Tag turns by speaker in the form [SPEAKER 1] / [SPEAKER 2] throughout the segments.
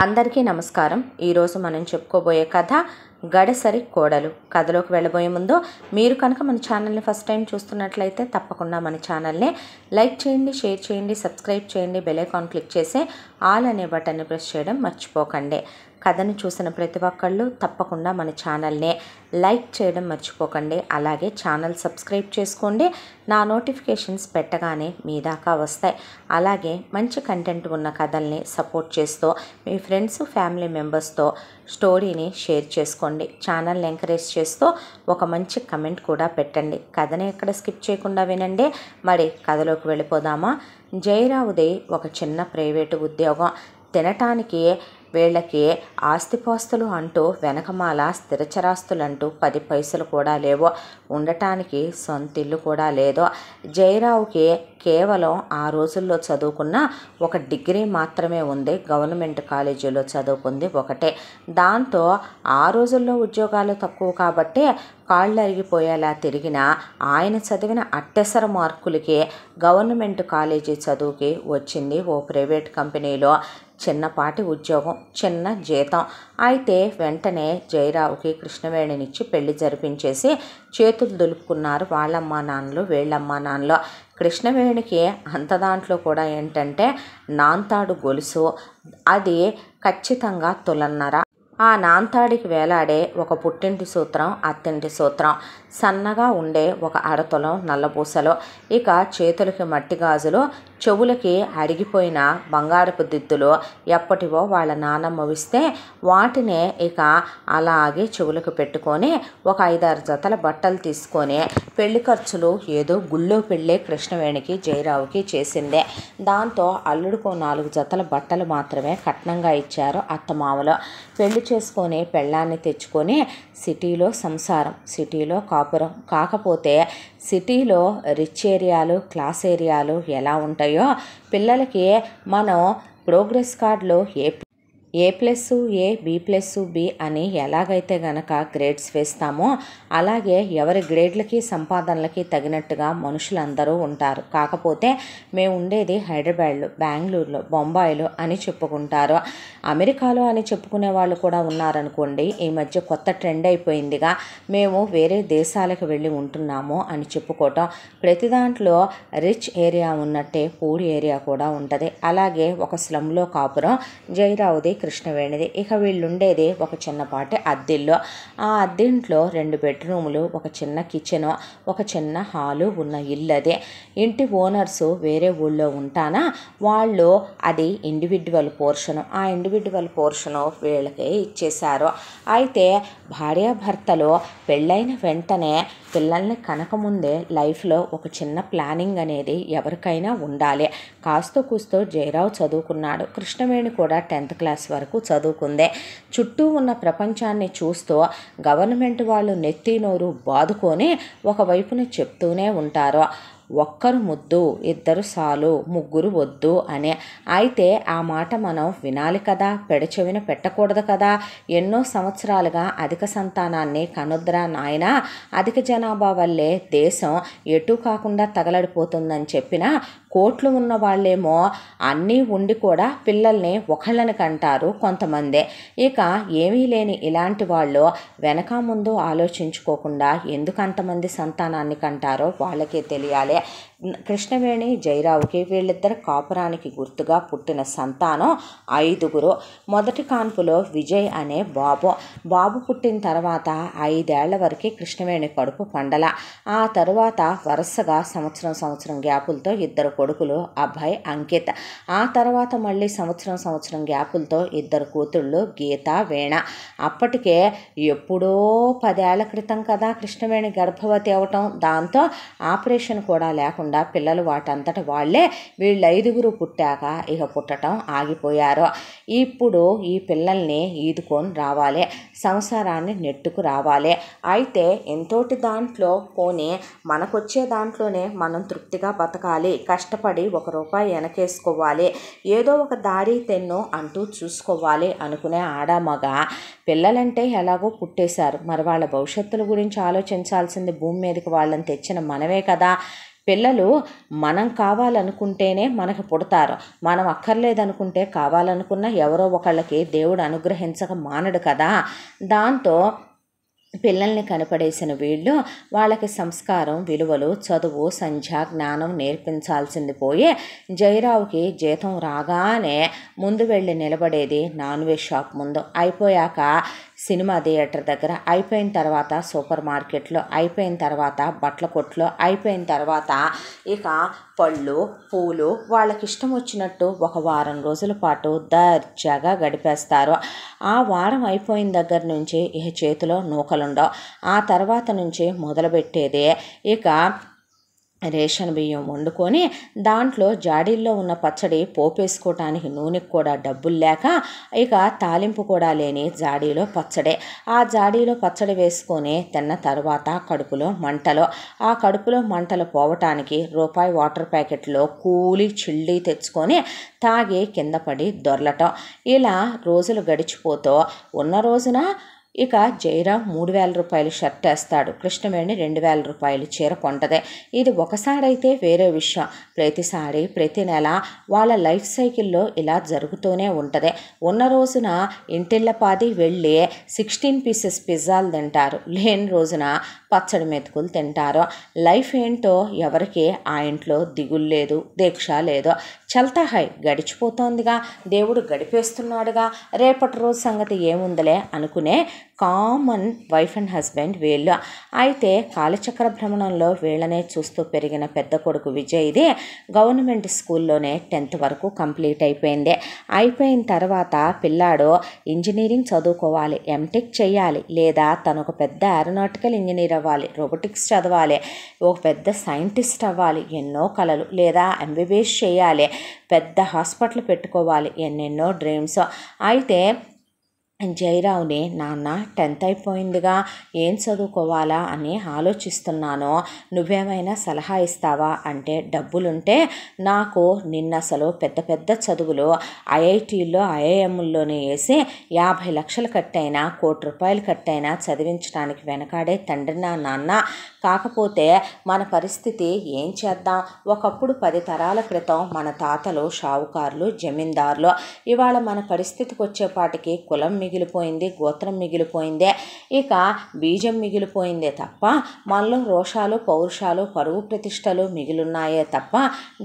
[SPEAKER 1] అందరికీ నమస్కారం. ఈరోజు మనం చెప్పుకోబోయే కథ గడసరి కోడలు. కథలోకి వెళ్ళబోయే ముందు మీరు కనుక మన ఛానల్ని ఫస్ట్ టైం చూస్తున్నట్లయితే తప్పకుండా మన ఛానల్ని లైక్ చేయండి, షేర్ చేయండి, సబ్స్క్రైబ్ చేయండి, బెల్ ఐకాన్ క్లిక్ చేసి ఆల్ అనే బటన్ని ప్రెస్ చేయడం మర్చిపోకండి. కథను చూసిన ప్రతి ఒక్కళ్ళు తప్పకుండా మన ఛానల్ని లైక్ చేయడం మర్చిపోకండి. అలాగే ఛానల్ సబ్స్క్రైబ్ చేసుకోండి. నా నోటిఫికేషన్స్ పెట్టగానే మీ దాకా వస్తాయి. అలాగే మంచి కంటెంట్ ఉన్న కథల్ని సపోర్ట్ చేస్తూ మీ ఫ్రెండ్స్, ఫ్యామిలీ మెంబర్స్తో స్టోరీని షేర్ చేసుకోండి. ఛానల్ని ఎంకరేజ్ చేస్తూ ఒక మంచి కమెంట్ కూడా పెట్టండి. కథని ఎక్కడ స్కిప్ చేయకుండా వినండి. మరి కథలోకి వెళ్ళిపోదామా? జయరావుది ఒక చిన్న ప్రైవేటు ఉద్యోగం. తినటానికి వీళ్ళకి ఆస్తిపాస్తులు అంటూ వెనకమాల స్థిరచరాస్తులంటూ 10 పైసలు కూడా లేవు. ఉండటానికి సొంత ఇల్లు కూడా లేదు. జయరావుకి కేవలం ఆ రోజుల్లో చదువుకున్న ఒక డిగ్రీ మాత్రమే ఉంది. గవర్నమెంట్ కాలేజీలో చదువుకుంది ఒకటే. దాంతో ఆ రోజుల్లో ఉద్యోగాలు తక్కువ కాబట్టి కాళ్ళు అరిగిపోయేలా తిరిగిన ఆయన చదివిన అట్టెసర మార్కులకి గవర్నమెంట్ కాలేజీ చదువుకి వచ్చింది ఓ ప్రైవేట్ కంపెనీలో చిన్నపాటి ఉద్యోగం, చిన్న జీతం. అయితే వెంటనే జయరావుకి కృష్ణవేణినిచ్చి పెళ్లి జరిపించేసి చేతులు దులుపుకున్నారు వాళ్ళమ్మా నాన్నలు, వీళ్ళమ్మా నాన్నలు. కృష్ణవేణికి అంత దాంట్లో కూడా ఏంటంటే నాంతాడు గొలుసు, అది ఖచ్చితంగా తులన్నర. ఆ నాంతాడికి వేలాడే ఒక పుట్టింటి సూత్రం, అత్తింటి సూత్రం, సన్నగా ఉండే ఒక అరతులం నల్లబూసలు, ఇక చేతులకి మట్టి గాజులు, చెవులకి అరిగిపోయిన బంగారపు దిద్దులు ఎప్పటివో వాళ్ళ నానమ్మ ఇస్తే వాటినే ఇక అలాగే చెవులకు పెట్టుకొని ఒక 5-6 జతల బట్టలు తీసుకొని పెళ్లి ఖర్చులు ఏదో గుళ్ళో పెళ్ళే కృష్ణవేణికి జయరావుకి చేసిందే. దాంతో అల్లుడుకో 4 జతల బట్టలు మాత్రమే కట్నంగా ఇచ్చారు అత్తమామలు. పెళ్లి చేసుకొని పెళ్ళాన్ని తెచ్చుకొని సిటీలో సంసారం, సిటీలో కాపురం. కాకపోతే సిటీలో రిచ్ ఏరియాలు, క్లాస్ ఏరియాలు ఎలా ఉంటాయో పిల్లలకి మనం ప్రోగ్రెస్ కార్డులో A+A, B+B అని ఎలాగైతే గనక గ్రేడ్స్ వేస్తామో అలాగే ఎవరి గ్రేడ్లకి సంపాదనలకి తగినట్టుగా మనుషులందరూ ఉంటారు. కాకపోతే మేము ఉండేది హైదరాబాద్లో, బెంగళూరులో, బొంబాయిలో అని చెప్పుకుంటారు. అమెరికాలో అని చెప్పుకునే వాళ్ళు కూడా ఉన్నారనుకోండి. ఈ మధ్య కొత్త ట్రెండ్ అయిపోయిందిగా, మేము వేరే దేశాలకు వెళ్ళి ఉంటున్నాము అని చెప్పుకోవటం. ప్రతి దాంట్లో రిచ్ ఏరియా ఉన్నట్టే పూర్ ఏరియా కూడా ఉంటుంది. అలాగే ఒక స్లమ్లో కాపురం జయరావుది, కృష్ణవేణిది. ఇక వీళ్ళుండేది ఒక చిన్నపాటి అద్దిల్లో. ఆ అద్దింట్లో 2 బెడ్రూములు, ఒక చిన్న కిచెను, ఒక చిన్న హాలు ఉన్న ఇల్లు అదే. ఇంటి ఓనర్సు వేరే ఊళ్ళో ఉంటానా వాళ్ళు అది ఇండివిడ్యువల్ పోర్షను. ఆ ఇండివిడ్యువల్ పోర్షను వీళ్ళకే ఇచ్చేశారు. అయితే భార్యాభర్తలు పెళ్ళైన వెంటనే పిల్లల్ని కనకముందే లైఫ్లో ఒక చిన్న ప్లానింగ్ అనేది ఎవరికైనా ఉండాలి. కాస్తో కూస్తో జయరావు చదువుకున్నాడు. కృష్ణవేణి కూడా 10th క్లాస్ వరకు చదువుకుందే. చుట్టూ ఉన్న ప్రపంచాన్ని చూస్తూ గవర్నమెంట్ వాళ్ళు నెత్తి నోరు బాదుకొని ఒకవైపున చెప్తూనే ఉంటారు, ఒక్కరు ముద్దు, 2 సాలు, 3 వద్దు అని. అయితే ఆ మాట మనం వినాలి కదా, పెడచెవిన పెట్టకూడదు కదా. ఎన్నో సంవత్సరాలుగా అధిక సంతానాన్ని కనుద్రా నాయనా, అధిక జనాభా వల్లే దేశం ఎటు కాకుండా తగలడిపోతుందని చెప్పిన కోట్లు ఉన్న వాళ్ళేమో అన్నీ ఉండి కూడా పిల్లల్ని ఒకళ్ళని కంటారు కొంతమందే. ఇక ఏమీ లేని ఇలాంటి వాళ్ళు వెనక ముందు ఆలోచించుకోకుండా ఎందుకు అంతమంది సంతానాన్ని కంటారో వాళ్ళకే తెలియాలి. కృష్ణవేణి జయరావుకి వీళ్ళిద్దరు కాపురానికి గుర్తుగా పుట్టిన సంతానం 5. మొదటి కాన్పులో విజయ్ అనే బాబు పుట్టిన తర్వాత 5 ఏళ్ల వరకు కృష్ణవేణి కడుపు పండల. ఆ తరువాత వరుసగా సంవత్సరం గ్యాపులతో 2 కొడుకులు, అభయ్, అంకిత్. ఆ తర్వాత మళ్ళీ సంవత్సరం గ్యాపులతో 2 కూతుళ్ళు, గీత, వీణ. అప్పటికే ఎప్పుడో 10 ఏళ్ల క్రితం కదా కృష్ణవేణి గర్భవతి అవటం. దాంతో ఆపరేషన్ కూడా లేకుండా పిల్లలు వాటంతట వాళ్ళే వీళ్ళ5 పుట్టాక ఇక పుట్టడం ఆగిపోయారు. ఇప్పుడు ఈ పిల్లల్ని ఈదుకొని రావాలి, సంసారాన్ని నెట్టుకు రావాలి. అయితే ఎంతోటి దాంట్లో పోనీ మనకొచ్చే దాంట్లోనే మనం తృప్తిగా బతకాలి, కష్టపడి 1 రూపాయి వెనకేసుకోవాలి, ఏదో ఒక దారి తెన్ను అంటూ చూసుకోవాలి అనుకునే ఆడమగ పిల్లలంటే ఎలాగో పుట్టేశారు. మరి వాళ్ళ భవిష్యత్తుల గురించి ఆలోచించాల్సింది భూమి మీదకి వాళ్ళని తెచ్చిన మనమే కదా. పిల్లలు మనం కావాలనుకుంటేనే మనకు పుడతారు. మనం అక్కర్లేదనుకుంటే కావాలనుకున్న ఎవరో ఒకళ్ళకి దేవుడు అనుగ్రహించక మానడు కదా. దాంతో పిల్లల్ని కనపడేసిన వీళ్ళు వాళ్ళకి సంస్కారం, విలువలు, చదువు, సంధ్య, జ్ఞానం నేర్పించాల్సింది పోయి జయరావుకి జీతం రాగానే ముందు వెళ్ళి నిలబడేది నాన్ వెజ్ షాప్ ముందు, అయిపోయాక సినిమా థియేటర్ దగ్గర, అయిపోయిన తర్వాత సూపర్ మార్కెట్లో, అయిపోయిన తర్వాత బట్టల కొట్లో, అయిపోయిన తర్వాత ఇక పళ్ళు, పూలు వాళ్ళకి ఇష్టం వచ్చినట్టు ఒక వారం రోజుల పాటు దర్జాగా గడిపేస్తారు. ఆ వారం అయిపోయిన దగ్గర నుంచి ఇక చేతిలో నూకలుండవు. ఆ తర్వాత నుంచి మొదలుపెట్టేదే ఇక రేషన్ బియ్యం వండుకొని దాంట్లో జాడీల్లో ఉన్న పచ్చడి పోపేసుకోవటానికి నూనెకి కూడా డబ్బులు లేక ఇక తాలింపు కూడా లేని జాడీలో పచ్చడే. ఆ జాడీలో పచ్చడి వేసుకొని తిన్న తర్వాత కడుపులో మంటలు. ఆ కడుపులో మంటలు పోవటానికి రూపాయి వాటర్ ప్యాకెట్లో కూలి చిల్లి తెచ్చుకొని తాగి కింద పడి దొర్లటం. ఇలా రోజులు గడిచిపోతూ ఉన్న రోజున ఇక జయరాం 3000 రూపాయలు షర్ట్ వేస్తాడు, కృష్ణవేణి 2000 రూపాయలు చీర కొంటదే. ఇది ఒకసారైతే వేరే విషయం, ప్రతిసారి ప్రతి నెల వాళ్ళ లైఫ్ సైకిల్లో ఇలా జరుగుతూనే ఉంటుంది. ఉన్న రోజున ఇంటిళ్ళపాది వెళ్ళి 16 పీసెస్ పిజ్జాలు తింటారు, లేని రోజున పచ్చడి మెతుకులు తింటారు. లైఫ్ ఏంటో ఎవరికి ఆ ఇంట్లో దిగులు లేదు, దీక్ష లేదు. చల్తా హై, గడిచిపోతోందిగా, దేవుడు గడిపేస్తున్నాడుగా, రేపటి రోజు సంగతి ఏముందలే అనుకునే కామన్ వైఫ్ అండ్ హస్బెండ్ వీళ్ళు. అయితే కాలచక్ర భ్రమణంలో వీళ్ళనే చూస్తూ పెరిగిన పెద్ద కొడుకు విజయ్ది గవర్నమెంట్ స్కూల్లోనే 10th వరకు కంప్లీట్ అయిపోయింది. అయిపోయిన తర్వాత పిల్లాడు ఇంజనీరింగ్ చదువుకోవాలి, ఎంటెక్ చేయాలి, లేదా తను ఒక పెద్ద ఏరోనాటికల్ ఇంజనీర్ అవ్వాలి, రోబోటిక్స్ చదవాలి, ఒక పెద్ద సైంటిస్ట్ అవ్వాలి, ఎన్నో కలలు, లేదా ఎంబీబీఎస్ చేయాలి, పెద్ద హాస్పిటల్ పెట్టుకోవాలి, ఎన్నెన్నో డ్రీమ్స్. అయితే జయరావుని నాన్న 10th అయిపోయిందిగా, ఏం చదువుకోవాలా అని ఆలోచిస్తున్నాను, నువ్వేమైనా సలహా ఇస్తావా అంటే, డబ్బులుంటే నాకు నిన్నసలు పెద్ద పెద్ద చదువులు ఐఐటీల్లో ఐఐఎంల్లోనే వేసి 50 లక్షలు కట్టైనా 1 కోటి రూపాయలు కట్టైనా చదివించడానికి వెనకాడే తండ్రి నా నాన్న. కాకపోతే మన పరిస్థితి ఏం చేద్దాం, ఒకప్పుడు 10 తరాల క్రితం మన తాతలు షావుకారులు, జమీందారులు, ఇవాళ మన పరిస్థితికి వచ్చేపాటికి కులం మిగిలిపోయింది, గోత్రం మిగిలిపోయిందే, ఇక బీజం మిగిలిపోయిందే తప్ప మనలో రోషాలు, పౌరుషాలు, పరువు ప్రతిష్టలు మిగిలిన్నాయే తప్ప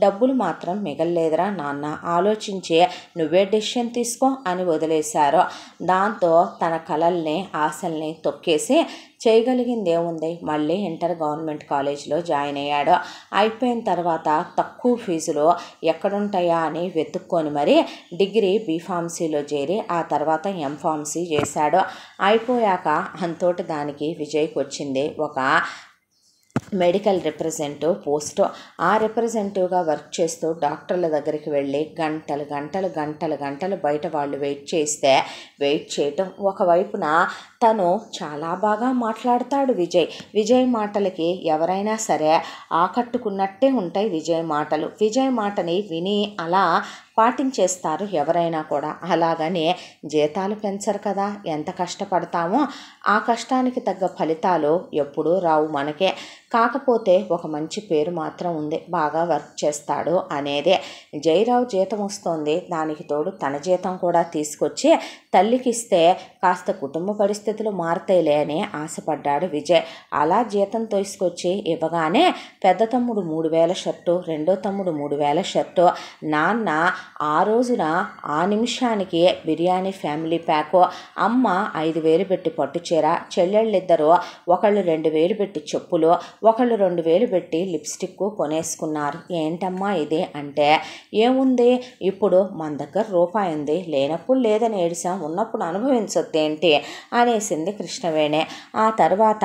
[SPEAKER 1] డబ్బులు మాత్రం మిగలలేదురా నాన్న, ఆలోచించే నువ్వే డెసిషన్ తీసుకో అని వదిలేశారు. దాంతో తన కలల్ని, ఆశల్ని తొక్కేసి చేయగలిగింది ఏముంది, మళ్ళీ ఇంటర్ గవర్నమెంట్ కాలేజీలో జాయిన్ అయ్యాడు. అయిపోయిన తర్వాత తక్కువ ఫీజులో ఎక్కడుంటాయా అని వెతుక్కొని మరి డిగ్రీ బీఫార్మసీలో చేరి ఆ తర్వాత ఎంఫార్మసీ చేశాడు. అయిపోయాక అంతోటి దానికి విజయ్కి వచ్చింది ఒక మెడికల్ రిప్రజెంటేటివ్ పోస్టు. ఆ రిప్రజెంటేటివ్గా వర్క్ చేస్తూ డాక్టర్ల దగ్గరికి వెళ్ళి గంటలు గంటలు గంటలు గంటలు బయట వాళ్ళు వెయిట్ చేయటం. ఒకవైపున తను చాలా బాగా మాట్లాడతాడు విజయ్. విజయ్ మాటలకి ఎవరైనా సరే ఆకట్టుకున్నట్టే ఉంటాయి విజయ్ మాటలు. విజయ్ మాటని విని అలా పాటించేస్తారు ఎవరైనా కూడా. అలాగనే జీతాలు పెంచరు కదా, ఎంత కష్టపడతామో ఆ కష్టానికి తగ్గ ఫలితాలు ఎప్పుడూ రావు మనకే. కాకపోతే ఒక మంచి పేరు మాత్రం ఉంది, బాగా వర్క్ చేస్తాడు అనేదే. జయరావు జీతం వస్తుంది, దానికి తోడు తన జీతం కూడా తీసుకొచ్చి తల్లికి ఇస్తే కాస్త కుటుంబ పరిస్థితులు మారతాయిలే అని ఆశపడ్డాడు విజయ్. అలా జీతం తీసుకొచ్చి ఇవ్వగానే పెద్ద తమ్ముడు 3000 షర్టు, రెండో తమ్ముడు 3000 షర్టు, నాన్న ఆ రోజున ఆ నిమిషానికి బిర్యానీ ఫ్యామిలీ ప్యాకు, అమ్మ 5000 పెట్టి పట్టుచీర, చెల్లెళ్ళిద్దరూ ఒకళ్ళు 2000 పెట్టి చెప్పులు, ఒకళ్ళు 2000 పెట్టి లిప్స్టిక్ కొనేసుకున్నారు. ఏంటమ్మా ఇది అంటే, ఏముంది ఇప్పుడు మన దగ్గర రూపాయి ఉంది, లేనప్పుడు లేదని ఏడిసాం, ఉన్నప్పుడు అనుభవించొద్దేంటి అనేసింది కృష్ణవేణి. ఆ తర్వాత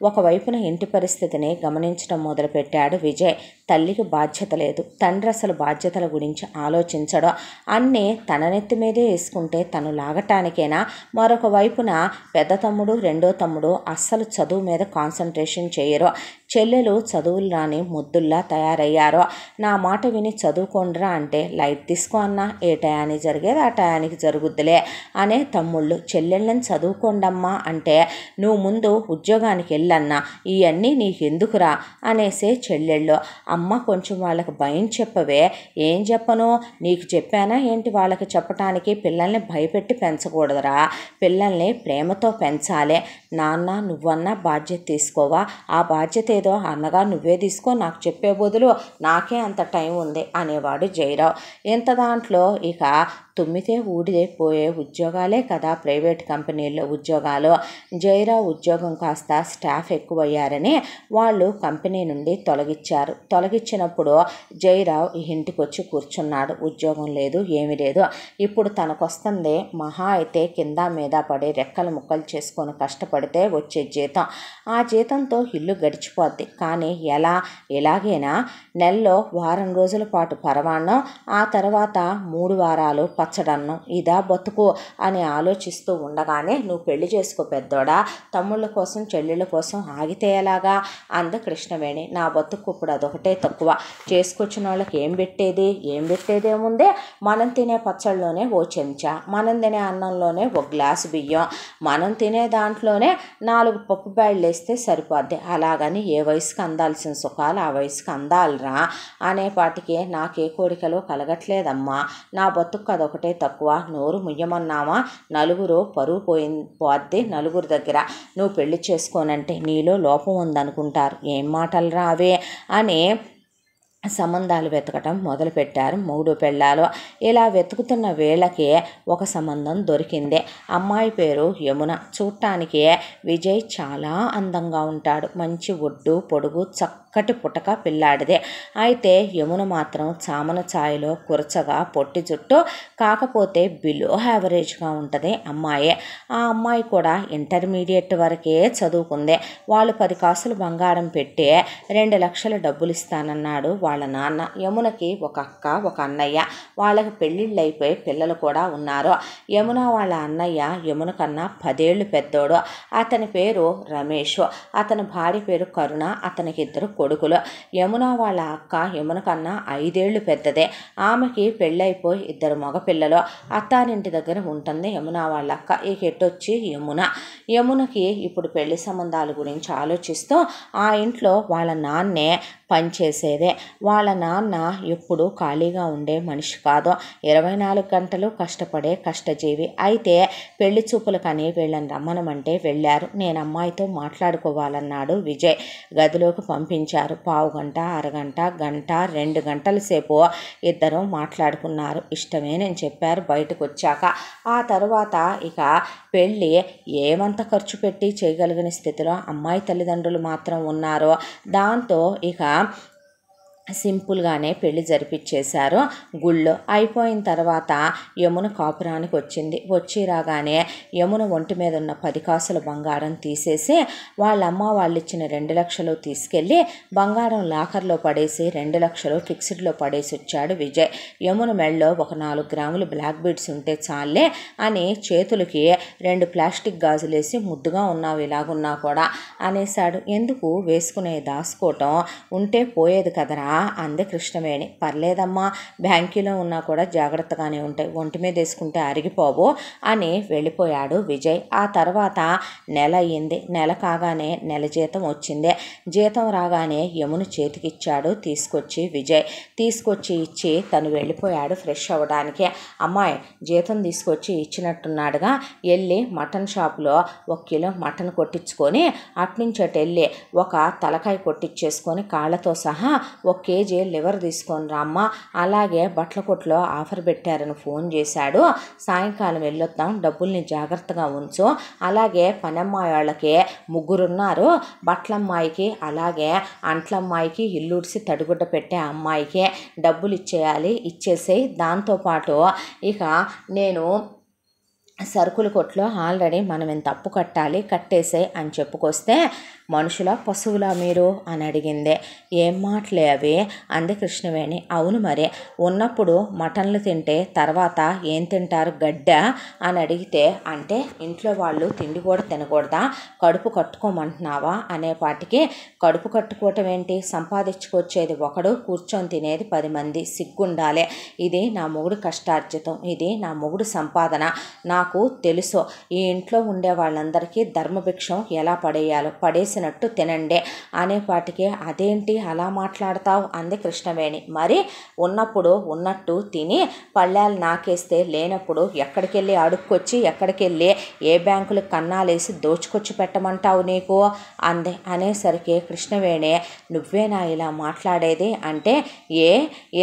[SPEAKER 1] ఒకవైపున ఇంటి పరిస్థితిని గమనించడం మొదలుపెట్టాడు విజయ్. తల్లికి బాధ్యత లేదు, తండ్రి అసలు బాధ్యతల గురించి ఆలోచించడం, అన్నీ తన నెత్తి మీదే వేసుకుంటే తను లాగటానికేనా. మరొక వైపున పెద్ద తమ్ముడు, రెండో తమ్ముడు అస్సలు చదువు మీద కాన్సన్ట్రేషన్ చేయరు. చెల్లెలు చదువులు రాని ముద్దుల్లా తయారయ్యారో. నా మాట విని చదువుకోండిరా అంటే లైట్ తీసుకో అన్నా, ఏ టయానికి జరిగేది ఆ టయానికి జరుగుద్దులే అనే తమ్ముళ్ళు. చెల్లెళ్ళని చదువుకోండమ్మా అంటే నువ్వు ముందు ఉద్యోగానికి వెళ్ళన్నా, ఇవన్నీ నీకెందుకురా అనేసే చెల్లెళ్ళు. అమ్మ కొంచెం వాళ్ళకి భయం చెప్పవే. ఏం చెప్పను, నీకు చెప్పానా ఏంటి వాళ్ళకి చెప్పటానికి? పిల్లల్ని భయపెట్టి పెంచకూడదురా, పిల్లల్ని ప్రేమతో పెంచాలి. నాన్న నువ్వన్నా బాధ్యత తీసుకోవా, ఆ బాధ్యత ఏదో అన్నగా నువ్వే తీసుకో, నాకు చెప్పే బదులు నాకే అంత టైం ఉంది అనేవాడు జయరావు. ఇంత దాంట్లో ఇక తుమ్మితే ఊడిదే పోయే ఉద్యోగాలే కదా ప్రైవేట్ కంపెనీల్లో ఉద్యోగాలు. జయరావు ఉద్యోగం కాస్త స్టాఫ్ ఎక్కువయ్యారని వాళ్ళు కంపెనీ నుండి తొలగించారు. తొలగించినప్పుడు జయరావు ఇంటికి వచ్చి కూర్చున్నాడు. ఉద్యోగం లేదు, ఏమీ లేదు. ఇప్పుడు తనకొస్తుంది మహా అయితే కింద మీద పడి రెక్కలు ముక్కలు చేసుకొని కష్టపడితే వచ్చే జీతం. ఆ జీతంతో ఇల్లు గడిచిపోద్ది. కానీ ఎలాగైనా నెలలో వారం రోజుల పాటు పరమాన్నం, ఆ తర్వాత 3 వారాలు పచ్చడన్నం, ఇదా బతుకు అని ఆలోచిస్తూ ఉండగానే నువ్వు పెళ్లి చేసుకో పెద్దోడా, తమ్ముళ్ళ కోసం చెల్లెళ్ళ కోసం ఆగితే ఎలాగా అంద కృష్ణవేణి. నా బతుకు ఇప్పుడు అదొకటే తక్కువ. చేసుకొచ్చిన వాళ్ళకి ఏం పెట్టేదేముందే, మనం తినే పచ్చళ్ళలోనే ఓ చెంచా, మనం తినే అన్నంలోనే ఒక గ్లాసు బియ్యం, మనం తినే దాంట్లోనే 4 పప్పు బ్యాళ్ళు వేస్తే సరిపోద్ది. అలాగని ఏ వయసుకు అందాల్సిన సుఖాలు ఆ వయసుకు అందాలిరా అనేపాటికి నాకే కోరికలు కలగట్లేదమ్మా, నా బతుకు అదొకటే తక్కువ. నోరు ముయ్యమన్నామా నలుగురు పరువు పోద్ది నలుగురు దగ్గర. నువ్వు పెళ్లి చేసుకోనంటే నీలో లోపం ఉందనుకుంటారు. ఏం మాటలు రావే అని సంబంధాలు వెతకటం మొదలుపెట్టారు మూడు పెళ్ళాలు. ఇలా వెతుకుతున్న వేళకి ఒక సంబంధం దొరికింది. అమ్మాయి పేరు యమున. చూడటానికి విజయ్ చాలా అందంగా ఉంటాడు. మంచి ఒడ్డు పొడుగు చక్కటి పుటక పిల్లాడిదే. అయితే యమున మాత్రం చామన ఛాయలో కురచగా పొట్టి జుట్టు, కాకపోతే బిలో యావరేజ్గా ఉంటుంది అమ్మాయి. ఆ అమ్మాయి కూడా ఇంటర్మీడియట్ వరకే చదువుకుంది. వాళ్ళు 10 కాసులు బంగారం పెట్టి 2 లక్షల డబ్బులు ఇస్తానన్నాడు వాళ్ళ నాన్న. యమునకి ఒక అక్క ఒక అన్నయ్య. వాళ్ళకి పెళ్ళిళ్ళు అయిపోయి పిల్లలు కూడా ఉన్నారు. యమున వాళ్ళ అన్నయ్య యమున కన్నా 10 ఏళ్ళు పెద్దోడు. అతని పేరు రమేష్. అతని భార్య పేరు కరుణ. అతనికి 2 కొడుకులు. యమున వాళ్ళ అక్క యమున కన్నా 5 ఏళ్ళు పెద్దదే. ఆమెకి పెళ్ళైపోయి 2 మగపిల్లలు. అత్తారింటి దగ్గర ఉంటుంది యమున వాళ్ళ అక్క. ఈ కెట్టొచ్చి యమునకి ఇప్పుడు పెళ్లి సంబంధాల గురించి ఆలోచిస్తూ ఆ ఇంట్లో వాళ్ళ నాన్నే పనిచేసేదే. వాళ్ళ నాన్న ఎప్పుడు ఖాళీగా ఉండే మనిషి కాదు. 24 గంటలు కష్టపడే కష్టజీవి. అయితే పెళ్లి చూపులకని వీళ్ళని రమ్మనమంటే వెళ్ళారు. నేను అమ్మాయితో మాట్లాడుకోవాలన్నాడు విజయ్. గదిలోకి పంపించారు. పావు గంట, అరగంట, గంట, 2 గంటల సేపు ఇద్దరు మాట్లాడుకున్నారు. ఇష్టమేనని చెప్పారు బయటకు వచ్చాక. ఆ తర్వాత ఇక పెళ్ళి ఏమంత ఖర్చు పెట్టి చేయగలిగిన స్థితిలో అమ్మాయి తల్లిదండ్రులు మాత్రం ఉన్నారు. దాంతో ఇక సింపుల్గానే పెళ్లి జరిపించేశారు గుళ్ళో. అయిపోయిన తర్వాత యమున కాపురానికి వచ్చింది. వచ్చి రాగానే యమున ఒంటి మీద ఉన్న 10 కాసుల బంగారం తీసేసి వాళ్ళ అమ్మ వాళ్ళు ఇచ్చిన 2 లక్షలు తీసుకెళ్ళి బంగారం లాకర్లో పడేసి 2 లక్షలు ఫిక్స్డ్లో పడేసి వచ్చాడు విజయ్. యమున మెళ్ళలో ఒక 4 గ్రాములు బ్లాక్ బీడ్స్ ఉంటే చాలే అని చేతులకి 2 ప్లాస్టిక్ గాజులేసి ముద్దుగా ఉన్నావు ఇలాగున్నా కూడా అనేశాడు. ఎందుకు వేసుకునే దాసుకోవటం, ఉంటే పోయేది కదరా అంది కృష్ణవేణి. పర్లేదమ్మా, బ్యాంకులో ఉన్నా కూడా జాగ్రత్తగానే ఉంటాయి, ఒంటి మీద వేసుకుంటే అరిగిపోవు అని వెళ్ళిపోయాడు విజయ్. ఆ తర్వాత నెల అయ్యింది. నెల కాగానే నెల జీతం వచ్చింది. జీతం రాగానే యమున చేతికిచ్చాడు తీసుకొచ్చి విజయ్. తీసుకొచ్చి ఇచ్చి తను వెళ్ళిపోయాడు ఫ్రెష్ అవ్వడానికి. అమ్మాయి జీతం తీసుకొచ్చి ఇచ్చినట్టున్నాడుగా, వెళ్ళి మటన్ షాప్లో 1 కిలో మటన్ కొట్టించుకొని అట్నుంచి అటు వెళ్ళి ఒక తలకాయ కొట్టించేసుకొని కాళ్ళతో సహా 1 కేజీ లివర్ తీసుకొని రామ్మ, అలాగే బట్టల కొట్లో ఆఫర్ పెట్టారని ఫోన్ చేశాడు, సాయంకాలం వెళ్ళొద్దాం, డబ్బుల్ని జాగ్రత్తగా ఉంచు, అలాగే పనమ్మాయి వాళ్ళకి 3 ఉన్నారు, బట్టలమ్మాయికి అలాగే అంట్లమ్మాయికి ఇల్లుడిసి తడిగుడ్డ పెట్టే అమ్మాయికి డబ్బులు ఇచ్చేయాలి, ఇచ్చేసేయి. దాంతోపాటు ఇక నేను సరుకుల కొట్లో ఆల్రెడీ మనం ఇంత అప్పు కట్టాలి, కట్టేసే అని చెప్పుకొస్తే మనుషుల పశువులా మీరు అని అడిగిందే. ఏం మాటలే అవి అంది కృష్ణవేణి. అవును మరి, ఉన్నప్పుడు మటన్లు తింటే తర్వాత ఏం తింటారు గడ్డ అని అడిగితే, అంటే ఇంట్లో వాళ్ళు తిండి కూడా తినకూడదా, కడుపు కట్టుకోమంటున్నావా అనేపాటికి, కడుపు కట్టుకోవటం ఏంటి, సంపాదించుకొచ్చేది ఒకడు, కూర్చొని తినేది 10 మంది, సిగ్గుండాలే. ఇది నా మొగుడు కష్టార్జితం, ఇది నా మొగుడు సంపాదన, నాకు తెలుసు. ఈ ఇంట్లో ఉండే వాళ్ళందరికీ ధర్మభిక్షం ఎలా పడేయాలో పడేసినట్టు తినండి అనేపాటికి, అదేంటి అలా మాట్లాడతావు అంది కృష్ణవేణి. మరి ఉన్నప్పుడు ఉన్నట్టు తిని పళ్ళాలు నాకేస్తే, లేనప్పుడు ఎక్కడికెళ్ళి అడుక్కొచ్చి ఎక్కడికెళ్ళి ఏ బ్యాంకులు కన్నాలేసి దోచుకొచ్చి పెట్టమంటావు నీకు అంది. అనేసరికి కృష్ణవేణి, నువ్వేనా ఇలా మాట్లాడేది అంటే, ఏ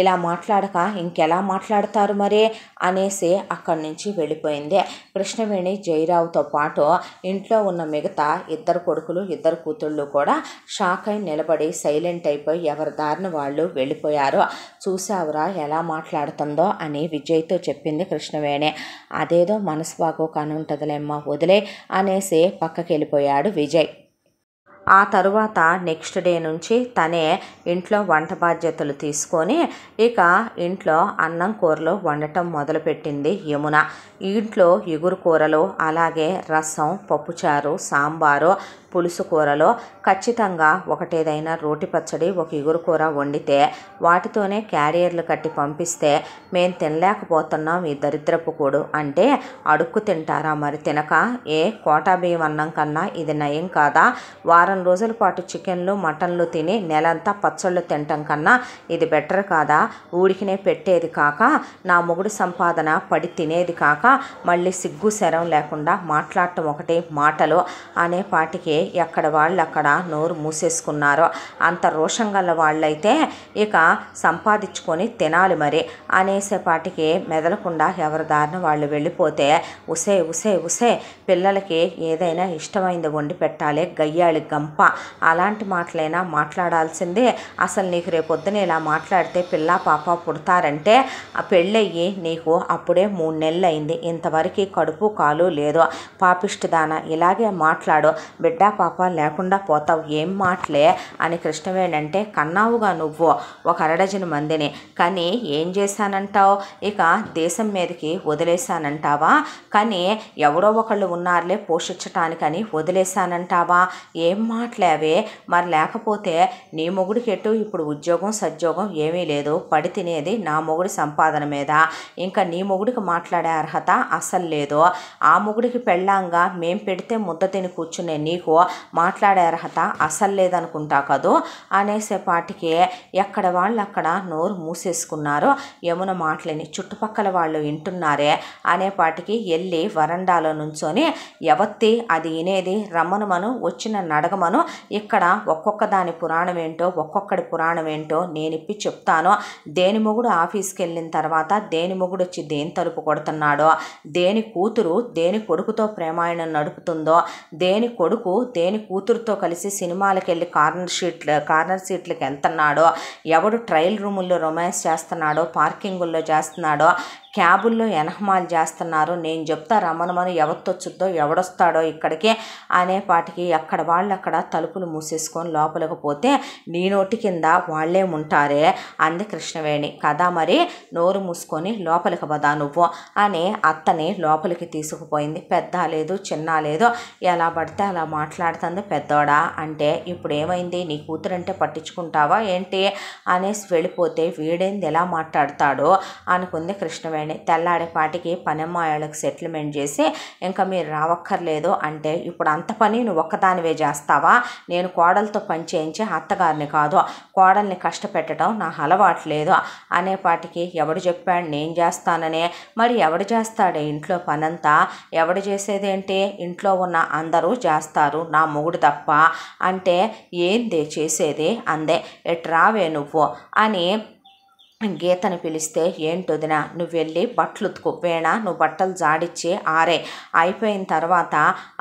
[SPEAKER 1] ఇలా మాట్లాడక ఇంకెలా మాట్లాడతారు మరి అనేసి అక్కడి నుంచి వెళ్ళిపోయింది. కృష్ణవేణి జయరావుతో పాటు ఇంట్లో ఉన్న మిగతా 2 కొడుకులు 2 కూతుళ్ళు కూడా షాక్ అయి నిలబడి సైలెంట్ అయిపోయి ఎవరి దారిన వాళ్ళు వెళ్ళిపోయారు. చూసావురా ఎలా మాట్లాడుతుందో అని విజయ్తో చెప్పింది కృష్ణవేణి. అదేదో మనసు బాగోక అని ఉంటుందిలేమ్మా, వదిలే అనేసి పక్కకి వెళ్ళిపోయాడు విజయ్. ఆ తరువాత నెక్స్ట్ డే నుంచి తనే ఇంట్లో వంట బాధ్యతలు తీసుకొని ఇక ఇంట్లో అన్నం కూరలు వండటం మొదలుపెట్టింది యమున. ఇంట్లో ఇగురు కూరలు, అలాగే రసం, పప్పుచారు, సాంబారు, పులుసు కూరలో ఖచ్చితంగా ఒకటేదైనా రోటి పచ్చడి, ఒక ఇగురు కూర వండితే వాటితోనే క్యారియర్లు కట్టి పంపిస్తే, మేము తినలేకపోతున్నాం ఈ దరిద్రపు కూడు అంటే, అడుక్కు తింటారా మరి తినక? ఏ కోటా బియ్యం అన్నం కన్నా ఇది నయం కాదా? వారం రోజుల పాటు చికెన్లు మటన్లు తిని నెలంతా పచ్చళ్ళు తినటం కన్నా ఇది బెటర్ కాదా? ఊడికినే పెట్టేది కాక, నా మొగుడు సంపాదన పడి తినేది కాక, మళ్ళీ సిగ్గు శరం లేకుండా మాట్లాడటం ఒకటి మాటలు అనేపాటికి ఎక్కడ వాళ్ళు అక్కడ నోరు మూసేసుకున్నారు. అంత రోషం గల వాళ్ళైతే ఇక సంపాదించుకొని తినాలి మరి అనేసేపాటికి మెదలకుండా ఎవరి దారిన వాళ్ళు వెళ్ళిపోతే, ఉసే ఉసే ఉసే పిల్లలకి ఏదైనా ఇష్టమైంది వండి పెట్టాలి గయ్యాళి గంప, అలాంటి మాటలైనా మాట్లాడాల్సిందే. అసలు నీకు రేపొద్దున ఇలా మాట్లాడితే పిల్ల పాప పుడతారంటే, ఆ పెళ్ళయ్యి నీకు అప్పుడే 3 నెలలు అయింది, ఇంతవరకు కడుపు కాలు లేదు, పాపిష్టిదాన ఇలాగే మాట్లాడు, బిడ్డ పాప లేకుండా పోతావు, ఏం మాటలే అని కృష్ణవేణి అంటే, కన్నావుగా నువ్వు ఒక 1 డజను మందిని, కానీ ఏం చేశానంటావు? ఇక దేశం మీదకి వదిలేశానంటావా? కానీ ఎవరో ఒకళ్ళు ఉన్నారులే పోషించటానికని వదిలేశానంటావా? ఏం మాటలేవే మరి? లేకపోతే నీ మొగుడికి ఎటు ఇప్పుడు ఉద్యోగం సద్యోగం ఏమీ లేదు, పడి తినేది నా మొగుడి సంపాదన మీద, ఇంకా నీ మొగుడికి మాట్లాడే అర్హత అసలు లేదు. ఆ మొగుడికి పెళ్ళాంగా మేం పెడితే ముద్ద తిని కూర్చునే నీకు మాట్లాడే అర్హత అసలు లేదనుకుంటా కదూ అనేసేపాటికి ఎక్కడ వాళ్ళు అక్కడ నోరు మూసేసుకున్నారు. యమున మాటలని చుట్టుపక్కల వాళ్ళు వింటున్నారే అనేపాటికి వెళ్ళి వరండాలో నుంచొని, ఎవత్తి అది వినేది, రమ్మనుమను, వచ్చిన నడగమను, ఇక్కడ ఒక్కొక్క దాని పురాణం ఏంటో ఒక్కొక్కడి పురాణం ఏంటో నేనిప్పి చెప్తాను. దేని మొగుడు ఆఫీస్కి వెళ్ళిన తర్వాత దేని మొగుడు వచ్చి దేని తలుపు కొడుతున్నాడో, దేని కూతురు దేని కొడుకుతో ప్రేమాయణం నడుపుతుందో, దేని కొడుకు దేని కూతురుతో కలిసి సినిమాలకు వెళ్ళి కార్నర్ సీట్లకు వెళ్తున్నాడో, ఎవడు ట్రయల్ రూముల్లో రొమాన్స్ చేస్తున్నాడో, పార్కింగుల్లో చేస్తున్నాడో, క్యాబుల్లో ఎనహమాలు చేస్తున్నారు, నేను చెప్తా రమ్మనమని, ఎవరితొచ్చుద్దో ఎవడొస్తాడో ఇక్కడికి అనేపాటికి ఎక్కడ వాళ్ళు అక్కడ తలుపులు మూసేసుకొని లోపలికి పోతే, నీ నోటి కింద వాళ్ళే ఉంటారే అంది కృష్ణవేణి. కదా మరి, నోరు మూసుకొని లోపలికి పదా నువ్వు అని అత్తని లోపలికి తీసుకుపోయింది. పెద్ద లేదు చిన్న లేదు, ఎలా పడితే అలా మాట్లాడుతుంది పెద్దోడా అంటే, ఇప్పుడు ఏమైంది నీ కూతురంటే పట్టించుకుంటావా ఏంటి అనేసి వెళ్ళిపోతే, వీడేంది ఎలా మాట్లాడతాడో అనుకుంది కృష్ణవేణి. తెల్లాడేపాటికి పనమ్మాయిలకు సెటిల్మెంట్ చేసి, ఇంకా మీరు రావక్కర్లేదు అంటే, ఇప్పుడు అంత పని నువ్వు ఒక్కదానివే చేస్తావా? నేను కోడలతో పని చేయించి అత్తగారిని కాదు, కోడల్ని కష్టపెట్టడం నా అలవాట్లేదు అనేపాటికి, ఎవడు చెప్పాడు నేను చేస్తాననే? మరి ఎవడు చేస్తాడే ఇంట్లో పనంతా? ఎవడు చేసేదేంటి? ఇంట్లో ఉన్న అందరూ చేస్తారు, నా మొగుడు తప్ప అంటే, ఏందే చేసేది అందే. ఎట్ రావే నువ్వు అని గీతని పిలిస్తే, ఏంటొదిన నువ్వు వెళ్ళి బట్టలు ఉతుకు, వేణ నువ్వు బట్టలు జాడిచ్చి ఆరే, అయిపోయిన తర్వాత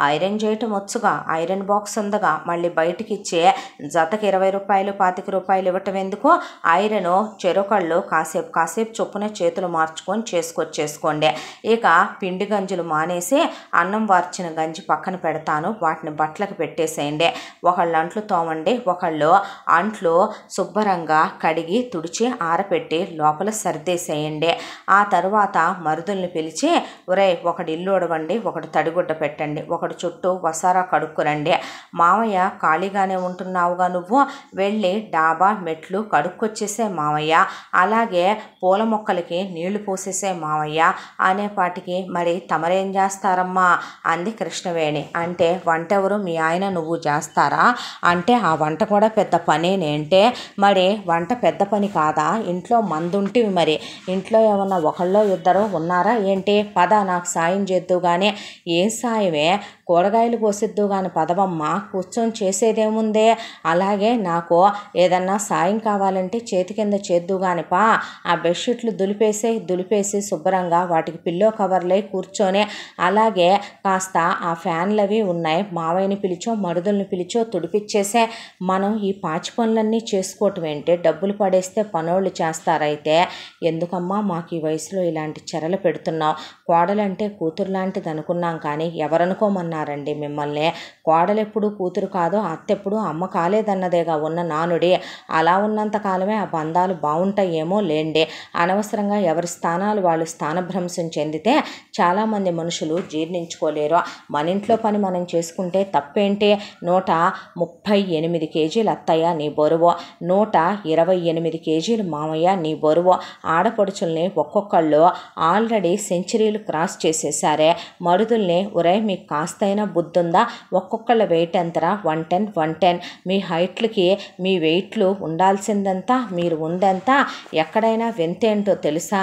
[SPEAKER 1] ఐరన్ చేయటం వచ్చుగా, ఐరన్ బాక్స్ ఉందిగా, మళ్ళీ బయటికి ఇచ్చే జతకి 20 రూపాయలు 25 రూపాయలు ఇవ్వటం ఎందుకు, ఐరను చెరొకళ్ళు కాసేపు చొప్పున చేతులు మార్చుకొని చేసుకొచ్చేసుకోండి. ఇక పిండి గంజులు మానేసి అన్నం వార్చిన గంజి పక్కన పెడతాను, వాటిని బట్టలకు పెట్టేసేయండి. ఒకళ్ళు అంట్లు తోమండి, ఒకళ్ళు అంట్లు శుభ్రంగా కడిగి తుడిచి ఆరపెట్టి లోపల సర్దేసేయండి. ఆ తర్వాత మరుదుల్ని పిలిచి, ఒరే ఒకడు ఇల్లు ఉడవండి, ఒకడు తడిగుడ్డ పెట్టండి, ఒకడు చుట్టూ వసారా కడుక్కురండి. మామయ్య ఖాళీగానే ఉంటున్నావుగా, నువ్వు వెళ్ళి డాబా మెట్లు కడుక్కొచ్చేసే మామయ్య, అలాగే పూల మొక్కలకి నీళ్లు పోసేసే మామయ్య అనేపాటికి, మరి తమరేం చేస్తారమ్మా అంది కృష్ణవేణి. అంటే వంట ఎవరు, మీ ఆయన నువ్వు చేస్తారా అంటే, ఆ వంట కూడా పెద్ద పనేనేంటే, మరి వంట పెద్ద పని కాదా, ఇంట్లో మందుంటివి, మరి ఇంట్లో ఏమన్నా ఒకళ్ళో ఇద్దరు ఉన్నారా ఏంటి, పద నాకు సాయం చేద్దు కానీ. ఏం సాయమే, కూరగాయలు కోసిద్దు కానీ పదవమ్మ, కూర్చొని చేసేదేముందే, అలాగే నాకు ఏదన్నా సాయం కావాలంటే చేతి కింద చేద్దు కానీ పా. ఆ బెడ్షీట్లు దులిపేసి శుభ్రంగా వాటికి పిల్లో కవర్లై కూర్చొని, అలాగే కాస్త ఆ ఫ్యాన్లవి ఉన్నాయి, మావయ్యని పిలిచో మరుదుల్ని పిలిచో తుడిపిచ్చేసే. మనం ఈ పాచి పనులన్నీ చేసుకోవటం ఏంటి, డబ్బులు పడేస్తే పనోళ్ళు చేస్తారైతే, ఎందుకమ్మా మాకు ఈ వయసులో ఇలాంటి చెరలు పెడుతున్నావు, కోడలంటే కూతురు లాంటిది అనుకున్నాం కానీ ఎవరనుకోమన్నారండి మిమ్మల్ని, కోడలెప్పుడు కూతురు కాదో అత్తెప్పుడు అమ్మ కాలేదన్నదేగా ఉన్న నానుడి, అలా ఉన్నంత కాలమే ఆ బంధాలు బాగుంటాయేమో లేండి. అనవసరంగా ఎవరి స్థానాలు వాళ్ళు స్థానభ్రంశం చెందితే చాలామంది మనుషులు జీర్ణించుకోలేరు. మన ఇంట్లో పని మనం చేసుకుంటే తప్పేంటి, 138 కేజీలు అత్తయ్య నీ బరువు, 128 కేజీలు మామయ్య నీ బరువు, ఆడపడుచుల్ని ఒక్కొక్కళ్ళు ఆల్రెడీ సెంచరీలు క్రాస్ చేసేసారే, మరుదుల్ని ఒరే మీకు కాస్తైనా బుద్ధుందా, ఒక్కొక్కళ్ళ వెయిట్ ఎంతరా, 110 మీ హైట్లకి మీ వెయిట్లు ఉండాల్సిందంతా, మీరు ఉందంతా, ఎక్కడైనా వింతేంటో తెలుసా,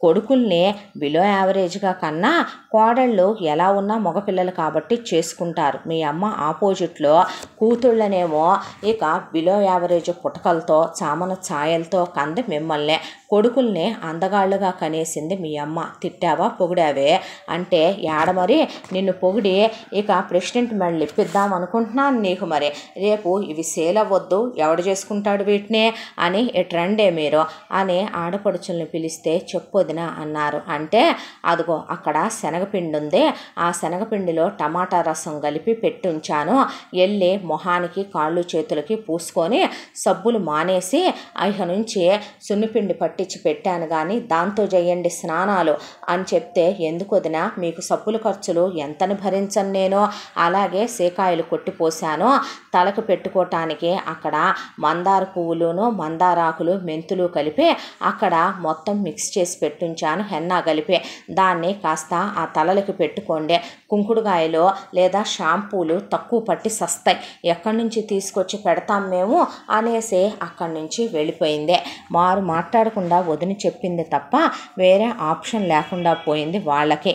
[SPEAKER 1] కొడుకుల్ని బిలో యావరేజ్గా కన్నా కోడళ్ళు ఎలా ఉన్నా మగపిల్లలు కాబట్టి చేసుకుంటారు. మీ అమ్మ ఆపోజిట్లో కూతుళ్ళనేమో ఇక బిలో యావరేజ్ పుటకలతో చామన ఛాయలతో కంది మిమ్మల్ని, కొడుకుల్ని అందగాళ్ళుగా కనేసింది మీ అమ్మ. తిట్టావా పొగిడావే అంటే, ఏడమరి నిన్ను పొగిడి ఇక ప్రెసిడెంట్ మెడలు ఇప్పిద్దాం అనుకుంటున్నాను నీకు, మరి రేపు ఇవి సేల్ అవ్వద్దు, ఎవడు చేసుకుంటాడు వీటిని అని ఎట్రండే మీరు అని ఆడపడుచుల్ని పిలిస్తే, చెప్పొదిన అన్నారు. అంటే అదిగో అక్కడ శనగపిండి ఉంది, ఆ శనగపిండిలో టమాటా రసం కలిపి పెట్టుంచాను, వెళ్ళి మొహానికి కాళ్ళు చేతులకి పూసుకొని సబ్బులు మానేసి ఇక నుంచి సున్నిపిండి పట్టించి పెట్టాను కానీ దాంతో చేయండి స్నానాలు అని చెప్తే, ఎందుకొదినా మీకు సబ్బుల ఖర్చులు ఎంతని భరించను నేను, అలాగే సేకాయలు కొట్టిపోసాను తలకు పెట్టుకోవటానికి, అక్కడ మందార పువ్వులును మందారాకులు మెంతులు కలిపి అక్కడ మొత్తం మిక్స్ చేసి పెట్టుంచాను, హెన్నా కలిపి, దాన్ని కాస్త ఆ తలలకు పెట్టుకోండి, కుంకుడుగాయలు లేదా షాంపూలు తక్కువ పట్టి సస్తాయి, ఎక్కడి నుంచి తీసుకొచ్చి పెడతాం మేము అనేసి అక్కడి నుంచి వెళ్ళిపోయింది. మారు మాట్లాడకుండా వదిని చెప్పింది తప్ప వేరే ఆప్షన్ లేకుండా పోయింది వాళ్ళకి.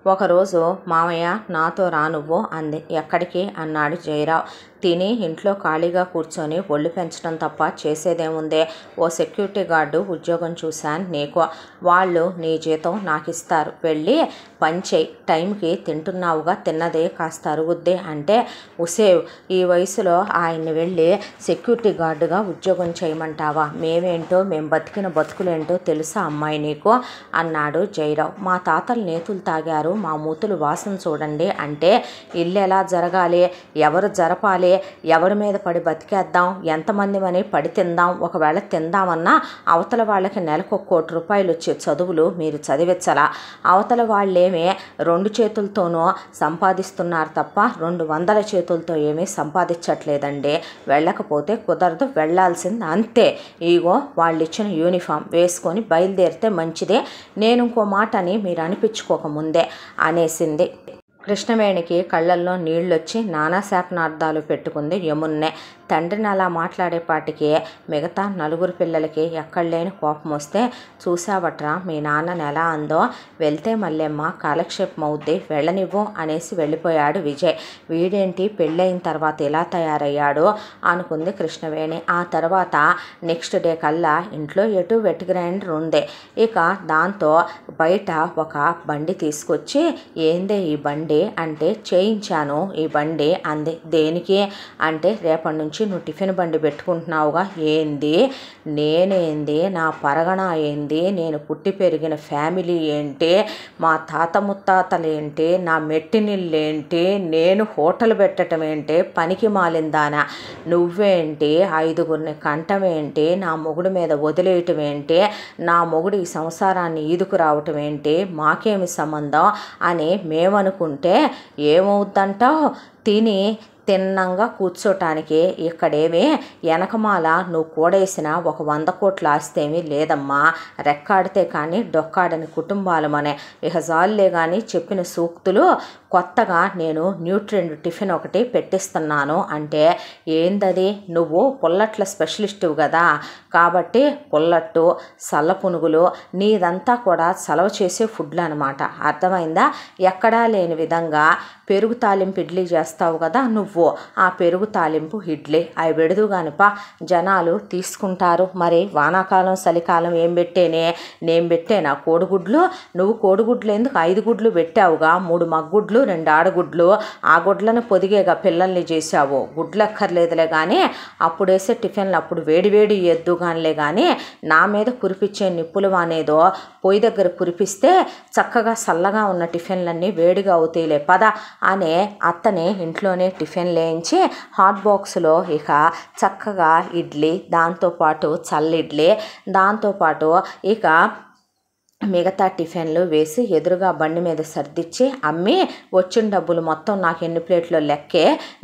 [SPEAKER 1] ఒకరోజు మామయ్య నాతో రా నువ్వు అంది. ఎక్కడికి అన్నాడు జయరావు. తిని ఇంట్లో ఖాళీగా కూర్చొని ఒళ్ళు పెంచడం తప్ప చేసేదేముందే, ఓ సెక్యూరిటీ గార్డు ఉద్యోగం చూశాను నీకు, వాళ్ళు నీ జీతం నాకు ఇస్తారు, వెళ్ళి పంచేయి, టైంకి తింటున్నావుగా, తిన్నదే కాస్త అరుగుద్ది అంటే, ఉసేవ్ ఈ వయసులో ఆయన్ని వెళ్ళి సెక్యూరిటీ గార్డుగా ఉద్యోగం చేయమంటావా, మేము బతికిన బతుకులేంటో తెలుసా అమ్మాయి నీకు అన్నాడు జయరావు. మా తాతలు నేతులు తాగారు, మా మూతులు వాసన చూడండి అంటే, ఇల్లు ఎలా జరగాలి, ఎవరు జరపాలి, ఎవరి మీద పడి బతికేద్దాం, ఎంతమంది మని పడి తిందాం, ఒకవేళ తిందామన్నా అవతల వాళ్ళకి నెలకు 1 కోటి రూపాయలు వచ్చే చదువులు మీరు చదివించలా, అవతల వాళ్ళేమే 2 చేతులతోనూ సంపాదిస్తున్నారు తప్ప 200 చేతులతో ఏమీ సంపాదించట్లేదండి, వెళ్ళకపోతే కుదరదు, వెళ్ళాల్సింది అంతే, ఇగో వాళ్ళు ఇచ్చిన యూనిఫామ్ వేసుకొని బయలుదేరితే మంచిదే, నేను ఇంకో మాట అని మీరు అనిపించుకోకముందే అనేసింది. కృష్ణవేణికి కళ్ళల్లో నీళ్ళొచ్చి నానా శాపనార్థాలు పెట్టుకుంది యమున్నే. తండ్రిని అలా మాట్లాడేపాటికి మిగతా నలుగురు పిల్లలకి ఎక్కడ లేని కోపం వస్తే, చూసావట్రా మీ నాన్నని ఎలా అందో, వెళ్తే మళ్ళెమ్మ కాలక్షేపం అవుద్ది, వెళ్ళనివ్వు అనేసి వెళ్ళిపోయాడు విజయ్. వీడేంటి పెళ్ళయిన తర్వాత ఇలా తయారయ్యాడు అనుకుంది కృష్ణవేణి. ఆ తర్వాత నెక్స్ట్ డే కల్లా ఇంట్లో ఎటు వెట్ గ్రైండర్ ఉంది. ఇక దాంతో బయట ఒక బండి తీసుకొచ్చి, ఏందే ఈ బండి అంటే, చేయించాను ఈ బండి అంది. దేనికి అంటే, రేపటి నుంచి నువ్వు టిఫిన్ బండి పెట్టుకుంటున్నావుగా. ఏంది, నేనేంది, నా పరగణ ఏంది, నేను పుట్టి పెరిగిన ఫ్యామిలీ ఏంటి, మా తాత ముత్తాతలు ఏంటి, నా మెట్టినిల్లేంటి, నేను హోటల్ పెట్టడం ఏంటి, పనికి మాలిందానా నువ్వేంటి, 5గురిని కంటం ఏంటి, నా మొగుడు మీద వదిలేయటం ఏంటి, నా మొగుడు ఈ సంసారాన్ని ఈదుకు రావటం ఏంటి, మాకేమి సంబంధం అని మేమనుకుంటే ఏమవుద్దంటావు? తిన్నంగా కూర్చోటానికి ఇక్కడేమి వెనకమాల నువ్వు కూడేసిన ఒక 100 కోట్ల ఆస్తేమీ లేదమ్మా. రెక్కాడితే కానీ డొక్కాడని కుటుంబాలమనే. ఇక జాలులే కానీ చెప్పిన సూక్తులు. కొత్తగా నేను న్యూట్రియంట్ టిఫిన్ ఒకటి పెట్టిస్తున్నాను అంటే, ఏందది, నువ్వు పుల్లట్ల స్పెషలిస్టు కదా, కాబట్టి పుల్లట్టు, సల్ల పునుగులు, నీదంతా కూడా సలవ చేసే ఫుడ్లు అనమాట. అర్థమైందా? ఎక్కడా లేని విధంగా పెరుగు తాలింపు ఇడ్లీ చేస్తావు కదా నువ్వు, ఆ పెరుగు తాలింపు ఇడ్లీ అవి పెడదు కానిపా, జనాలు తీసుకుంటారు. మరి వానాకాలం చలికాలం ఏం పెట్టేనే, నేను పెట్టేనా కోడిగుడ్లు? నువ్వు కోడిగుడ్లు ఎందుకు 5 గుడ్లు పెట్టావుగా, 3 మగ్గుడ్లు 2 ఆడగుడ్లు, ఆ గుడ్లను పొదిగేగా పిల్లల్ని చేసావు. గుడ్లు ఎక్కర్లేదులే కానీ అప్పుడు వేసే టిఫిన్లు అప్పుడు వేడివేడి ఎద్దు కానిలే కానీ, నా మీద కురిపించే నిప్పులు అనేదో పొయ్యి దగ్గర కురిపిస్తే చక్కగా చల్లగా ఉన్న టిఫిన్లన్నీ వేడిగా అవుతాయిలే పద అనే అత్తని ఇంట్లోనే టిఫిన్ లేయించి హాట్ బాక్స్లో ఇక చక్కగా ఇడ్లీ, దాంతోపాటు చల్లిడ్లీ, దాంతోపాటు ఇక మిగతా టిఫిన్లు వేసి ఎదురుగా బండి మీద సర్దిచ్చి, అమ్మి వచ్చిన డబ్బులు మొత్తం నాకు ఎన్ని ప్లేట్లో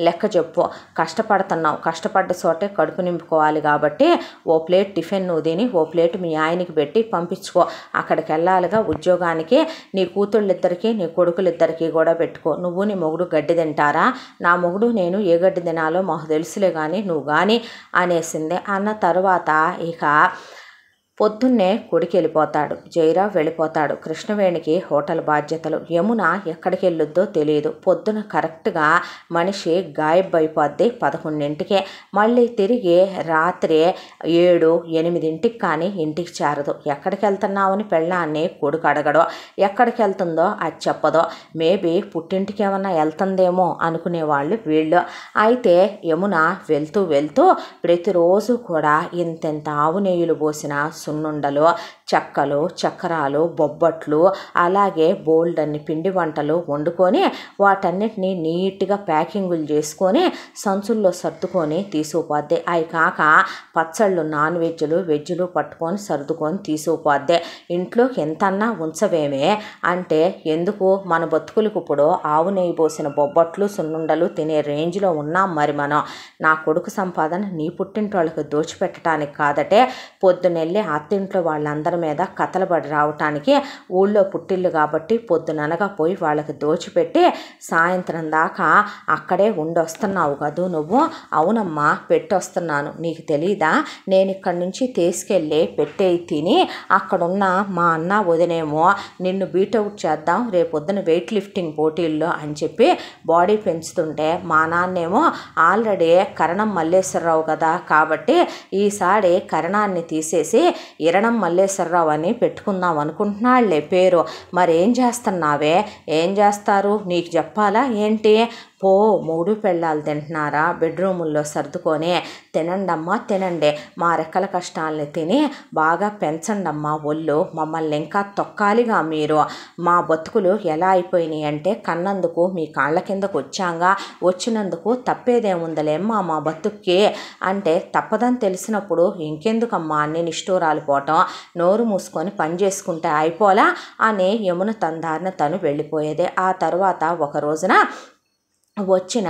[SPEAKER 1] లెక్క చెప్పు. కష్టపడుతున్నావు, కష్టపడ్డ చోటే కడుపు నింపుకోవాలి కాబట్టి ఓ ప్లేట్ టిఫిన్ నువ్వు తిని ఓ ప్లేట్ మీ ఆయనకి పెట్టి పంపించుకో. అక్కడికి వెళ్ళాలిగా ఉద్యోగానికి, నీ కూతుళ్ళిద్దరికీ నీ కొడుకులిద్దరికీ కూడా పెట్టుకో. నువ్వు నీ మొగుడు గడ్డి తింటారా? నా మొగుడు నేను ఏ గడ్డి తినాలో మాకు తెలుసులే కానీ నువ్వు కానీ అనేసింది. అన్న తర్వాత ఇక పొద్దున్నే కొడుకు వెళ్ళిపోతాడు, జయరావు వెళ్ళిపోతాడు. కృష్ణవేణికి హోటల్ బాధ్యతలు. యమున ఎక్కడికి వెళ్ళొద్దో తెలియదు. పొద్దున కరెక్ట్గా మనిషి గాయబ్ అయిపోద్ది 11ంటికే. మళ్ళీ తిరిగి రాత్రి 7, 8ంటికి కానీ ఇంటికి చేరదు. ఎక్కడికి వెళ్తున్నామని పెళ్ళాన్ని కొడుకు అడగడో, ఎక్కడికి వెళ్తుందో అది చెప్పదో. మేబీ పుట్టింటికి ఏమన్నా వెళ్తుందేమో అనుకునేవాళ్ళు వీళ్ళు. అయితే యమున వెళ్తూ వెళ్తూ ప్రతిరోజు కూడా ఇంతెంత ఆవు నెయ్యిలు పోసిన సున్నుండలు, చెక్కలు, చక్రాలు, బొబ్బట్లు, అలాగే బోల్డ్ అన్ని పిండి వంటలు వండుకొని వాటన్నిటిని నీట్గా ప్యాకింగులు చేసుకొని సంచుల్లో సర్దుకొని తీసుకుపోద్ది. అవి కాక పచ్చళ్ళు, నాన్ వెజ్లు పట్టుకొని సర్దుకొని తీసుకుపోద్ది. ఇంట్లోకి ఎంతన్నా ఉంచవేమే అంటే, ఎందుకు మన బతుకులకు ఇప్పుడు ఆవు నెయ్యి పోసిన బొబ్బట్లు, సున్నుండలు తినే రేంజ్లో ఉన్నాం. మరి మనం నా కొడుకు సంపాదన నీ పుట్టింటి వాళ్ళకి దోచిపెట్టడానికి కాదటే, పొద్దునెళ్ళి అత్తింట్లో వాళ్ళందరి మీద కథలబడి రావటానికి. ఊళ్ళో పుట్టిల్లు కాబట్టి పొద్దుననగా పోయి వాళ్ళకి దోచిపెట్టి సాయంత్రం దాకా అక్కడే ఉండొస్తున్నావు కదూ నువ్వు. అవునమ్మా పెట్టొస్తున్నాను, నీకు తెలీదా, నేను ఇక్కడి నుంచి తీసుకెళ్ళి పెట్టేయి తిని అక్కడున్న మా అన్న వదినేమో నిన్ను బీటౌట్ చేద్దాం రేపొద్దున వెయిట్ లిఫ్టింగ్ పోటీల్లో అని చెప్పి బాడీ పెంచుతుంటే, మా నాన్నేమో ఆల్రెడీ కరణం మల్లేశ్వరరావు కదా కాబట్టి ఈసారి కరణాన్ని తీసేసి ఇరణం మల్లేశ్వరరావు అని పెట్టుకుందాం అనుకుంటున్నాళ్లే పేరు. మరేం చేస్తున్నావే? ఏం చేస్తారు నీకు చెప్పాలా ఏంటి? పో, 3 పెళ్ళాలు తింటున్నారా బెడ్రూముల్లో సర్దుకొని? తినండమ్మా తినండి, మా రెక్కల కష్టాలని తిని బాగా పెంచండమ్మా ఒళ్ళు. మమ్మల్ని ఇంకా తొక్కాలిగా మీరు. మా బతుకులు ఎలా అయిపోయినాయి అంటే, కన్నందుకు మీ కాళ్ళ కిందకు వచ్చినందుకు తప్పేదేముందలేమ్మా మా బతుక్కి అంటే, తప్పదని తెలిసినప్పుడు ఇంకెందుకమ్మా అన్ని నిష్ఠూరాలు పోవటం, నోరు మూసుకొని పని చేసుకుంటే అయిపోలా అని యమున తన దారిన తను వెళ్ళిపోయేదే. ఆ తర్వాత ఒక రోజున వచ్చిన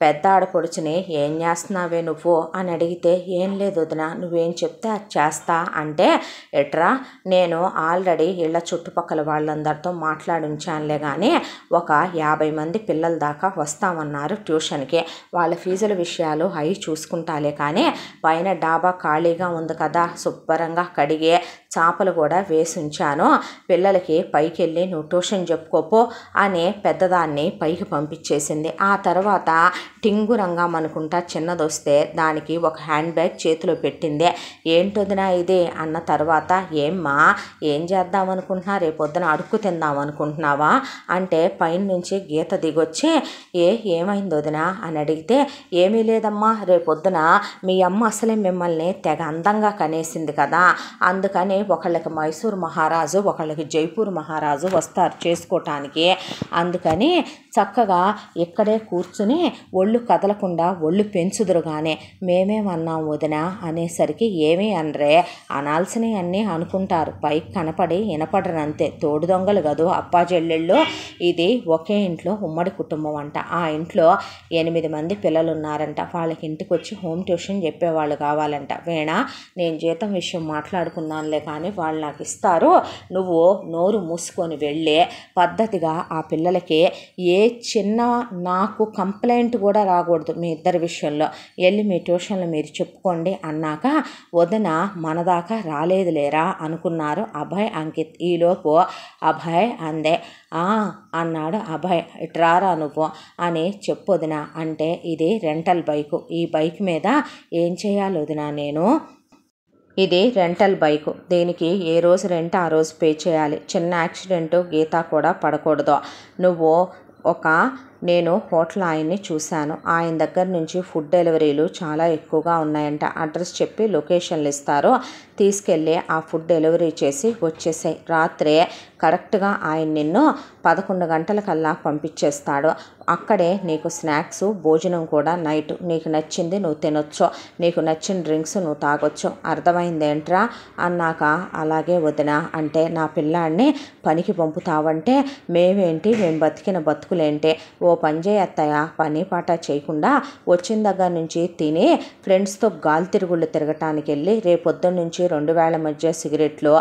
[SPEAKER 1] పెద్ద ఆడపడుచుని ఏం చేస్తున్నావే నువ్వు అని అడిగితే ఏం లేదు వదిన, నువ్వేం చెప్తే అది చేస్తా అంటే, ఎట్రా నేను ఆల్రెడీ ఇళ్ళ చుట్టుపక్కల వాళ్ళందరితో మాట్లాడించానులే కానీ ఒక 50 మంది పిల్లల దాకా వస్తామన్నారు ట్యూషన్కి. వాళ్ళ ఫీజుల విషయాలు అవి చూసుకుంటాలే కానీ పైన డాబా ఖాళీగా ఉంది కదా, శుభ్రంగా కడిగే చాపలు కూడా వేసి ఉంచాను, పిల్లలకి పైకి వెళ్ళి నువ్వు ట్యూషన్ చెప్పుకోపో అని పెద్దదాన్ని పైకి పంపించేసింది. ఆ తర్వాత టింగురంగా అనుకుంటా చిన్నదొస్తే దానికి ఒక హ్యాండ్ బ్యాగ్ చేతిలో పెట్టింది. ఏంటొదినా ఇది అన్న తర్వాత, ఏమ్మా ఏం చేద్దాం అనుకుంటున్నా, రేపొద్దున అడుక్కు తిందాం అనుకుంటున్నావా అంటే పైన నుంచి గీత దిగొచ్చి ఏమైంది వదినా అని అడిగితే, ఏమీ లేదమ్మా, రేపొద్దున మీ అమ్మ అసలే మిమ్మల్ని తెగ అందంగా కనేసింది కదా, అందుకని ఒకళ్ళకి మైసూర్ మహారాజు ఒకళ్ళకి జైపూర్ మహారాజు వస్తారు చేసుకోవటానికి, అందుకని చక్కగా ఇక్కడే కూర్చుని ఒళ్ళు కదలకుండా ఒళ్ళు పెంచుదురుగానే మేమేమన్నాం వదినా అనేసరికి, ఏమీ అనరే, అనాల్సినవి అన్నీ అనుకుంటారు, పైకి కనపడి వినపడరంతే, తోడు దొంగలు కదూ అప్పాజెల్లెళ్ళు, ఇది ఒకే ఇంట్లో ఉమ్మడి కుటుంబం అంట, ఆ ఇంట్లో 8 మంది పిల్లలు ఉన్నారంట, వాళ్ళకి ఇంటికి వచ్చి హోమ్ ట్యూషన్ చెప్పేవాళ్ళు కావాలంట, వేణా నేను జీతం విషయం మాట్లాడుకున్నానులే కానీ వాళ్ళు నాకు ఇస్తారు, నువ్వు నోరు మూసుకొని వెళ్ళే పద్ధతిగా ఆ పిల్లలకి ఏ చిన్న నాకు కంప్లైంట్ కూడా రాకూడదు మీ ఇద్దరి విషయంలో, వెళ్ళి మీ ట్యూషన్లో మీరు చెప్పుకోండి అన్నాక, వదిన మనదాకా రాలేదు లేరా అనుకున్నారు అభయ్ అంకిత్. ఈలోపు అభయ్ అందే, అన్నాడు అభయ్, ఇట్రారా నువ్వు అని చెప్పొదిన అంటే, ఇది రెంటల్ బైకు, ఈ బైక్ మీద ఏం చేయాలి వదిన నేను, ఇది రెంటల్ బైకు, దీనికి ఏ రోజు రెంట్ ఆ రోజు పే చేయాలి, చిన్న యాక్సిడెంటు గీత కూడా పడకూడదు, నువ్వు నేను హోటల్ ఆయన్ని చూశాను, ఆయన దగ్గర నుంచి ఫుడ్ డెలివరీలు చాలా ఎక్కువగా ఉన్నాయంట, అడ్రస్ చెప్పి లొకేషన్లు ఇస్తారు, తీసుకెళ్ళి ఆ ఫుడ్ డెలివరీ చేసి వచ్చేసాయి, రాత్రే కరెక్ట్గా ఆయన నిన్ను 11 గంటలకల్లా పంపించేస్తాడు, అక్కడే నీకు స్నాక్స్ భోజనం కూడా నైట్ నీకు నచ్చింది నువ్వు తినొచ్చు, నీకు నచ్చిన డ్రింక్స్ నువ్వు తాగొచ్చు, అర్థమైందేంట్రా అన్నాక, అలాగే వదిన అంటే, నా పిల్లాడిని పనికి పంపుతావంటే మేమేంటి, మేము బతికిన బతుకులేంటి, ఓ పని చేయత్తయ్య, పని పాట చేయకుండా వచ్చిన దగ్గర నుంచి తిని ఫ్రెండ్స్తో గాలి తిరుగుళ్ళు తిరగటానికి వెళ్ళి రేపొద్దు నుంచి 2 వేళ మధ్య సిగరెట్లు,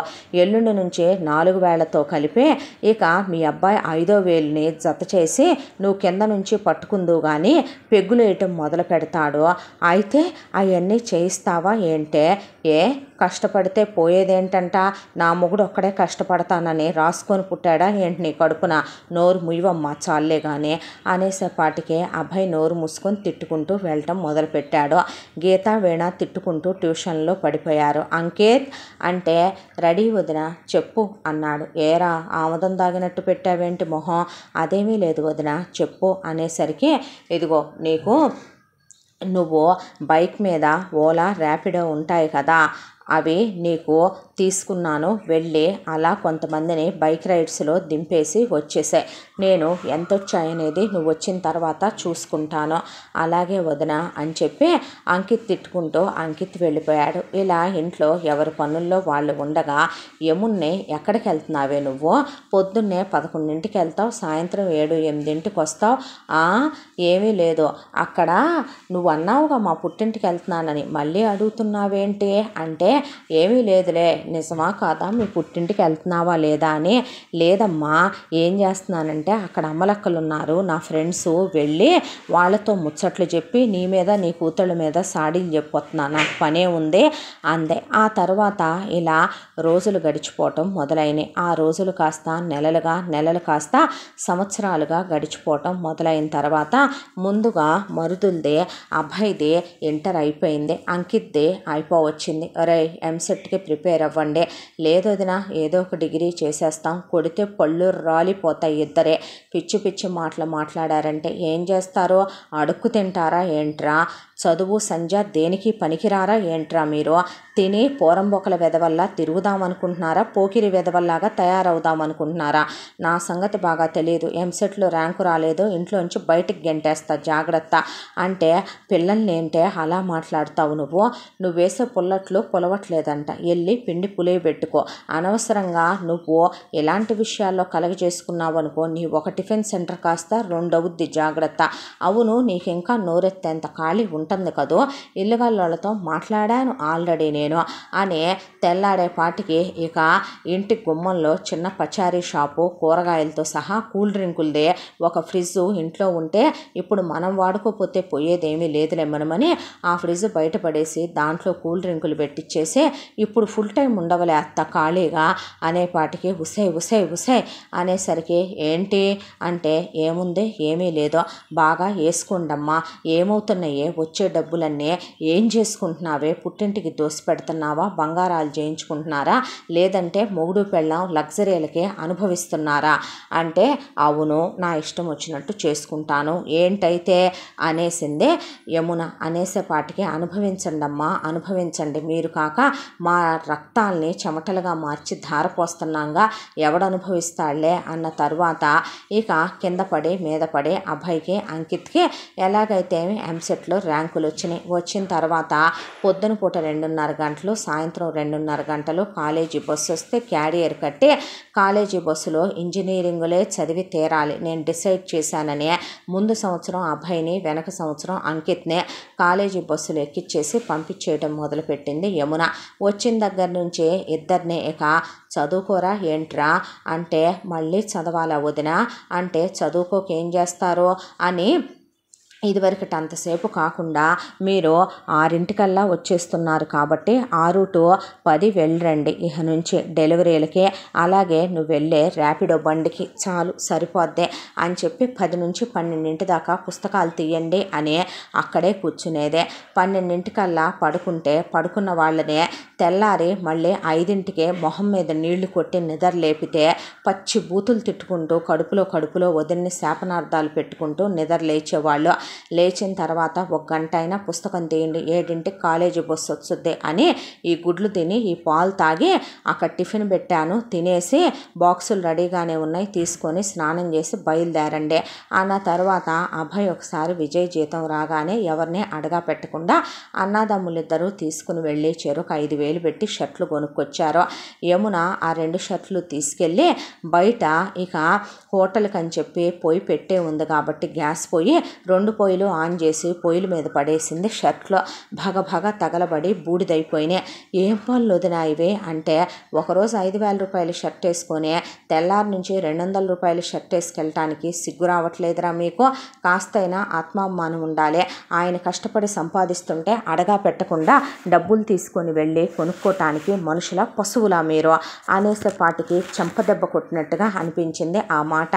[SPEAKER 1] ఎల్లుండి నుంచి 4 వేళతో కలిపి ఇక మీ అబ్బాయి 5వ వేలుని జత చేసి నువ్వు కింద నుంచి పట్టుకుందువు కానీ పెగ్గులు వేయటం మొదలు పెడతాడు, అయితే అవన్నీ చేయిస్తావా ఏంటే, కష్టపడితే పోయేదేంటంట, నా మొగుడు ఒక్కడే కష్టపడతానని రాసుకొని పుట్టాడా ఏంటి నీ కడుపున, నోరు ముయ్యవమ్మ చాలే కానీ అనేసేపాటికే అభయ్ నోరు మూసుకొని తిట్టుకుంటూ వెళ్ళటం మొదలుపెట్టాడు. గీత వీణ తిట్టుకుంటూ ట్యూషన్లో పడిపోయారు. అంకిత్ అంటే, రెడీ వదిన చెప్పు అన్నాడు. ఏరా ఆముదం దాగినట్టు పెట్టావేంటి మొహం, అదేమీ లేదు వదిన చెప్పు అనేసరికి, ఇదిగో నువ్వు బైక్ మీద ఓలా ర్యాపిడో ఉంటాయి కదా, అవి నీకు తీసుకున్నాను, వెళ్ళి అలా కొంతమందిని బైక్ రైడ్స్లో దింపేసి వచ్చేసాయి, నేను ఎంత వచ్చాయనేది నువ్వు వచ్చిన తర్వాత చూసుకుంటాను, అలాగే వదిన అని చెప్పి అంకిత్ తిట్టుకుంటూ అంకిత్ వెళ్ళిపోయాడు. ఇలా ఇంట్లో ఎవరి పనుల్లో వాళ్ళు ఉండగా, యముణ్ణి ఎక్కడికి వెళ్తున్నావే నువ్వు, పొద్దున్నే 11ంటికి వెళ్తావు, సాయంత్రం 7-8ంటికి వస్తావు, ఏమీ లేదు, అక్కడ నువ్వు అన్నావుగా మా పుట్టింటికి వెళ్తున్నానని, మళ్ళీ అడుగుతున్నావేంటి అంటే, ఏమీ లేదులే, నిజమా కాదా మీ పుట్టింటికి వెళ్తున్నావా లేదా అని, లేదమ్మా ఏం చేస్తున్నానంటే అక్కడ అమ్మలక్కలు ఉన్నారు నా ఫ్రెండ్స్, వెళ్ళి వాళ్ళతో ముచ్చట్లు చెప్పి నీ మీద నీ కూతుళ్ళ మీద సాడీలు చెప్పొస్తున్నా, నాకు పనే ఉంది అందే. ఆ తర్వాత ఇలా రోజులు గడిచిపోవటం మొదలైనవి. ఆ రోజులు కాస్త నెలలుగా, నెలలు కాస్త సంవత్సరాలుగా గడిచిపోవటం మొదలైన తర్వాత, ముందుగా మరుదులదే అభయ్దే ఇంటర్ అయిపోయింది, అంకిత్దే అయిపోవచ్చింది. ఎంసెట్కి ప్రిపేర్ అవ్వండి, లేదొదినా ఏదో ఒక డిగ్రీ చేసేస్తాం, కొడితే పళ్ళు రాలిపోతాయి, ఇద్దరే పిచ్చి పిచ్చి మాటలు మాట్లాడారంటే ఏం చేస్తారో, అడుక్కు తింటారా ఏంట్రా, చదువు సంధ్య దేనికి పనికిరారా ఏంట్రా మీరు? తిని పోరంబొకల వెదవల్లా తిరుగుదామనుకుంటున్నారా? పోకిరి వెదవల్లాగా తయారవుదామనుకుంటున్నారా? నా సంగతి బాగా తెలియదు. ఎంసెట్లో ర్యాంకు రాలేదు, ఇంట్లోంచి బయటికి గెంటేస్తా, జాగ్రత్త అంటే పిల్లల్ని ఏంటే అలా మాట్లాడతావు నువ్వు? నువ్వు వేసే పుల్లట్లు పులవట్లేదంట, వెళ్ళి పిండి పులియ పెట్టుకో. అనవసరంగా నువ్వు ఎలాంటి విషయాల్లో కలగజేసుకున్నావు అనుకో, నీ ఒక టిఫిన్ సెంటర్ కాస్త రెండవుద్ది, జాగ్రత్త. అవును, నీకు ఇంకా నోరెత్తేంత ఖాళీ ఉంటుంది కదూ? ఇల్లుగల్లోళ్ళతో మాట్లాడాను ఆల్రెడీ నేను అని తెల్లాడేపాటికి ఇక ఇంటి గుమ్మంలో చిన్న పచారీ షాపు, కూరగాయలతో సహా కూల్ డ్రింకులదే ఒక ఫ్రిడ్జ్ ఇంట్లో ఉంటే ఇప్పుడు మనం వాడుకోపోతే పోయేదేమీ లేదులేమనమని ఆ ఫ్రిడ్జ్ బయటపడేసి దాంట్లో కూల్ డ్రింకులు పెట్టించేసి ఇప్పుడు ఫుల్ టైం ఉండవలే అత్త ఖాళీగా అనేపాటికి ఉసే ఉసే ఉసే అనేసరికి ఏంటి అంటే ఏముంది ఏమీ లేదో, బాగా వేసుకోండమ్మా, ఏమవుతున్నాయే వచ్చే డబ్బులన్నీ ఏం చేసుకుంటున్నావే? పుట్టింటికి దోసి పెడుతున్నావా? బంగారాలు చేయించుకుంటున్నారా? లేదంటే మొగుడు పెళ్ళాం లగ్జరీలకే అనుభవిస్తున్నారా అంటే అవును, నా ఇష్టం వచ్చినట్టు చేసుకుంటాను, ఏంటైతే అనేసిందే యమున. అనేసేపాటికి అనుభవించండి అమ్మా, అనుభవించండి, మీరు కాక మా రక్తాల్ని చెమటలుగా మార్చి ధారపోస్తున్నాగా ఎవడనుభవిస్తాడులే అన్న తర్వాత ఇక కింద పడి మీద పడి అభయ్కి అంకిత్కి ఎలాగైతే ఎంసెట్లో ర్యాంకులు వచ్చిన తర్వాత పొద్దున పూట 2:30 గంటలు, సాయంత్రం 2:30 గంటలు కాలేజీ బస్సు వస్తే క్యారియర్ కట్టి కాలేజీ బస్సులో ఇంజనీరింగులే చదివి తీరాలి నేను డిసైడ్ చేశానని ముందు సంవత్సరం అభయ్ని, వెనక సంవత్సరం అంకిత్ని కాలేజీ బస్సులు ఎక్కిచ్చేసి పంపించేయడం మొదలుపెట్టింది యమున. వచ్చిన దగ్గర నుంచి ఇద్దరిని ఇక చదువుకోరా ఏంట్రా అంటే మళ్ళీ చదవాలా వదిన అంటే చదువుకోకేం చేస్తారో అని ఇదివరకటి అంతసేపు కాకుండా మీరు 6 వచ్చేస్తున్నారు కాబట్టి 6 to 10 వెళ్ళరండి ఇక నుంచి డెలివరీలకి, అలాగే నువ్వు వెళ్ళే ర్యాపిడో బండికి చాలు సరిపోద్దే అని చెప్పి 10 నుంచి 12 దాకా పుస్తకాలు తీయండి అని అక్కడే కూర్చునేదే. 12 పడుకుంటే పడుకున్న వాళ్ళనే తెల్లారి మళ్ళీ 5 మొహం మీద నీళ్లు కొట్టి నిద్ర లేపితే పచ్చి బూతులు తిట్టుకుంటూ కడుపులో వదిలిని శాపనార్థాలు పెట్టుకుంటూ నిద్ర లేచేవాళ్ళు. లేచిన తర్వాత 1 గంట అయినా పుస్తకం తీయండి, 7 కాలేజీ బస్సు వస్తుంది అని ఈ గుడ్లు తిని ఈ పాలు తాగి అక్కడ టిఫిన్ పెట్టాను తినేసి బాక్సులు రెడీగానే ఉన్నాయి తీసుకొని స్నానం చేసి బయలుదేరండి అన్న తర్వాత అభయ్ ఒకసారి విజయ్ జీతం రాగానే ఎవరిని అడగా పెట్టకుండా అన్నాదమ్ములిద్దరూ తీసుకుని వెళ్ళి చెరుకు 5,000 పెట్టి షర్ట్లు కొనుక్కొచ్చారు. యమున ఆ 2 షర్ట్లు తీసుకెళ్ళి బయట ఇక హోటల్కి అని చెప్పి పొయ్యి పెట్టే ఉంది కాబట్టి గ్యాస్ పొయ్యి 2 పొయ్యిలు ఆన్ చేసి పొయ్యిల మీద పడేసింది. షర్ట్లో భగ తగలబడి బూడిదైపోయినాయి. ఏం పనులు వదినాయివే అంటే ఒకరోజు 5,000 రూపాయల షర్ట్ వేసుకొని తెల్లారి నుంచి 200 రూపాయల షర్ట్ వేసుకెళ్ళటానికి సిగ్గు రావట్లేదురా మీకు? కాస్తైనా ఆత్మాభిమానం ఉండాలి. ఆయన కష్టపడి సంపాదిస్తుంటే అడగా పెట్టకుండా డబ్బులు తీసుకొని వెళ్ళి కొనుక్కోటానికి మనుషుల పశువులా మీరు అనేసేపాటికి చెంపదెబ్బ కొట్టినట్టుగా అనిపించింది ఆ మాట.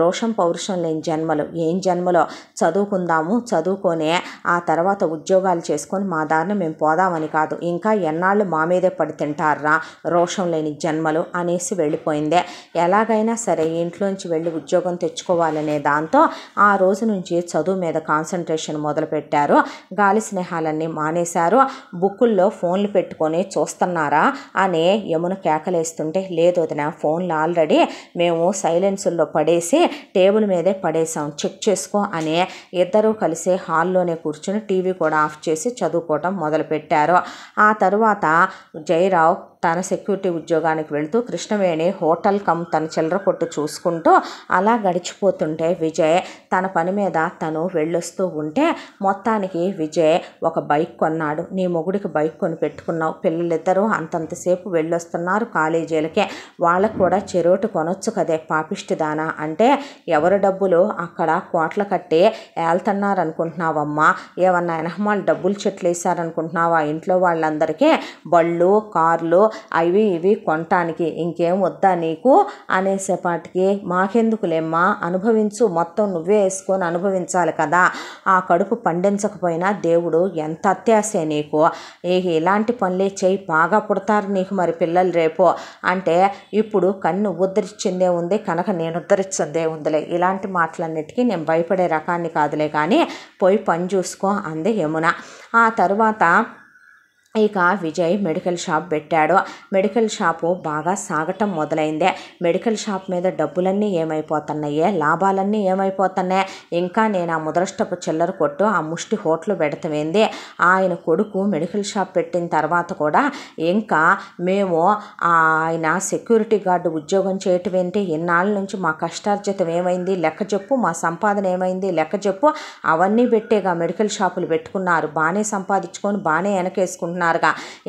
[SPEAKER 1] రోషం పౌరుషం లేని జన్మలు ఏం జన్మలో, చదువుకొని ఆ తర్వాత ఉద్యోగాలు చేసుకొని మా దారిని మేము పోదామని కాదు, ఇంకా ఎన్నాళ్ళు మా మీదే పడి తింటారా రోషం లేని జన్మలు అనేసి వెళ్ళిపోయిందే. ఎలాగైనా సరే ఇంట్లోంచి వెళ్ళి ఉద్యోగం తెచ్చుకోవాలనే దాంతో ఆ రోజు నుంచి చదువు మీద కాన్సన్ట్రేషన్ మొదలుపెట్టారు. గాలి స్నేహాలన్నీ మానేశారు. బుక్కుల్లో ఫోన్లు పెట్టుకొని చూస్తున్నారా అని యమున కేకలేస్తుంటే లేదు వదిన, ఫోన్లు ఆల్రెడీ మేము సైలెన్సుల్లో పడేసి టేబుల్ మీదే పడేసాం, చెక్ చేసుకో అని ఇద్దరూ కలిసి హాల్లోనే కూర్చుని టీవీ కూడా ఆఫ్ చేసి చదువుకోవటం మొదలుపెట్టారు. ఆ తరువాత జయరావు తన సెక్యూరిటీ ఉద్యోగానికి వెళుతూ కృష్ణవేణి హోటల్ తన చిల్లర కొట్టు చూసుకుంటూ అలా గడిచిపోతుంటే విజయ్ తన పని మీద తను వెళ్ళొస్తూ ఉంటే మొత్తానికి విజయ్ ఒక బైక్ కొన్నాడు. నీ మొగుడికి బైక్ కొని పెట్టుకున్నావు, పిల్లలిద్దరూ అంతంతసేపు వెళ్ళొస్తున్నారు కాలేజీలకే, వాళ్ళకు కూడా చెరోటు కొనొచ్చు కదే పాపిష్టిదానా అంటే ఎవరి డబ్బులు అక్కడ కోట్ల కట్టి ఏళ్తున్నారనుకుంటున్నావమ్మా? ఏమన్నా ఎనహమాలు డబ్బులు చెట్లు వేసారనుకుంటున్నావా? ఇంట్లో వాళ్ళందరికీ బళ్ళు కార్లు అవి ఇవి కొనటానికి ఇంకేం వద్దా నీకు అనేసేపాటికి మాకెందుకులేమ్మా, అనుభవించు, మొత్తం నువ్వే వేసుకొని అనుభవించాలి కదా, ఆ కడుపు పండించకపోయినా దేవుడు ఎంత అత్యాసే నీకు, ఇలాంటి పనులే చేయి, బాగా పుడతారు నీకు మరి పిల్లలు రేపు అంటే ఇప్పుడు కన్ను ఉద్ధరించిందే ఉంది కనుక నేను ఉద్ధరించిందే ఉందిలే, ఇలాంటి మాటలన్నిటికీ నేను భయపడే రకాన్ని కాదులే కానీ పోయి పని చూసుకో అంది యమున. ఆ తర్వాత ఇక విజయ్ మెడికల్ షాప్ పెట్టాడు. మెడికల్ షాపు బాగా సాగటం మొదలైందే. మెడికల్ షాప్ మీద డబ్బులన్నీ ఏమైపోతున్నాయే, లాభాలన్నీ ఏమైపోతున్నాయి. ఇంకా నేను ఆ ముదరష్టపు చిల్లర కొట్టు ఆ ముష్టి హోటల్ పెడతామేంది. ఆయన కొడుకు మెడికల్ షాప్ పెట్టిన తర్వాత కూడా ఇంకా మేము ఆయన సెక్యూరిటీ గార్డు ఉద్యోగం చేయటం ఏంటి, ఇన్నాళ్ళ నుంచి మా కష్టార్జితం ఏమైంది లెక్క చెప్పు, మా సంపాదన ఏమైంది లెక్క చెప్పు, అవన్నీ పెట్టేగా మెడికల్ షాపులు పెట్టుకున్నారు. బాగానే సంపాదించుకొని బాగానే వెనకేసుకుంటున్నారు.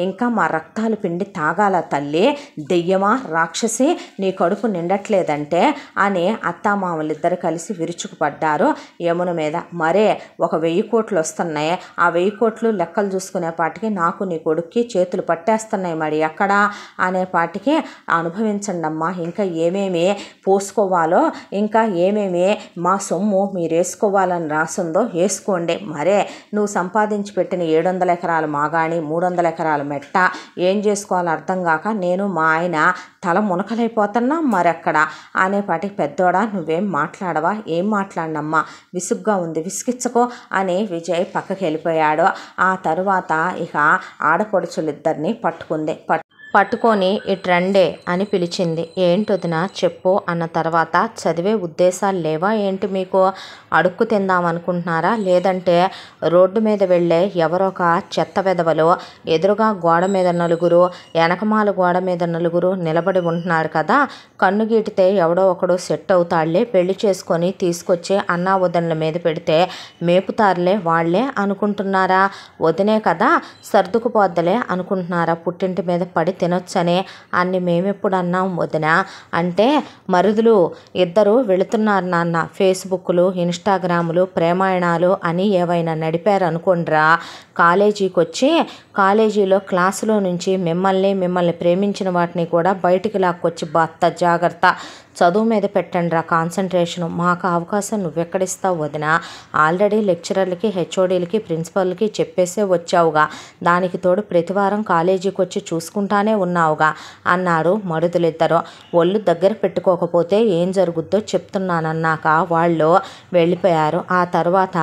[SPEAKER 1] ఇంకా మా రక్తాలు పిండి తాగాల తల్లి, దెయ్యమా రాక్షసి, నీ కడుపు నిండట్లేదంటే అని అత్తామామలిద్దరు కలిసి విరుచుకుపడ్డారు యమున మీద. మరే 1,000 కోట్లు వస్తున్నాయి, ఆ 1000 కోట్లు లెక్కలు చూసుకునేపాటికి నాకు నీ కొడుక్కి చేతులు పట్టేస్తున్నాయి, మరి ఎక్కడా అనేపాటికి అనుభవించండి అమ్మా, ఇంకా ఏమేమి పోసుకోవాలో, ఇంకా ఏమేమి మా సొమ్ము మీరు వేసుకోవాలని రాసిందో వేసుకోండి. మరే నువ్వు సంపాదించి పెట్టిన 700 ఎకరాల మాగాణి 300 ఎకరాల మెట్ట ఏం చేసుకోవాలో అర్థం కాక నేను మా ఆయన తల మునకలైపోతున్నా మరెక్కడ అనేపాటికి పెద్దోడా నువ్వేం మాట్లాడవా, ఏం మాట్లాడినమ్మా, విసుగ్గా ఉంది విసిగిచ్చకో అని విజయ్ పక్కకి వెళ్ళిపోయాడు. ఆ తరువాత ఇక ఆడపడుచులిద్దరిని పట్టుకొని ఇట్రండే అని పిలిచింది. ఏంటొదినా చెప్పు అన్న తర్వాత, చదివే ఉద్దేశాలు లేవా ఏంటి మీకు, అడుక్కు తిందామనుకుంటున్నారా, లేదంటే రోడ్డు మీద వెళ్ళే ఎవరొక చెత్త వెదవలు ఎదురుగా గోడ మీద నలుగురు వెనకమాల గోడ మీద నలుగురు నిలబడి ఉంటున్నారు కదా, కన్ను గీటితే ఎవడో ఒకడు సెట్ అవుతాళ్లే, పెళ్లి చేసుకొని తీసుకొచ్చి అన్నా వదనల మీద పెడితే మేపుతారులే వాళ్ళే అనుకుంటున్నారా, వదినే కదా సర్దుకుపోద్దలే అనుకుంటున్నారా, పుట్టింటి మీద పడి తినొచ్చనే అన్ని మేమెప్పుడు అన్నాం వదిన అంటే, మరుదులు ఇద్దరు వెళుతున్నారు నాన్న, ఫేస్బుక్లు ఇన్స్టాగ్రాములు ప్రేమాయణాలు అని ఏవైనా నడిపారు అనుకోండిరా, కాలేజీకి వచ్చి కాలేజీలో క్లాసులో నుంచి మిమ్మల్ని ప్రేమించిన వాటిని కూడా బయటికి లాక్కొచ్చి భర్త జాగ్రత్త, చదువు మీద పెట్టండి రా కాన్సన్ట్రేషను, మాకు అవకాశం నువ్వెక్కడిస్తావు వదిన, ఆల్రెడీ లెక్చరర్లకి హెచ్ఓడీలకి ప్రిన్సిపల్కి చెప్పేసే వచ్చావుగా, దానికి తోడు ప్రతివారం కాలేజీకి వచ్చి చూసుకుంటానే ఉన్నావుగా అన్నారు మరుదులిద్దరు. ఒళ్ళు దగ్గర పెట్టుకోకపోతే ఏం జరుగుద్దో చెప్తున్నానన్నాక వాళ్ళు వెళ్ళిపోయారు. ఆ తర్వాత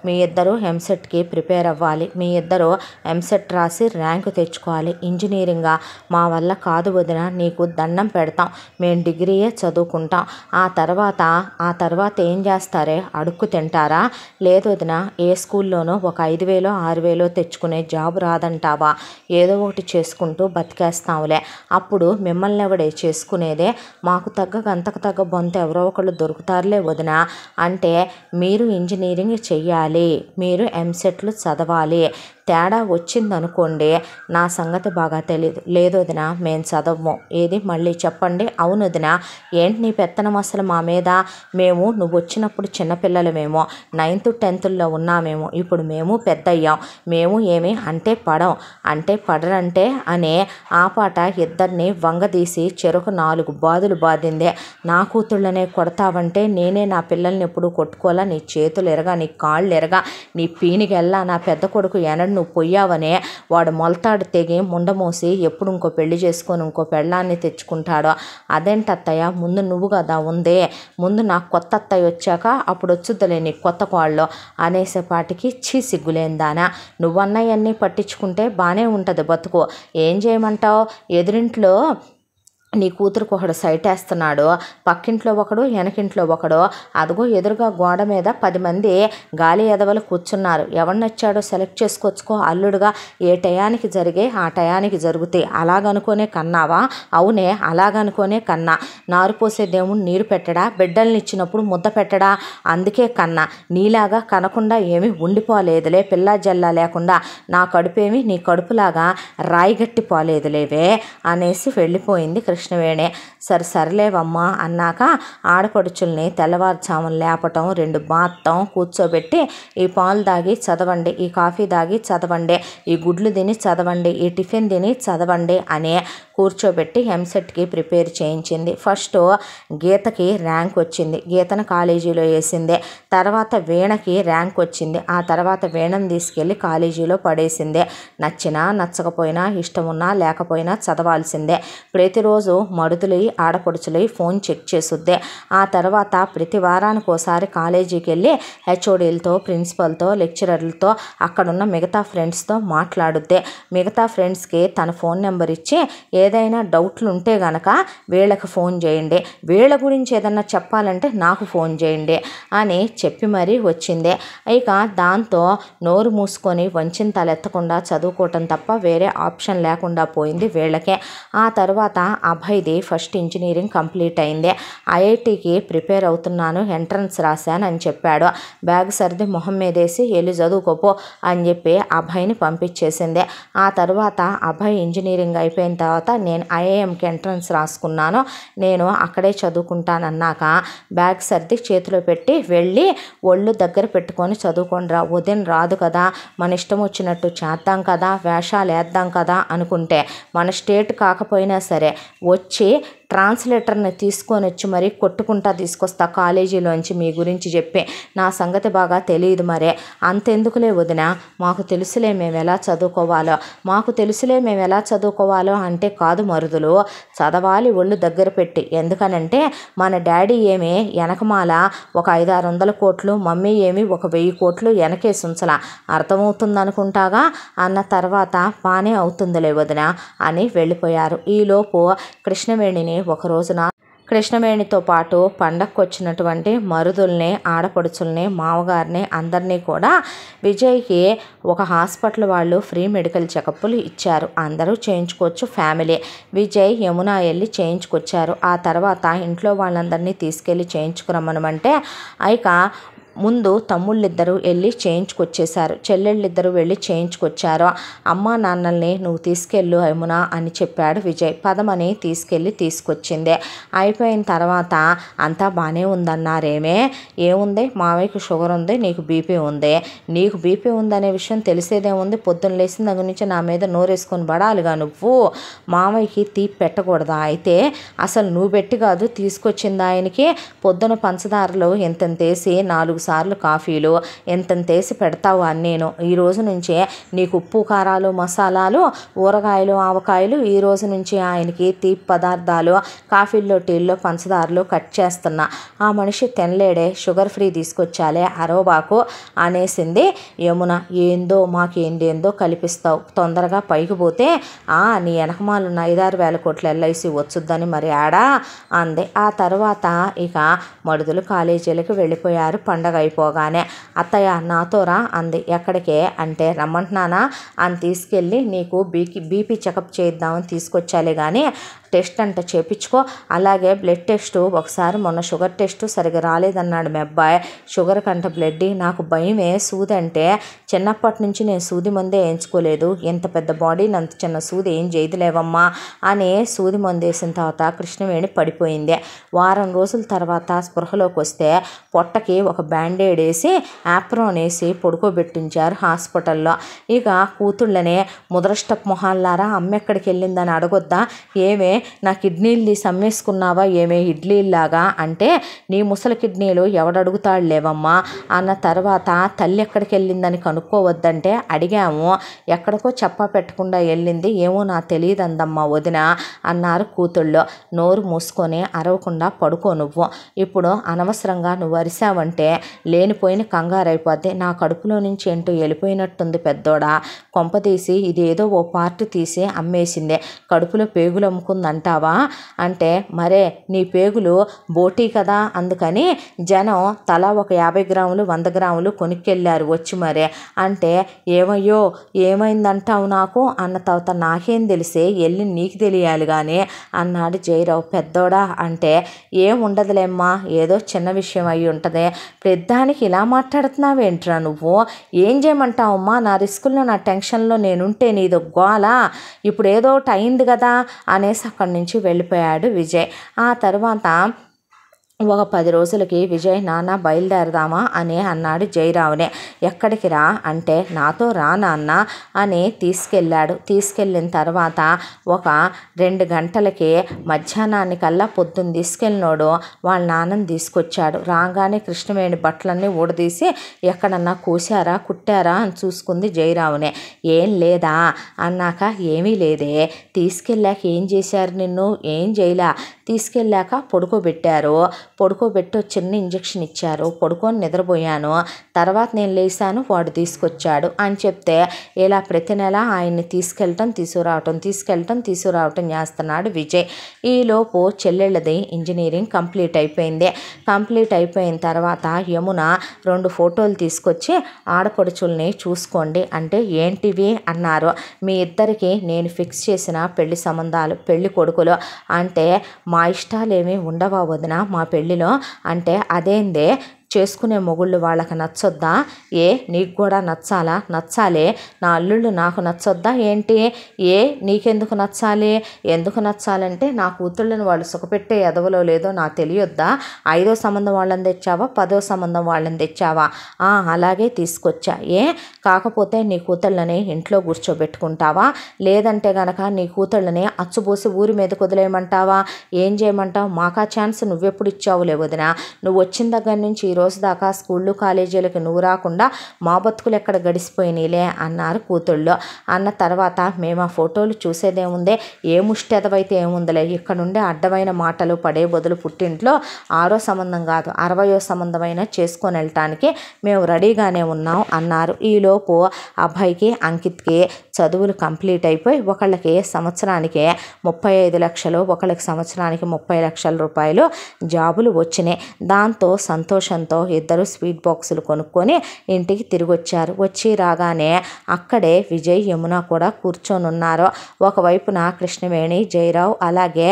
[SPEAKER 1] మీ ఇద్దరు ఎంసెట్కి ప్రిపేర్ అవ్వాలి, మీ ఇద్దరు ఎంసెట్ రాసి ర్యాంకు తెచ్చుకోవాలి, ఇంజనీరింగా మా వల్ల కాదు వదిన, నీకు దండం పెడతాం, మేము డిగ్రీయే చదువుకుంటాం, ఆ తర్వాత ఏం చేస్తారే, అడుక్కు తింటారా, లేదు వదిన ఏ స్కూల్లోనో ఒక 5,000 6,000 తెచ్చుకునే జాబ్ రాదంటావా, ఏదో ఒకటి చేసుకుంటూ బతికేస్తాంలే, అప్పుడు మిమ్మల్ని ఎవడే చేసుకునేదే, మాకు అంతకు తగ్గ బొంత ఎవరో ఒకళ్ళు దొరుకుతారులే వదిన అంటే, మీరు ఇంజనీరింగ్ చెయ్యాలి, మీరు ఎంసెట్లు చదవాలి, తేడా వచ్చిందనుకోండి నా సంగతి బాగా తెలీదు, లేదు వదిన మేము చదవము, ఏది మళ్ళీ చెప్పండి, అవును వదిన ఏంటి నీ పెత్తనం అసలు మా మీద, మేము నువ్వు వచ్చినప్పుడు చిన్నపిల్లలమేమో 9th 10thలో ఉన్నామేమో, ఇప్పుడు మేము పెద్ద అయ్యాం, మేము ఏమి అంటే పడరంటే అనే ఆ పాట ఇద్దరిని వంగదీసి చెరకు 4 బాదులు బాదిందే, నా కూతుళ్ళనే కొడతావంటే నేనే నా పిల్లల్ని ఎప్పుడు కొట్టుకోవాలా, నీ చేతులు ఎరగా నీ కాళ్ళు ఎరగా నీ పీనిగెల్లా, నా పెద్ద కొడుకు ఎనడు నువ్వు పొయ్యావనే వాడు మొలతాడు తెగి ముండమోసి ఎప్పుడు ఇంకో పెళ్లి చేసుకొని ఇంకో పెళ్ళాన్ని తెచ్చుకుంటాడో, అదేంటత్తయ్య ముందు నువ్వు కదా ఉందే, ముందు నాకు కొత్త అత్తయ్య వచ్చాక అప్పుడు వచ్చుద్దలే నీ కొత్త కోళ్ళు అనేసేపాటికి సిగ్గులేందానా, నువ్వన్నయ్యన్నీ పట్టించుకుంటే బాగానే ఉంటుంది బతుకు, ఏం చేయమంటావు, ఎదురింట్లో నీ కూతురుకు ఒకడు సైట్ వేస్తున్నాడు, పక్కింట్లో ఒకడు వెనకింట్లో ఒకడు, అదిగో ఎదురుగా గోడ మీద 10 మంది గాలి ఎదవలు కూర్చున్నారు, ఎవరు నచ్చాడో సెలెక్ట్ చేసుకొచ్చుకో అల్లుడుగా, ఏ టయానికి జరిగే ఆ టయానికి జరుగుతాయి, అలాగనుకోనే కన్నావా, అవునే అలాగనుకోనే కన్నా, నారు పోసే దేవుడు నీరు పెట్టడా, బిడ్డల్ని ఇచ్చినప్పుడు ముద్ద పెట్టడా, అందుకే కన్నా, నీలాగా కనకుండా ఏమీ ఉండిపోలేదులే, పిల్లా జల్లా లేకుండా నా కడుపేమి నీ కడుపులాగా రాయిగట్టి పోలేదులేవే అనేసి వెళ్ళిపోయింది కృష్ణవేణి. సరేలేవమ్మా అన్నాక ఆడపడుచుల్ని తెల్లవారుజామున లేపటం, 2 బాత్తం కూర్చోబెట్టి, ఈ పాలు దాగి చదవండి, ఈ కాఫీ దాగి చదవండి, ఈ గుడ్లు తిని చదవండి, ఈ టిఫిన్ తిని చదవండి అని కూర్చోబెట్టి ఎంసెట్కి ప్రిపేర్ చేయించింది. ఫస్ట్ గీతకి ర్యాంక్ వచ్చింది, గీతను కాలేజీలో వేసింది, తర్వాత వీణకి ర్యాంక్ వచ్చింది, ఆ తర్వాత వీణను తీసుకెళ్ళి కాలేజీలో పడేసింది, నచ్చినా నచ్చకపోయినా ఇష్టం ఉన్నా లేకపోయినా చదవాల్సిందే, ప్రతిరోజు రోజు మడుదులై ఆడపడుచులై ఫోన్ చెక్ చేసుద్దే. ఆ తర్వాత ప్రతి వారానికి ఒకసారి కాలేజీకి వెళ్ళి హెచ్ఓడీలతో, ప్రిన్సిపల్తో, లెక్చరర్లతో, అక్కడున్న మిగతా ఫ్రెండ్స్తో మాట్లాడుద్దే. మిగతా ఫ్రెండ్స్కి తన ఫోన్ నెంబర్ ఇచ్చి ఏదైనా డౌట్లు ఉంటే గనక వీళ్ళకి ఫోన్ చేయండి, వీళ్ళ గురించి ఏదన్నా చెప్పాలంటే నాకు ఫోన్ చేయండి అని చెప్పి మరీ వచ్చింది. ఇక దాంతో నోరు మూసుకొని వంచిన తలెత్తకుండా చదువుకోవటం తప్ప వేరే ఆప్షన్ లేకుండా పోయింది వీళ్ళకే. ఆ తర్వాత అభయ్ది ఫస్ట్ ఇంజనీరింగ్ కంప్లీట్ అయింది. ఐఐటికి ప్రిపేర్ అవుతున్నాను, ఎంట్రన్స్ రాశాను అని చెప్పాడు. బ్యాగ్ సర్ది మొహం మీదేసి వెళ్ళి చదువుకోపో అని చెప్పి అభయ్ని పంపించేసింది. ఆ తర్వాత అభయ్ ఇంజనీరింగ్ అయిపోయిన తర్వాత నేను ఐఐఎంకి ఎంట్రన్స్ రాసుకున్నాను, నేను అక్కడే చదువుకుంటానన్నాక బ్యాగ్ సర్ది చేతిలో పెట్టి వెళ్ళి ఒళ్ళు దగ్గర పెట్టుకొని చదువుకొని రా, ఉదయం రాదు కదా, మన ఇష్టం వచ్చినట్టు చేద్దాం కదా, వేషాలు వేద్దాం కదా అనుకుంటే మన స్టేట్ కాకపోయినా సరే వచ్చి ట్రాన్స్లేటర్ని తీసుకొని వచ్చి మరీ కొట్టుకుంటా తీసుకొస్తా కాలేజీలోంచి మీ గురించి చెప్పి, నా సంగతి బాగా తెలియదు మరే, అంతెందుకులే వదిన, మాకు తెలుసులే మేము ఎలా చదువుకోవాలో, మాకు తెలుసులే మేము ఎలా చదువుకోవాలో అంటే కాదు మరుదులు, చదవాలి ఒళ్ళు దగ్గర పెట్టి, ఎందుకనంటే మన డాడీ ఏమి వెనకమాల ఒక 500-600 కోట్లు, మమ్మీ ఏమి ఒక 1000 కోట్లు వెనకేసి ఉంచలా, అర్థమవుతుంది అనుకుంటాగా అన్న తర్వాత బానే అవుతుందిలే వదిన అని వెళ్ళిపోయారు. ఈలోపు కృష్ణవేణిని ఒక రోజున కృష్ణవేణితో పాటు పండగకు వచ్చినటువంటి మరుదుల్ని, ఆడపడుచుల్ని, మామగారిని అందరినీ కూడా విజయ్కి ఒక హాస్పిటల్ వాళ్ళు ఫ్రీ మెడికల్ చెకప్లు ఇచ్చారు. అందరూ చేయించుకోవచ్చు ఫ్యామిలీ. విజయ్, యమున వెళ్ళి చేయించుకొచ్చారు. ఆ తర్వాత ఇంట్లో వాళ్ళందరినీ తీసుకెళ్ళి చేయించుకురమ్మనమంటే ఇక ముందు తమ్ముళ్ళిద్దరూ వెళ్ళి చేయించుకొచ్చేశారు, చెల్లెళ్ళిద్దరూ వెళ్ళి చేయించుకొచ్చారు. అమ్మా నాన్నల్ని నువ్వు తీసుకెళ్ళు యమున అని చెప్పాడు విజయ్. పదమని తీసుకొచ్చింది. అయిపోయిన తర్వాత అంతా బాగానే ఉందన్నారేమే, ఏముంది మావయ్యకు షుగర్ ఉంది, నీకు బీపీ ఉంది, నీకు బీపీ ఉందనే విషయం తెలిసేదేముంది, పొద్దున్న లేచిన దగ్గర నుంచి నా మీద నోరేసుకొని పడాలిగా నువ్వు, మావయ్యకి తీపి పెట్టకూడదా, అయితే అసలు నువ్వు పెట్టి కాదు తీసుకొచ్చింది ఆయనకి, పొద్దున పంచదారలు ఎంతేసి 4 సార్లు కాఫీలు ఎంతేసి పెడతావు అని నేను ఈ రోజు నుంచే నీకు ఉప్పు కారాలు మసాలాలు ఊరగాయలు ఆవకాయలు ఈ రోజు నుంచి ఆయనకి తీపి పదార్థాలు కాఫీల్లో టీల్లో పంచదారలు కట్ చేస్తున్నా, ఆ మనిషి తినలేడే, షుగర్ ఫ్రీ తీసుకొచ్చాలే అరోబాకు అనేసింది యమున. ఏందో మాకేందేందో కల్పిస్తావు, తొందరగా పైకి పోతే నీ వెనకమాలున్న 5-6 వేల కోట్ల ఎల్ఐసి వచ్చుద్దని మరి ఆడా అంది. ఆ తర్వాత ఇక మడుదులు కాలేజీలకు వెళ్ళిపోయారు. పండగ అయిపోగానే అత్తయ్య నాతో రా అంది. ఎక్కడికే అంటే రమ్మంటున్నానా అని తీసుకెళ్ళి నీకు బీపీ చెకప్ చేద్దామని తీసుకొచ్చాలే కానీ టెస్ట్ అంట చేయించుకో, అలాగే బ్లడ్ టెస్ట్ ఒకసారి మొన్న షుగర్ టెస్ట్ సరిగా రాలేదన్నాడు మీ అబ్బాయి, షుగర్ కంట బ్లడ్, నాకు భయమే సూది అంటే, చిన్నప్పటి నుంచి నేను సూది మందే వేయించుకోలేదు, ఎంత పెద్ద బాడీని అంత చిన్న సూది ఏం చేయదులేవమ్మా అని సూది మందు వేసిన తర్వాత కృష్ణవేణి పడిపోయింది. వారం రోజుల తర్వాత స్పృహలోకి వస్తే పొట్టకి ఒక బ్యాండేడ్ వేసి యాప్రోన్ వేసి పడుకోబెట్టించారు హాస్పిటల్లో. ఇక కూతుళ్ళనే ముదరష్టపు మొహాల్లారా అమ్మ ఎక్కడికి వెళ్ళిందని అడగొద్దా, ఏమే నా కిడ్నీలు తీసి అమ్మేసుకున్నావా ఏమే ఇడ్లీలాగా అంటే, నీ ముసలి కిడ్నీలు ఎవడడుగుతాడు లేవమ్మా అన్న తర్వాత తల్లి ఎక్కడికి వెళ్ళిందని కనుక్కోవద్దంటే అడిగాము, ఎక్కడికో చెప్పా పెట్టకుండా వెళ్ళింది, ఏమో నా తెలియదు అందమ్మా వదిన అన్నారు కూతుళ్ళు. నోరు మూసుకొని అరవకుండా పడుకో నువ్వు, ఇప్పుడు అనవసరంగా నువ్వు అరిసావంటే లేనిపోయిన కంగారైపోద్ది, నా కడుపులో నుంచి ఏంటో వెళ్ళిపోయినట్టుంది పెద్దోడా, కొంపతీసి ఇదేదో ఓ పార్ట్ తీసి అమ్మేసిందే, కడుపులో పేగులు అమ్ముకుందంటావా అంటే, మరే నీ పేగులు బోటీ కదా అందుకని జనం తలా ఒక 50 గ్రాములు 100 గ్రాములు కొనుక్కెళ్ళారు వచ్చి మరే అంటే, ఏమయ్యో ఏమైందంటావు నాకు అన్న తర్వాత నాకేం తెలిసే వెళ్ళి నీకు తెలియాలి కానీ అన్నాడు జయరావు. పెద్దోడా అంటే, ఏం ఉండదులేమ్మా ఏదో చిన్న విషయం అయి ఉంటుంది, పెద్దానికి ఇలా మాట్లాడుతున్నావేంట్రా నువ్వు, ఏం చేయమంటావమ్మా, నా రిస్కుల్లో నా టెన్షన్లో నేనుంటే నీదో గోలా, ఇప్పుడు ఏదో ఒకటి అయింది కదా అనేసి అక్కడి నుంచి వెళ్ళిపోయాడు విజయ్. ఆ తర్వాత ఒక 10 రోజులకి విజయ్ నాన్న బయలుదేరదామా అని అన్నాడు జయరావునే. ఎక్కడికి రా అంటే నాతో రా నాన్న అని తీసుకెళ్ళాడు. తీసుకెళ్ళిన తర్వాత ఒక 2 గంటలకి మధ్యాహ్నానికల్లా పొద్దున్న తీసుకెళ్ళినోడు వాళ్ళ నాన్నని తీసుకొచ్చాడు. రాగానే కృష్ణవేణి బట్టలన్నీ ఊడదీసి ఎక్కడన్నా కోసారా కుట్టారా అని చూసుకుంది జయరావునే. ఏం లేదా అన్నాక ఏమీ లేదే, తీసుకెళ్ళాక ఏం చేశారు నిన్ను? ఏం చేయలా, తీసుకెళ్ళాక పడుకోబెట్టారు, పడుకోబెట్టి చిన్న ఇంజక్షన్ ఇచ్చారు, పడుకొని నిద్రపోయాను, తర్వాత నేను లేచాను, వాడు తీసుకొచ్చాడు అని చెప్తే ఇలా ప్రతి నెల ఆయన్ని తీసుకెళ్ళటం తీసుకురావటం చేస్తున్నాడు విజయ్. ఈలోపు చెల్లెళ్ళది ఇంజనీరింగ్ కంప్లీట్ అయిపోయింది. కంప్లీట్ అయిపోయిన తర్వాత యమున 2 ఫోటోలు తీసుకొచ్చి ఆడపడుచుల్ని చూసుకోండి అంటే ఏంటివి అన్నారు. మీ ఇద్దరికి నేను ఫిక్స్ చేసిన పెళ్లి సంబంధాలు, పెళ్లి కొడుకులు అంటే మా ఇష్టాలేమీ ఉండవా వదిన మా పెళ్ళిలో అంటే అదేందే చేసుకునే మొగుళ్ళు వాళ్ళకి నచ్చొద్దా? ఏ నీకు కూడా నచ్చాలా? నచ్చాలే. నా అల్లుళ్ళు నాకు నచ్చొద్దా ఏంటి? ఏ నీకెందుకు నచ్చాలి? ఎందుకు నచ్చాలంటే నా కూతుళ్ళని వాళ్ళు సుఖపెట్టే ఎదవలో లేదో నాకు తెలియొద్దా? 5వ సంబంధం వాళ్ళని తెచ్చావా, 10వ సంబంధం వాళ్ళని తెచ్చావా? అలాగే తీసుకొచ్చా. ఏ కాకపోతే నీ కూతుళ్ళని ఇంట్లో కూర్చోబెట్టుకుంటావా, లేదంటే గనక నీ కూతుళ్ళని అచ్చుబోసి ఊరి మీద కుదిలేయమంటావా? ఏం చేయమంటావు? మాకా ఛాన్స్ నువ్వెప్పుడు ఇచ్చావులే వదిన. నువ్వు వచ్చిన దగ్గర నుంచి ఈ రోజు దాకా స్కూళ్ళు కాలేజీలకు నువ్వు రాకుండా మా బతుకులు ఎక్కడ గడిచిపోయినాయిలే అన్నారు కూతుళ్ళు. అన్న తర్వాత మేము ఆ ఫోటోలు చూసేదేముందే, ఏ ముష్టి ఎదవైతే ఏముందిలే, ఇక్కడ నుండి అడ్డమైన మాటలు పడే బదులు పుట్టింట్లో 6వ సంబంధం కాదు 60వ సంబంధమైనా చేసుకొని వెళ్ళటానికి మేము రెడీగానే ఉన్నాం అన్నారు. ఈలోపు అబ్బాయికి అంకిత్కి చదువులు కంప్లీట్ అయిపోయి ఒకళ్ళకి సంవత్సరానికి 35 లక్షలు, ఒకళ్ళకి సంవత్సరానికి 30 లక్షల రూపాయలు జాబులు వచ్చినాయి. దాంతో సంతోషంతో ఇద్దరు స్వీట్ బాక్సులు కొనుక్కొని ఇంటికి తిరిగి వచ్చారు. వచ్చి రాగానే అక్కడే విజయ్ యమున కూడా కూర్చొని ఉన్నారు. ఒకవైపున కృష్ణవేణి జయరావు అలాగే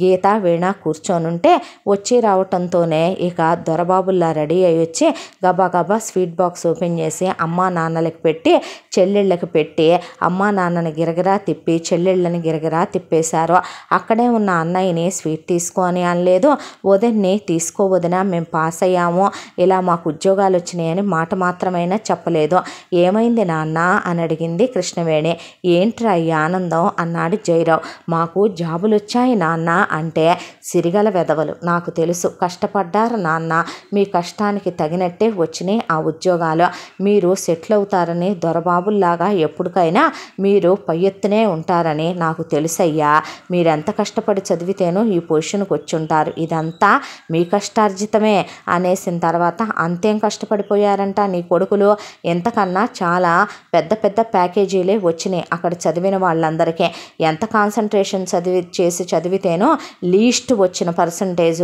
[SPEAKER 1] గీత వీణ కూర్చొని ఉంటే వచ్చి రావటంతోనే ఇక దొరబాబుల్లా రెడీ అయ్యి వచ్చి గబా స్వీట్ బాక్స్ ఓపెన్ చేసి అమ్మా నాన్నలకి పెట్టి చెల్లెళ్ళకి పెట్టి అమ్మా నాన్నని గిరగిరా తిప్పి చెల్లెళ్ళని గిరగిరా తిప్పేశారు. అక్కడే ఉన్న అన్నయ్యని స్వీట్ తీసుకొని అనలేదు, వదిన్ని తీసుకోవదినా మేము పాస్ అయ్యాము, ఇలా మాకు ఉద్యోగాలు వచ్చినాయని మాట మాత్రమైనా చెప్పలేదు. ఏమైంది నాన్న అని అడిగింది కృష్ణవేణి. ఏంట్రా ఈ ఆనందం అన్నాడు జయరావు. మాకు జాబులు వచ్చాయి నాన్న అంటే సిరిగల వెదవలు నాకు తెలుసు, కష్టపడ్డారు నాన్న, మీ కష్టానికి తగినట్టే వచ్చినాయి ఆ ఉద్యోగాలు, మీరు సెటిల్ అవుతారని దొరబాబుల్లాగా ఎప్పటికైనా మీరు పై ఎత్తునే ఉంటారని నాకు తెలుసయ్యా, మీరెంత కష్టపడి చదివితేనో ఈ పొజిషన్కి వచ్చి ఉంటారు, ఇదంతా మీ కష్టార్జితమే అనేసిన తర్వాత అంతేం కష్టపడిపోయారంట నీ కొడుకులు, ఎంతకన్నా చాలా పెద్ద పెద్ద ప్యాకేజీలే వచ్చినాయి అక్కడ చదివిన వాళ్ళందరికీ, ఎంత కాన్సన్ట్రేషన్ చదివితేనో లీస్ట్ వచ్చిన పర్సంటేజ్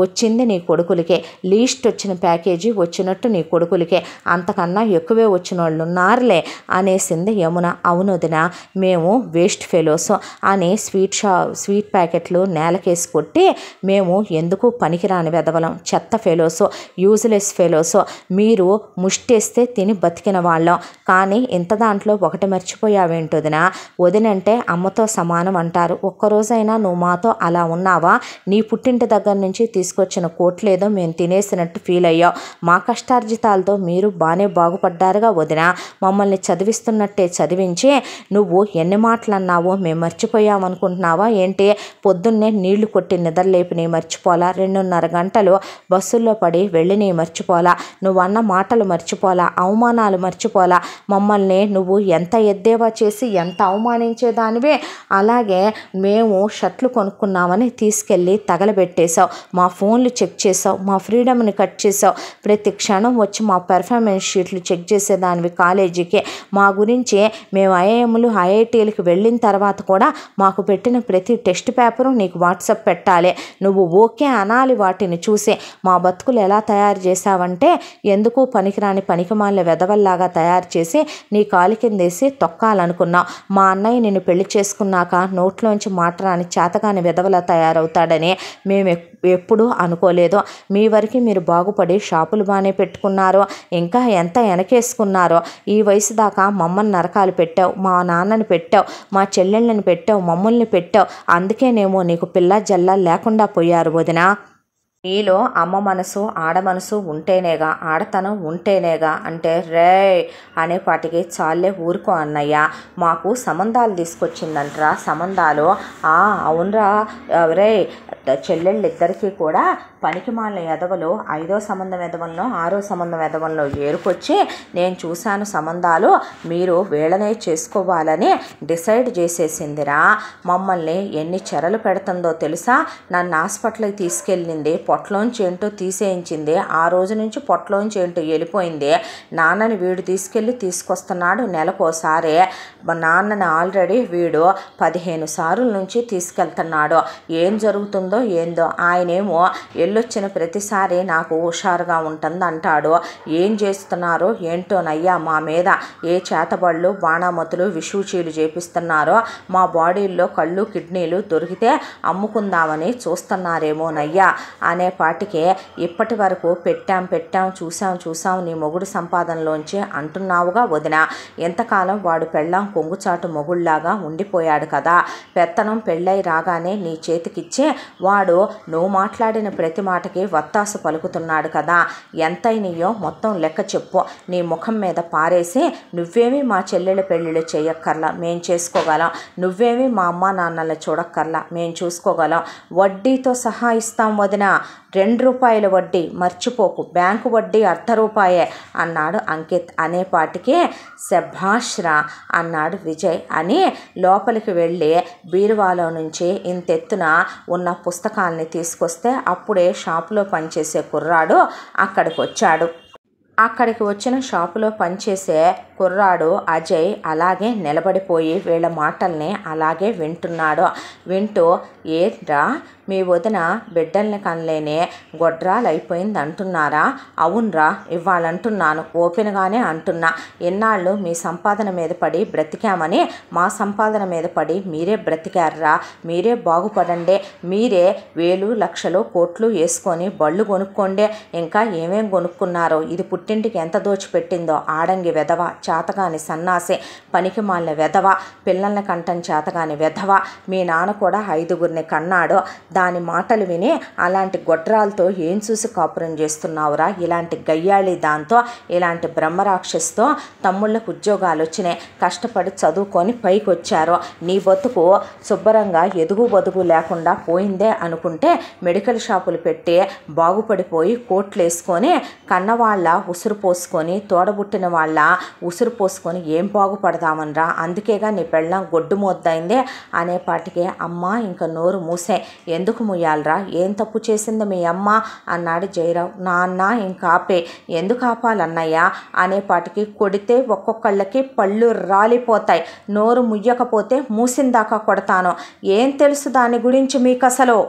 [SPEAKER 1] వచ్చింది నీ కొడుకులకే, లీస్ట్ వచ్చిన ప్యాకేజీ వచ్చినట్టు నీ కొడుకులకే, అంతకన్నా ఎక్కువే వచ్చిన వాళ్ళు ఉన్నారులే అనేసింది యమున. అవును వదిన మేము వేస్ట్ ఫెలోస్ అని స్వీట్ ప్యాకెట్లు నేలకేసి కొట్టి మేము ఎందుకు పనికిరాని వెదవలం, చెత్త ఫెలోస్, యూజ్లెస్ ఫెలోస్, మీరు ముష్టేస్తే తిని బతికిన వాళ్ళం, కానీ ఇంత దాంట్లో ఒకటి మర్చిపోయావేంటొదినా, వదినంటే అమ్మతో సమానం అంటారు, ఒక్కరోజైనా నువ్వు మాతో అలా ఉన్నావా? నీ పుట్టింటి దగ్గర నుంచి తీసుకొచ్చిన కోట్లేదో మేము తినేసినట్టు ఫీల్ అయ్యావు, మా కష్టార్జితాలతో మీరు బాగానే బాగుపడ్డారుగా వదిన, మమ్మల్ని చదివిస్తున్నట్టే చదివించి నువ్వు ఎన్ని మాటలు అన్నావో మేము మర్చిపోయామనుకుంటున్నావా ఏంటి? పొద్దున్నే నీళ్లు కొట్టి నిద్రలేపి నీ మర్చిపోలా, 2.5 గంటలు బస్సుల్లో పడి వెళ్ళి నీ మర్చిపోలా, నువ్వు అన్న మాటలు మర్చిపోలా, అవమానాలు మర్చిపోలా, మమ్మల్ని నువ్వు ఎంత ఎద్దేవా చేసి ఎంత అవమానించేదానివే, అలాగే మేము షర్ట్లు కొనుక్కున్నామని తీసుకెళ్ళి తగలబెట్టేశావు, మా ఫోన్లు చెక్ చేసావు, మా ఫ్రీడమ్ని కట్ చేసావు, ప్రతి క్షణం వచ్చి మా పెర్ఫార్మెన్స్ షీట్లు చెక్ చేసేదానివి కాలేజీకి, మా గురించి మేము ఐఐటీలకు వెళ్ళిన తర్వాత కూడా మాకు పెట్టిన ప్రతి టెస్ట్ పేపరు నీకు వాట్సాప్ పెట్టాలి, నువ్వు ఓకే అనాలి వాటిని చూసి, మా బతుకులు ఎలా తయారు చేసావంటే ఎందుకు పనికిరాని పనికిమాలిన వెదవల్లాగా తయారు చేసి నీ కాలి కిందేసి తొక్కాలనుకున్నావు, మా అన్నయ్య నిన్ను పెళ్లి చేసుకున్నాక నోట్లోంచి మాటరాని చేతగాని వెదవలా తయారవుతాడని మేము ఎప్పుడూ అనుకోలేదు, మీ వరకు మీరు బాగుపడి షాపులు బాగానే పెట్టుకున్నారు, ఇంకా ఎంత వెనకేసుకున్నారో, ఈ వయసు దాకా మమ్మల్ని నరకాలు పెట్టావు, మా నాన్నని పెట్టావు, మా చెల్లెళ్ళని పెట్టావు, మమ్మల్ని పెట్టావు, అందుకేనేమో నీకు పిల్ల జల్ల లేకుండా పోయారు వదినా. నీలో అమ్మ మనసు ఆడ మనసు ఉంటేనేగా, ఆడతనం ఉంటేనేగా అంటే రే అనేపాటికి చాలే ఊరుకో అన్నయ్య, మాకు సంబంధాలు తీసుకొచ్చిందంటరా. సంబంధాలు అవునరా రే, చెల్లెళ్ళిద్దరికీ కూడా పనికిమాలిన ఎదవలు 5వ సంబంధం ఎదవల్లో 6వ సంబంధం ఎదవల్లో ఏరుకొచ్చి నేను చూశాను సంబంధాలు, మీరు వీళ్ళనే చేసుకోవాలని డిసైడ్ చేసేసిందిరా. మమ్మల్ని ఎన్ని చెరలు పెడుతుందో తెలుసా. నన్ను హాస్పిటల్కి తీసుకెళ్ళింది, పొట్టలోంచి ఏంటో తీసేయించింది. ఆ రోజు నుంచి పొట్టలోంచి ఏంటో వెళ్ళిపోయింది. నాన్నని వీడు తీసుకొస్తున్నాడు నెలకోసారి. నాన్నని ఆల్రెడీ వీడు 15 సార్లు నుంచి తీసుకెళ్తున్నాడు. ఏం జరుగుతుందో ఏందో. ఆయనేమో వెళ్ళొచ్చిన ప్రతిసారి నాకు హుషారుగా ఉంటుంది అంటాడు. ఏం చేస్తున్నారో ఏంటోనయ్యా మా మీద ఏ చేతబళ్ళు బాణామతులు విషూచీలు చేపిస్తున్నారో, మా బాడీల్లో కళ్ళు కిడ్నీలు దొరికితే అమ్ముకుందామని చూస్తున్నారేమోనయ్యా అనేపాటికే ఇప్పటి వరకు పెట్టాం చూసాం నీ మొగుడు సంపాదనలోంచి అంటున్నావుగా వదిన. ఎంతకాలం వాడు పెళ్ళాం కొంగుచాటు మొగుళ్లాగా ఉండిపోయాడు కదా. పెత్తనం పెళ్ళై రాగానే నీ చేతికిచ్చి వాడు నువ్వు మాట్లాడిన ప్రతి మాటకి వత్తాసు పలుకుతున్నాడు కదా. ఎంతైనయో మొత్తం లెక్క చెప్పు. నీ ముఖం మీద పారేసి నువ్వేమీ మా చెల్లెళ్ళ పెళ్ళిళ్ళు చేయక్కర్లా, మేం చేసుకోగలం. నువ్వేమీ మా అమ్మ నాన్నల్ని చూడక్కర్లా, మేం చూసుకోగలం. వడ్డీతో సహా ఇస్తాం వదిన, 2 రూపాయల వడ్డీ మర్చిపోకు, బ్యాంకు వడ్డీ ₹1 అన్నాడు అంకిత్. అనేపాటికి శభాష్రా అన్నాడు విజయ్ అని లోపలికి వెళ్ళి బీరువాలో నుంచి ఇంతెత్తున ఉన్న పుస్తకాల్ని తీసుకొస్తే అప్పుడే షాపులో పనిచేసే కుర్రాడు అక్కడికి వచ్చాడు. అక్కడికి వచ్చిన షాపులో పనిచేసే కుర్రాడు అజయ్ అలాగే నిలబడిపోయి వీళ్ళ మాటల్ని అలాగే వింటూ ఏంట్రా మీ వదిన బిడ్డల్ని కనలేనే గొడ్రాలు అయిపోయింది అంటున్నారా? అవునరా, ఇవ్వాలంటున్నాను, ఓపెన్గానే అంటున్నా. ఎన్నాళ్ళు మీ సంపాదన మీద పడి బ్రతికామని మా సంపాదన మీద పడి మీరే బ్రతికారా. మీరే బాగుపడండి. మీరే వేలు లక్షలు కోట్లు వేసుకొని బళ్ళు కొనుక్కోండి. ఇంకా ఏమేం కొనుక్కున్నారో. ఇది పుట్టింటికి ఎంత దోచిపెట్టిందో. ఆడంగి వెధవ, చేతగాని సన్నాసి, పనికి మాలిన వెధవ, పిల్లల్ని కంటం చేతగాని వెధవ. మీ నాన్న కూడా 5గురిని కన్నాడు. దాని మాటలు విని అలాంటి గొడ్రాలతో ఏం చూసి కాపురం చేస్తున్నావురా? ఇలాంటి గయ్యాళి దాంతో, ఇలాంటి బ్రహ్మరాక్షస్తో తమ్ముళ్ళకు ఉద్యోగాలు వచ్చినాయి, కష్టపడి చదువుకొని పైకి వచ్చారు. నీ బతుకు శుభ్రంగా ఎదుగు బతుకు లేకుండా పోయిందే అనుకుంటే మెడికల్ షాపులు పెట్టి బాగుపడిపోయి కోట్లు వేసుకొని కన్నవాళ్ళ ఉసురు పోసుకొని తోడబుట్టిన వాళ్ళ ఉసురు పోసుకొని ఏం బాగుపడదామనరా. అందుకేగా నీ పెళ్ళం గొడ్డు మోద్దైందే అనేపాటికే అమ్మ ఇంకా నోరు మూసే. ఎందుకు ముయ్యాలరా? ఏం తప్పు చేసింది మీ అమ్మ అన్నాడు జయరావు. నాన్న ఇంకా ఆపే. ఎందుకు ఆపాలన్నయ్య అనేపాటికి కొడితే ఒక్కొక్కళ్ళకి పళ్ళు రాలిపోతాయి. నోరు ముయ్యకపోతే మూసిందాకా కొడతాను. ఏం తెలుసు దాని గురించి మీకు అసలు?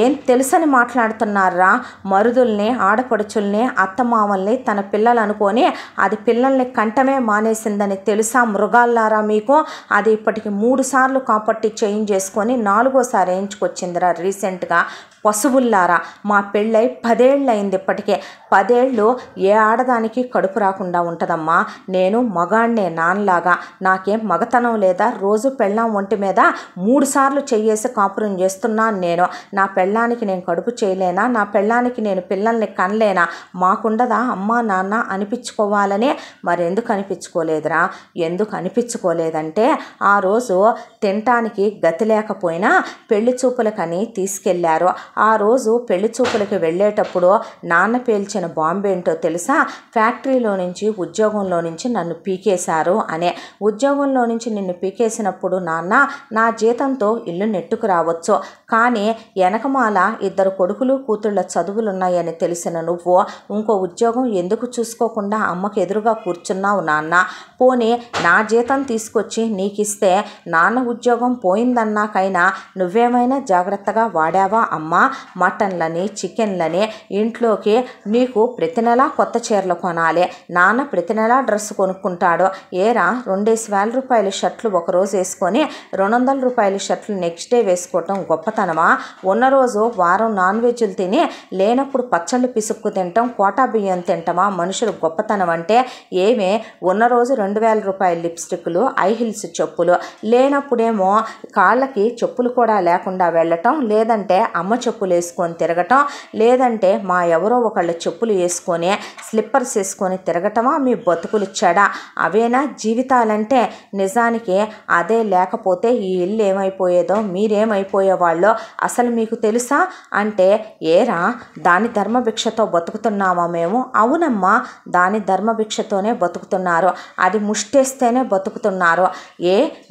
[SPEAKER 1] ఏం తెలుసని మాట్లాడుతున్నారా? మరుదుల్ని ఆడపడుచుల్ని అత్తమామల్ని తన పిల్లలు అనుకొని అది పిల్లల్ని కంటమే మానేసిందని తెలుసా మృగాల్లారా మీకు? అది ఇప్పటికి 3 సార్లు కాపట్టి చేంజ్ చేసుకొని 4వసారి వేయించుకొచ్చిందిరా రీసెంట్గా. పశువుల్లారా, మా పెళ్ళై 10 ఏళ్ళు అయింది. ఇప్పటికే 10 ఏళ్ళు ఏ ఆడదానికి కడుపు రాకుండా ఉంటుందమ్మా. నేను మగాణ్ణే నాన్నలాగా. నాకేం మగతనం లేదా? రోజు పెళ్ళాం ఒంటి మీద 3 సార్లు చెయ్యేసి కాపురం చేస్తున్నాను నేను. నా పెళ్ళానికి నేను కడుపు చేయలేనా? నా పెళ్ళానికి నేను పిల్లల్ని కనలేనా? మాకుండదా అమ్మా నాన్న అనిపించుకోవాలనే? మరెందుకు అనిపించుకోలేదురా? ఎందుకు అనిపించుకోలేదంటే ఆ రోజు తినటానికి గతి లేకపోయినా పెళ్లి చూపులకని తీసుకెళ్లారు. ఆ రోజు పెళ్లి చూపులకి వెళ్ళేటప్పుడు నాన్న పేల్చిన బాంబు ఏంటో తెలుసా? ఫ్యాక్టరీలో నుంచి ఉద్యోగంలో నుంచి నన్ను పీకేశారు అనే. ఉద్యోగంలో నుంచి నిన్ను పీకేసినప్పుడు నాన్న నా జీతంతో ఇల్లు నెట్టుకు రావచ్చు, కానీ వెనకమాల 2 కొడుకులు కూతుళ్ళ చదువులున్నాయని తెలిసిన నువ్వు ఇంకో ఉద్యోగం ఎందుకు చూసుకోకుండా అమ్మకు ఎదురుగా కూర్చున్నావు నాన్న? పోనీ నా జీతం తీసుకొచ్చి నీకిస్తే నాన్న ఉద్యోగం పోయిందన్నాకైనా నువ్వేమైనా జాగ్రత్తగా వాడావా అమ్మ? మటన్లని చికెన్లని ఇంట్లోకి నీకు ప్రతి నెలా కొత్త చీరలు కొనాలి. నాన్న ప్రతి నెలా డ్రెస్ కొనుక్కుంటాడు. ఏరా 2,000 రూపాయల షర్ట్లు ఒకరోజు వేసుకొని 200 రూపాయల షర్ట్లు నెక్స్ట్ డే వేసుకోవటం గొప్పతనమా? ఉన్న రోజు వారం నాన్ వెజ్లు తిని లేనప్పుడు పచ్చళ్ళు పిసుక్కు తింటాం, కోటా బియ్యం తింటామా మనుషులు గొప్పతనం అంటే? ఏమే ఉన్న రోజు 2000 రూపాయల లిప్స్టిక్లు, ఐ హిల్స్ చెప్పులు, లేనప్పుడేమో కాళ్ళకి చెప్పులు కూడా లేకుండా వెళ్ళటం, లేదంటే అమ్మ చెప్పులు వేసుకొని తిరగటం, లేదంటే మా ఎవరో ఒకళ్ళ చెప్పులు వేసుకొని స్లిప్పర్స్ వేసుకొని తిరగటమా మీ బతుకులు చెడా? అవేనా జీవితాలంటే? నిజానికి అదే లేకపోతే ఈ ఇల్లు ఏమైపోయేదో, మీరేమైపోయేవాళ్ళో అసలు మీకు తెలుసా? అంటే ఏరా దాని ధర్మభిక్షతో బతుకుతున్నామా మేము? అవునమ్మా, దాని ధర్మభిక్షతోనే బతుకుతున్నారు, అది ముష్టేస్తేనే బతుకుతున్నారు.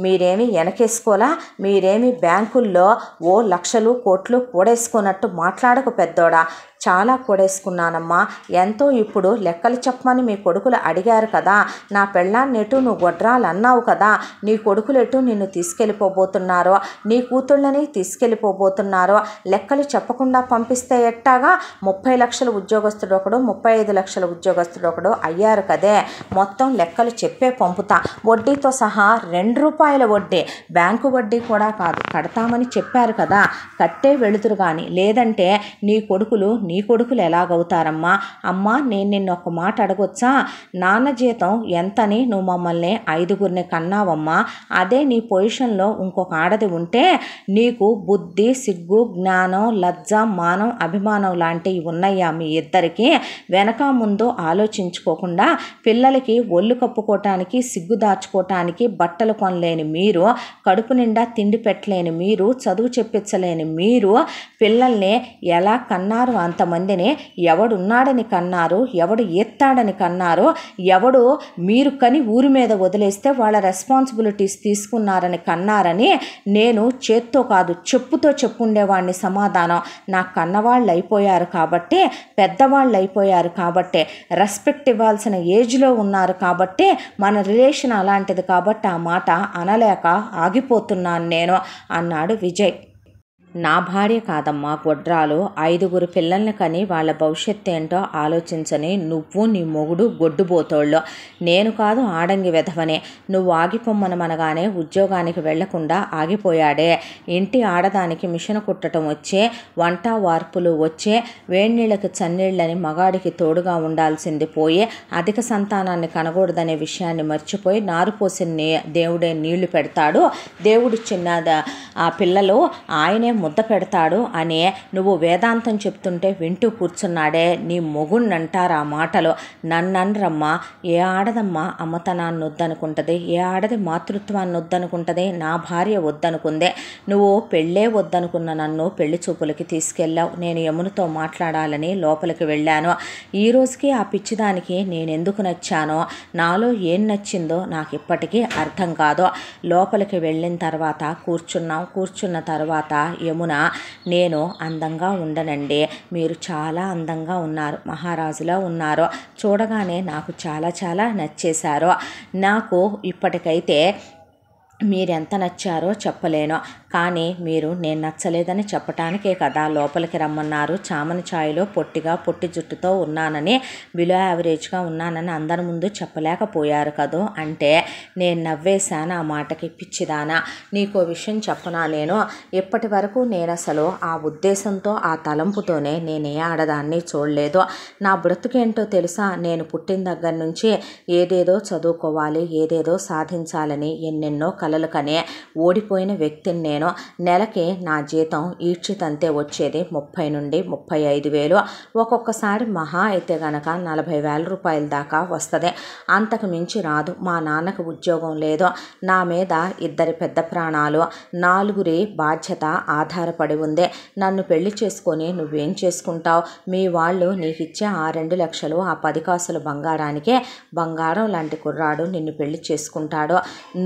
[SPEAKER 1] మీరేమి వెనకేసుకోలా? మీరేమి బ్యాంకుల్లో ఓ లక్షలు కోట్లు కూడేసుకున్నట్టు మాట్లాడకు పెద్దోడా. చాలా కూడేసుకున్నానమ్మా, ఎంతో. ఇప్పుడు లెక్కలు చెప్పమని మీ కొడుకులు అడిగారు కదా, నా పెళ్ళాన్ని ఎటు నువ్వు గొడ్రాలు అన్నావు కదా, నీ కొడుకులు ఎటు నిన్ను తీసుకెళ్ళిపోబోతున్నారో, నీ కూతుళ్ళని తీసుకెళ్ళిపోబోతున్నారో లెక్కలు చెప్పకుండా పంపిస్తే ఎట్టాగా? 30 లక్షల ఉద్యోగస్తుడు ఒకడు, 35 లక్షల ఉద్యోగస్తుడు ఒకడు అయ్యారు కదే, మొత్తం లెక్కలు చెప్పే పంపుతా, వడ్డీతో సహా 2 రూపాయల వడ్డీ, బ్యాంకు వడ్డీ కూడా కాదు, కడతామని చెప్పారు కదా, కట్టే వెళుతురు కానీ, లేదంటే నీ కొడుకులు ఎలాగవుతారమ్మా? అమ్మా, నేను నిన్ను ఒక మాట అడగొచ్చా? నాన్న జీతం ఎంతని నువ్వు మమ్మల్ని 5గురిని కన్నావమ్మా. అదే నీ పొజిషన్లో ఇంకొక ఆడది ఉంటే నీకు బుద్ధి, సిగ్గు, జ్ఞానం, లజ్జ, మానం, అభిమానం లాంటివి ఉన్నాయా మీ ఇద్దరికి? వెనక ముందు ఆలోచించుకోకుండా పిల్లలకి ఒళ్ళు కప్పుకోవటానికి, సిగ్గు దాచుకోవటానికి బట్టలు కొనలేని మీరు, కడుపు నిండా తిండి పెట్టలేని మీరు, చదువు చెప్పించలేని మీరు పిల్లల్ని ఎలా కన్నారు? అంతమందిని ఎవడున్నాడని కన్నారు, ఎవడు ఎత్తాడని కన్నారు, ఎవడు మీరు కని ఊరి మీద వదిలేస్తే వాళ్ళ రెస్పాన్సిబిలిటీస్ తీసుకున్నారని కన్నారని నేను చేత్తో కాదు చెప్పుతో చెప్పుండేవాడిని సమాధానం. నా కన్నవాళ్ళు అయిపోయారు కాబట్టి, పెద్దవాళ్ళు అయిపోయారు కాబట్టి, రెస్పెక్ట్ ఇవ్వాల్సిన ఏజ్లో ఉన్నారు కాబట్టి, మన రిలేషన్ అలాంటిది కాబట్టి ఆ మాట అనలేక ఆగిపోతున్నాను నేను అన్నాడు విజయ్. నా భార్య కాదమ్మా గొడ్రాలు, 5గురు పిల్లల్ని కని వాళ్ళ భవిష్యత్తు ఏంటో ఆలోచించని నువ్వు నీ మొగుడు గొడ్డుబోతోళ్ళు. నేను కాదు ఆడంగి వెధవనే. నువ్వు ఆగిపోమ్మనమనగానే ఉద్యోగానికి వెళ్లకుండా ఆగిపోయాడే. ఇంటి ఆడదానికి మిషన్ కుట్టడం వచ్చే, వంట వార్పులు వచ్చే, వేడినీళ్ళకి చన్నీళ్ళని మగాడికి తోడుగా ఉండాల్సింది పోయి, అధిక సంతానాన్ని కనకూడదనే విషయాన్ని మర్చిపోయి, నారు పోసిన దేవుడే నీళ్లు పెడతాడు, దేవుడిచ్చిన ఆ పిల్లలు ఆయనే ముద్ద పెడతాడు అని నువ్వు వేదాంతం చెప్తుంటే వింటూ కూర్చున్నాడే నీ మొగుణ్ణంటారు ఆ మాటలు. నన్నరమ్మా, ఏ ఆడదమ్మా అమ్మతనాన్ని వద్దనుకుంటుంది, ఏ ఆడది మాతృత్వాన్ని వద్దనుకుంటుంది? నా భార్య వద్దనుకుందే. నువ్వు పెళ్ళే వద్దనుకున్న నన్ను పెళ్లి చూపులకి తీసుకెళ్ళావు. నేను యమునతో మాట్లాడాలని లోపలికి వెళ్ళాను. ఈ రోజుకి ఆ పిచ్చిదానికి నేనెందుకు నచ్చానో, నాలో ఏం నచ్చిందో నాకు ఇప్పటికీ అర్థం కాదు. లోపలికి వెళ్ళిన తర్వాత కూర్చున్న తర్వాత యమున, నేను అందంగా ఉండనండి, మీరు చాలా అందంగా ఉన్నారు, మహారాజులా ఉన్నారు, చూడగానే నాకు చాలా చాలా నచ్చేశారు. నాకు ఇప్పటికైతే మీరెంత నచ్చారో చెప్పలేను, కానీ మీరు నేను నచ్చలేదని చెప్పటానికే కదా లోపలికి రమ్మన్నారు. చామని ఛాయలో పొట్టి జుట్టుతో ఉన్నానని, బిలో యావరేజ్గా ఉన్నానని అందరి ముందు చెప్పలేకపోయారు కదూ అంటే నేను నవ్వేశాను ఆ మాటకి. పిచ్చిదానా, నీకో విషయం చెప్పనా? నేను ఇప్పటి వరకు నేను అసలు ఆ ఉద్దేశంతో, ఆ తలంపుతోనే నేనే ఆడదాన్ని చూడలేదు. నా బ్రతుకేంటో తెలుసా? నేను పుట్టిన దగ్గర నుంచి ఏదేదో చదువుకోవాలి, ఏదేదో సాధించాలని ఎన్నెన్నో కలలు కనే ఓడిపోయిన వ్యక్తిని నేను. నెలకి నా జీతం ఈడ్చితంతే వచ్చేది 30 నుండి 35,000, ఒక్కొక్కసారి మహా అయితే గనక 40,000 రూపాయల దాకా వస్తుంది, అంతకు మించి రాదు. మా నాన్నకు ఉద్యోగం లేదు, నా మీద 2 పెద్ద ప్రాణాలు, 4గురి బాధ్యత ఆధారపడి ఉంది. నన్ను పెళ్లి చేసుకొని నువ్వేం చేసుకుంటావు? మీ వాళ్ళు నీకు ఇచ్చే ఆ 2 లక్షలు, ఆ 10 కాసుల బంగారానికే బంగారం లాంటి కుర్రాడు నిన్ను పెళ్లి చేసుకుంటాడు.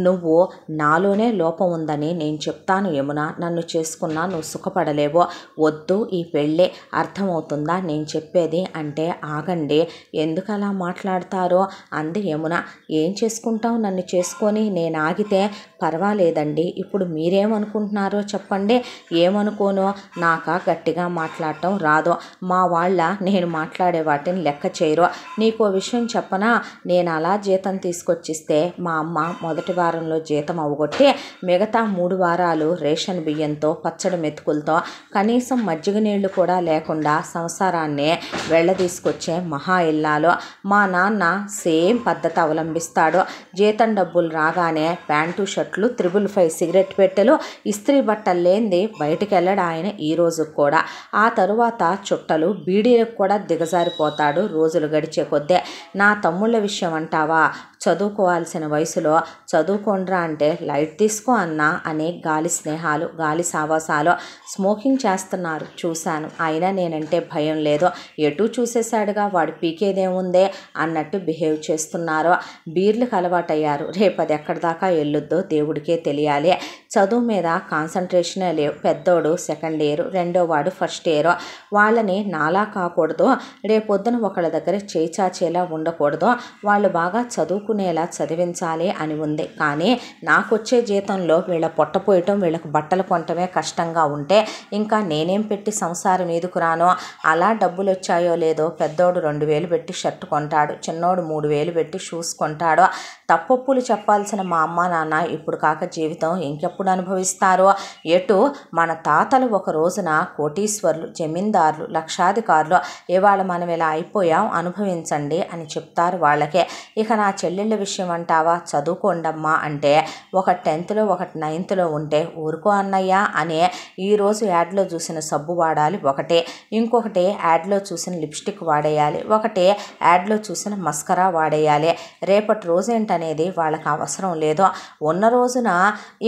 [SPEAKER 1] నువ్వు నాలోనే లోపం ఉందని నేను చెప్తాను యమున, నన్ను చేసుకున్నా నువ్వు సుఖపడలేవో, వద్దు ఈ పెళ్ళి, అర్థమవుతుందా నేను చెప్పేది? అంటే ఆగండి, ఎందుకు అలా మాట్లాడతారో అంది యమున. ఏం చేసుకుంటావు నన్ను చేసుకొని? నేను ఆగితే పర్వాలేదండి, ఇప్పుడు మీరేమనుకుంటున్నారో చెప్పండి. ఏమనుకోనో, నాకా గట్టిగా మాట్లాడటం రాదు, మా వాళ్ళ నేను మాట్లాడే వాటిని లెక్క చేయరు. నీకో విషయం చెప్పనా, నేను అలా జీతం తీసుకొచ్చిస్తే మా అమ్మ మొదటి వారంలో జీతం అవగొట్టి మిగతా 3 వారాలు రేషన్ బియ్యంతో పచ్చడి మెతుకులతో కనీసం మజ్జిగ నీళ్లు కూడా లేకుండా సంసారాన్ని వెళ్ళదీసుకొచ్చే మహా ఇల్లాలు. మా నాన్న సేమ్ పద్ధతి అవలంబిస్తాడు. జీతం డబ్బులు రాగానే ప్యాంటు షర్ట్లు 555 సిగరెట్ పెట్టెలు ఇస్త్రీ బట్టలు లేనిది బయటికి వెళ్ళడు ఆయన ఈ రోజు కూడా. ఆ తరువాత చుట్టలు బీడీలకు కూడా దిగజారిపోతాడు రోజులు గడిచే కొద్దే. నా తమ్ముళ్ళ విషయం అంటావా, చదువుకోవాల్సిన వయసులో చదువుకోండ్రా అంటే లైట్ తీసుకో అన్నా అనే గాలి స్నేహాలు, గాలి సావాసాలు. స్మోకింగ్ చేస్తున్నారు చూశాను, అయినా నేనంటే భయం లేదు. ఎటు చూసేశాడుగా, వాడు పీకేదేముందే అన్నట్టు బిహేవ్ చేస్తున్నారు. బీర్లకు అలవాటయ్యారు. రేపు అది ఎక్కడి దాకా వెళ్ళొద్దో దేవుడికే తెలియాలి. చదువు మీద కాన్సన్ట్రేషనే లేవు. పెద్దోడు 2nd ఇయర్, రెండోవాడు 1st ఇయర్. వాళ్ళని నాలా కాకూడదు, రేపొద్దున ఒకళ్ళ దగ్గర చేయి చాచేలా ఉండకూడదు, వాళ్ళు బాగా చదువుకునేలా చదివించాలి అని ఉంది. కానీ నాకొచ్చే జీతంలో వీళ్ళ పొట్టపోయటం, వీళ్ళకి బట్టలు కొనటమే కష్టంగా ఉంటే ఇంకా నేనేం పెట్టి సంసారం మీదకు రాను. అలా డబ్బులు వచ్చాయో లేదో పెద్దోడు 2000 పెట్టి షర్ట్ కొంటాడు, చిన్నోడు 3000 పెట్టి షూస్ కొంటాడు. తప్పొప్పులు చెప్పాల్సిన మా అమ్మ నాన్న ఇప్పుడు కాక జీవితం ఇంకెప్పుడు అనుభవిస్తారో. ఎటు మన తాతలు ఒక రోజున కోటీశ్వర్లు, జమీందారులు, లక్షాధికారులు, ఇవాళ మనం ఇలా అయిపోయాం అనుభవించండి అని చెప్తారు వాళ్ళకే. ఇక నా చెల్లెళ్ళ విషయం అంటావా, చదువుకోండమ్మా అంటే ఒకటి 10th ఒకటి 9th ఉంటే ఊరుకో అన్నయ్య అనే ఈరోజు యాడ్లో చూసిన సబ్బు వాడాలి ఒకటే, ఇంకొకటి యాడ్లో చూసిన లిప్స్టిక్ వాడేయాలి, ఒకటి యాడ్లో చూసిన మస్కరా వాడేయాలి. రేపటి రోజేంటనేది వాళ్ళకి అవసరం లేదు. ఉన్న రోజున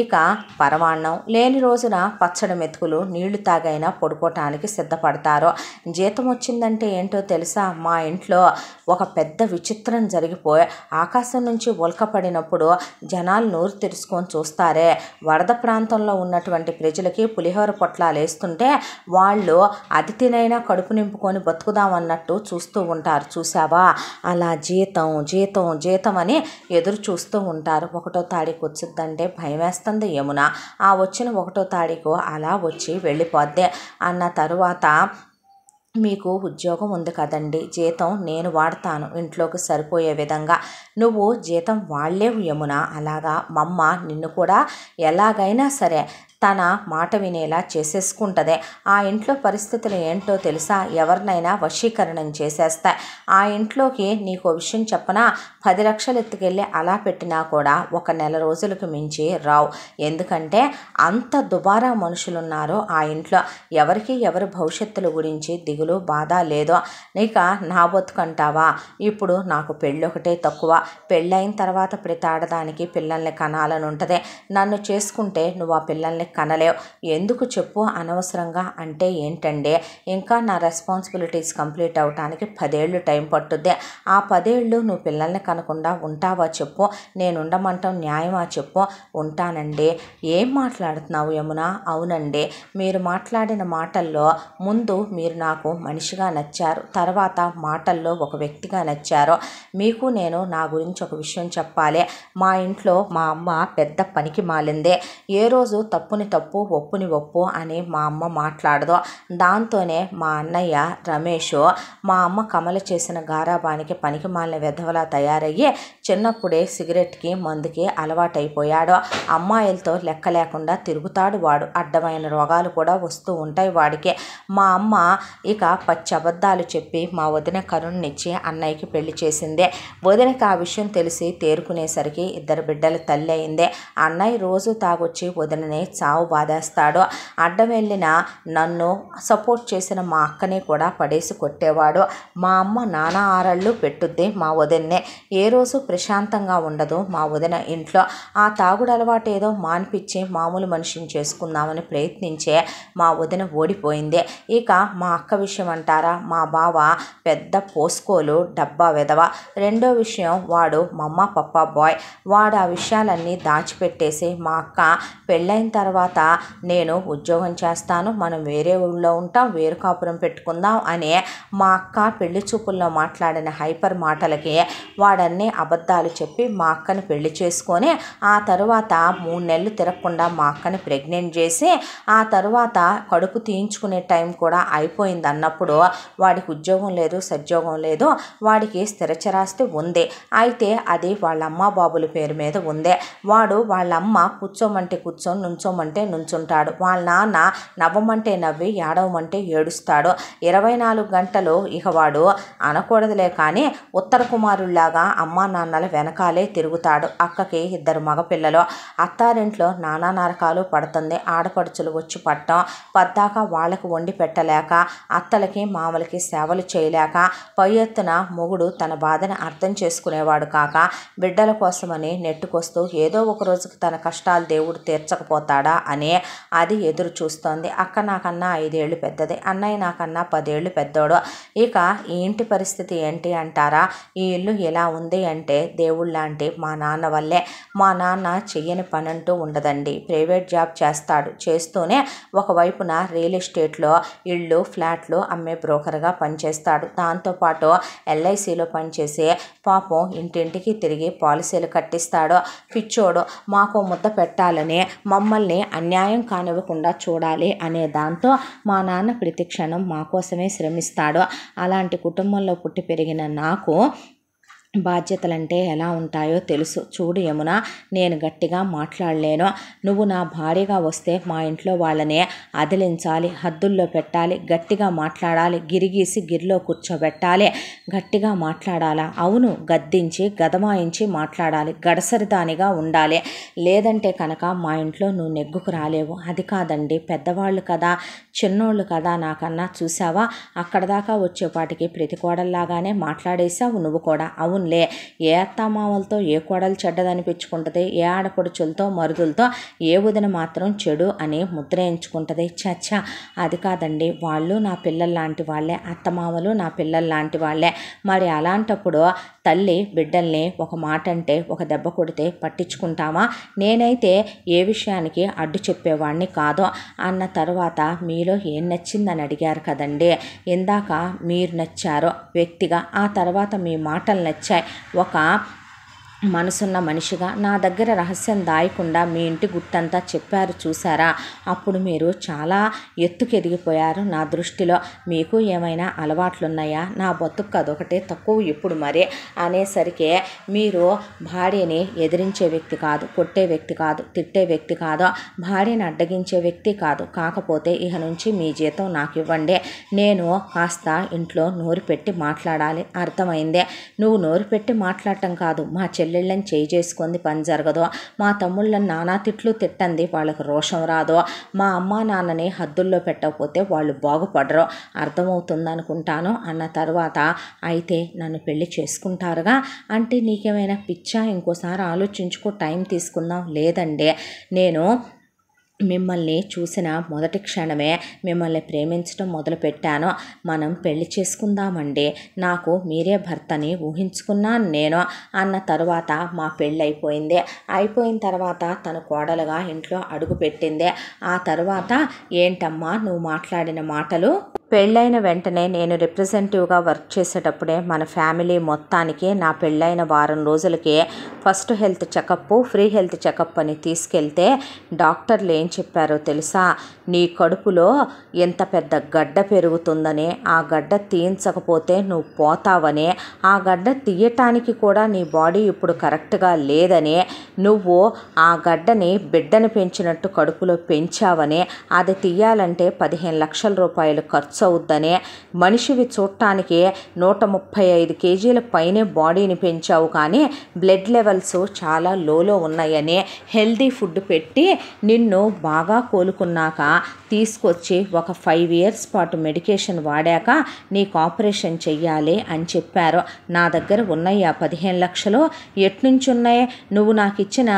[SPEAKER 1] ఇక పరమాన్నం, లేని రోజున పచ్చడి మెతుకులు నీళ్లు తాగైనా పడుకోవటానికి సిద్ధపడతారు. జీతం వచ్చిందంటే ఏంటో తెలుసా, మా ఇంట్లో ఒక పెద్ద విచిత్రం జరిగిపోయి ఆకాశం నుంచి ఉల్కపడినప్పుడు జనాలు నోరు తెరుచుకొని చూస్తారే, వరద ప్రాంతంలో ఉన్నటువంటి ప్రజలకి పులిహోర పొట్లాలు వేస్తుంటే వాళ్ళు అది తినైనా కడుపు నింపుకొని బతుకుదామన్నట్టు చూస్తూ ఉంటారు చూసావా. అలా జీతం జీతం జీతం అని ఎదురు చూస్తూ ఉంటారు. 1వ తారీఖు వచ్చిందంటే భయం వేస్తుంది యమున. ఆ వచ్చిన 1వ తారీఖు అలా వచ్చి వెళ్ళిపోద్ది. అన్న తరువాత మీకు ఉద్యోగం ఉంది కదండి, జీతం నేను వాడతాను ఇంట్లోకి సరిపోయే విధంగా, నువ్వు జీతం వాడలేవు యమున. అలాగా మమ్మ నిన్ను కూడా ఎలాగైనా సరే తన మాట వినేలా చేసేసుకుంటుంది. ఆ ఇంట్లో పరిస్థితులు ఏంటో తెలుసా, ఎవరినైనా వశీకరణం చేసేస్తాయి. ఆ ఇంట్లోకి నీకో విషయం చెప్పనా, 10 లక్షలు ఎత్తుకెళ్ళి అలా పెట్టినా కూడా 1 నెల రోజులకు మించి రావు. ఎందుకంటే అంత దుబారా మనుషులున్నారు ఆ ఇంట్లో. ఎవరికి ఎవరి భవిష్యత్తుల గురించి దిగులు బాధ లేదు. ఇక నా బతుకంటావా, ఇప్పుడు నాకు పెళ్ళొకటే తక్కువ. పెళ్ళైన తర్వాత ప్రతి ఆడదానికి పిల్లల్ని కనాలని ఉంటుంది. నన్ను చేసుకుంటే నువ్వు ఆ పిల్లల్ని కనలేవు. ఎందుకు చెప్పు అనవసరంగా అంటే ఏంటంటే, ఇంకా నా రెస్పాన్సిబిలిటీస్ కంప్లీట్ అవటానికి 10 ఏళ్ళు టైం పట్టుద్ది. ఆ 10 ఏళ్ళు నువ్వు పిల్లల్ని కనకుండా ఉంటావా చెప్పు, నేను ఉండమంటాం న్యాయమా చెప్పు. ఉంటానండి. ఏం మాట్లాడుతున్నావు యమున? అవునండి, మీరు మాట్లాడిన మాటల్లో ముందు మీరు నాకు మనిషిగా నచ్చారు, తర్వాత మాటల్లో ఒక వ్యక్తిగా నచ్చారు. మీకు నేను నా గురించి ఒక విషయం చెప్పాలి. మా ఇంట్లో మా అమ్మ పెద్ద పనికి మాలిందే. ఏ రోజు తప్పుని తప్పు ఒప్పుని ఒప్పు అని మా అమ్మ మాట్లాడదు. దాంతోనే మా అన్నయ్య రమేష్ మా అమ్మ కమల చేసిన గారాబానికి పనికి మాలిన వెధవలా తయారయ్యి చిన్నప్పుడే సిగరెట్కి మందుకి అలవాటైపోయాడు. అమ్మాయిలతో లెక్క లేకుండా తిరుగుతాడు వాడు. అడ్డమైన రోగాలు కూడా వస్తూ ఉంటాయి వాడికి. మా అమ్మ ఇక పచ్చి అబద్ధాలు చెప్పి మా వదిన కరుణ్నిచ్చి అన్నయ్యకి పెళ్లి చేసిందే. వదినకి ఆ విషయం తెలిసి తేరుకునేసరికి 2 బిడ్డల తల్లి అయిందే. అన్నయ్య రోజు తాగొచ్చి వదినని చావు బాధేస్తాడు. అడ్డం వెళ్ళిన నన్ను సపోర్ట్ చేసిన మా అక్కని కూడా పడేసి కొట్టేవాడు. మా అమ్మ నానా ఆరళ్ళు పెట్టుద్ది మా వదిన్నే. ఏ రోజు ప్రశాంతంగా ఉండదు మా వదిన ఇంట్లో. ఆ తాగుడు అలవాటు ఏదో మాన్పించి మామూలు మనిషిని చేసుకుందామని ప్రయత్నించే మా వదిన ఓడిపోయింది. ఇక మా అక్క విషయం అంటారా, మా బావ పెద్ద పోస్కోలు డబ్బా వెధవ. రెండో విషయం, వాడు మమ్మ పప్ప బాయ్. వాడు ఆ విషయాలన్నీ దాచిపెట్టేసి మా అక్క పెళ్ళైన తర్వాత తర్వాత నేను ఉద్యోగం చేస్తాను, మనం వేరే ఊళ్ళో ఉంటాం, వేరు కాపురం పెట్టుకుందాం అని మా అక్క పెళ్లి చూపుల్లో మాట్లాడిన హైపర్ మాటలకి వాడన్నీ అబద్ధాలు చెప్పి మా అక్కని పెళ్లి చేసుకొని ఆ తర్వాత 3 నెలలు తిరగకుండా మా అక్కని ప్రెగ్నెంట్ చేసి ఆ తర్వాత కడుపు తీయించుకునే టైం కూడా అయిపోయింది అన్నప్పుడు వాడికి ఉద్యోగం లేదు, సద్యోగం లేదు, వాడికి స్థిరచరాస్తి ఉంది. అయితే అది వాళ్ళ అమ్మ బాబుల పేరు మీద ఉంది. వాడు వాళ్ళ అమ్మ కూర్చోమంటే కూర్చొని, నుంచోమంటే నుంచుంటాడు. వాళ్ళ నాన్న నవ్వమంటే నవ్వి, ఏడవమంటే ఏడుస్తాడు. 24 గంటలు ఇక వాడు అనకూడదులే కానీ ఉత్తర కుమారుల్లాగా అమ్మా నాన్నల వెనకాలే తిరుగుతాడు. అక్కకి 2 మగపిల్లలు. అత్తారింట్లో నానా నరకాలు పడుతుంది. ఆడపడుచులు వచ్చి పట్టం పద్దాక వాళ్ళకు వండి పెట్టలేక, అత్తలకి మామలకి సేవలు చేయలేక, పై ఎత్తున మొగుడు తన బాధని అర్థం చేసుకునేవాడు కాక బిడ్డల కోసమని నెట్టుకొస్తూ ఏదో ఒక రోజుకి తన కష్టాలు దేవుడు తీర్చకపోతాడా అని అది ఎదురు చూస్తోంది. అక్క నాకన్నా 5 ఏళ్ళు పెద్దది, అన్నయ్య నాకన్నా 10 ఏళ్ళు పెద్దోడు. ఇక ఈ ఇంటి పరిస్థితి ఏంటి అంటారా? ఈ ఇల్లు ఎలా ఉంది అంటే దేవుళ్ళ లాంటి మా నాన్న వల్లే. మా నాన్న చెయ్యని పని అంటూ ఉండదండి. ప్రైవేట్ జాబ్ చేస్తాడు. చేస్తూనే ఒకవైపున రియల్ ఎస్టేట్లో ఇళ్ళు ఫ్లాట్లు అమ్మే బ్రోకర్గా పనిచేస్తాడు. దాంతోపాటు LICలో పనిచేసి పాపం ఇంటింటికి తిరిగి పాలసీలు కట్టిస్తాడు. పిచ్చోడు మాకు ముద్ద పెట్టాలని, మమ్మల్ని అన్యాయం కానివ్వకుండా చూడాలి అనే దాంతో మా నాన్న ప్రతి క్షణం మా కోసమే శ్రమిస్తాడు. అలాంటి కుటుంబంలో పుట్టి పెరిగిన నాకు బాధ్యతలంటే ఎలా ఉంటాయో తెలుసు. చూడు యమున, నేను గట్టిగా మాట్లాడలేను. నువ్వు నా భార్యగా వస్తే మా ఇంట్లో వాళ్ళని అదిలించాలి, హద్దుల్లో పెట్టాలి, గట్టిగా మాట్లాడాలి, గిరిగీసి గిరిలో కూర్చోబెట్టాలి, గట్టిగా మాట్లాడాలా? అవును, గద్దించి గదమాయించి మాట్లాడాలి, గడసరిదానిగా ఉండాలి. లేదంటే కనుక మా ఇంట్లో నువ్వు నెగ్గుకు రాలేవు. అది కాదండి, పెద్దవాళ్ళు కదా, చిన్నోళ్ళు కదా, నాకన్నా చూసావా, అక్కడ దాకా వచ్చేపాటికి ప్రతి కోడల్లాగానే మాట్లాడేశావు నువ్వు కూడా. అవునులే, ఏ అత్తామామలతో ఏ కోడలు చెడ్డదనిపించుకుంటుంది, ఏ ఆడపడుచులతో మరుదులతో ఏ వదిన మాత్రం చెడు అని ముద్ర ఎంచుకుంటుంది. చచ్చా, అది కాదండి, వాళ్ళు నా పిల్లల లాంటి వాళ్ళే, అత్తమామలు నా పిల్లల లాంటి వాళ్ళే. మరి అలాంటప్పుడు తల్లి బిడ్డల్ని ఒక మాట అంటే, ఒక దెబ్బ కొడితే పట్టించుకుంటామా? నేనైతే ఏ విషయానికి అడ్డు చెప్పేవాడిని కాదు. అన్న తర్వాత మీలో ఏం నచ్చిందని అడిగారు కదండి. ఇందాక మీరు నచ్చారో వ్యక్తిగా, ఆ తర్వాత మీ మాటలు నచ్చాయి. ఒక మనసున్న మనిషిగా నా దగ్గర రహస్యం దాయకుండా మీ ఇంటి గుట్టంతా చెప్పారు చూసారా, అప్పుడు మీరు చాలా ఎత్తుకెదిగిపోయారు నా దృష్టిలో. మీకు ఏమైనా అలవాట్లున్నాయా? నా బతుకు అదొకటే తక్కువ ఇప్పుడు మరి అనేసరికి మీరు భార్యని ఎదిరించే వ్యక్తి కాదు, కొట్టే వ్యక్తి కాదు, తిట్టే వ్యక్తి కాదు, భార్యని అడ్డగించే వ్యక్తి కాదు. కాకపోతే ఇక నుంచి మీ జీతం నాకు ఇవ్వండి, నేను కాస్త ఇంట్లో నోరు పెట్టి మాట్లాడాలి, అర్థమైందే. నువ్వు నోరు పెట్టి మాట్లాడటం కాదు, మా చెల్లెళ్ళని చేసుకుంది పని జరగదు, మా తమ్ముళ్ళని నానా తిట్లు తిట్టంది వాళ్ళకు రోషం రాదు, మా అమ్మ నాన్నని హద్దుల్లో పెట్టకపోతే వాళ్ళు బాగుపడరు, అర్థమవుతుందనుకుంటాను అన్న తర్వాత, అయితే నన్ను పెళ్లి చేసుకుంటారుగా అంటే నీకేమైనా పిచ్చా? ఇంకోసారి ఆలోచించుకో, టైం తీసుకుందాం. లేదండి, నేను మిమ్మల్ని చూసిన మొదటి క్షణమే మిమ్మల్ని ప్రేమించడం మొదలుపెట్టాను. మనం పెళ్లి చేసుకుందామండి, నాకు మీరే భర్తని ఊహించుకున్నాను నేను అన్న తర్వాత మా పెళ్ళి అయిపోయింది. అయిపోయిన తర్వాత తను కోడలుగా ఇంట్లో అడుగుపెట్టింది. ఆ తర్వాత ఏంటమ్మా నువ్వు మాట్లాడిన మాటలు? పెళ్ళైన వెంటనే నేను రిప్రజెంటేటివ్గా వర్క్ చేసేటప్పుడే మన ఫ్యామిలీ మొత్తానికి నా పెళ్ళైన వారం రోజులకి first health checkup, free health checkup అని తీసుకెళ్తే డాక్టర్లు ఏం చెప్పారో తెలుసా? నీ కడుపులో ఎంత పెద్ద గడ్డ పెరుగుతుందని, ఆ గడ్డ తీయించకపోతే నువ్వు పోతావని, ఆ గడ్డ తీయటానికి కూడా నీ బాడీ ఇప్పుడు కరెక్ట్గా లేదని, నువ్వు ఆ గడ్డని బిడ్డను పెంచినట్టు కడుపులో పెంచావని, అది తీయాలంటే 15 లక్షల రూపాయలు ఖర్చు అవుద్దని, మనిషివి చూడటానికి 135 కేజీల పైనే బాడీని పెంచావు కానీ బ్లడ్ లెవెల్స్ చాలా లోలో ఉన్నాయని, హెల్దీ ఫుడ్ పెట్టి నిన్ను బాగా కోలుకున్నాక తీసుకొచ్చి ఒక 5 ఇయర్స్ పాటు మెడికేషన్ వాడాక నీకు ఆపరేషన్ చెయ్యాలి అని చెప్పారు. నా దగ్గర ఉన్నాయా 15 లక్షలు? ఎట్నుంచి ఉన్నాయి? నువ్వు నాకు ఇచ్చిన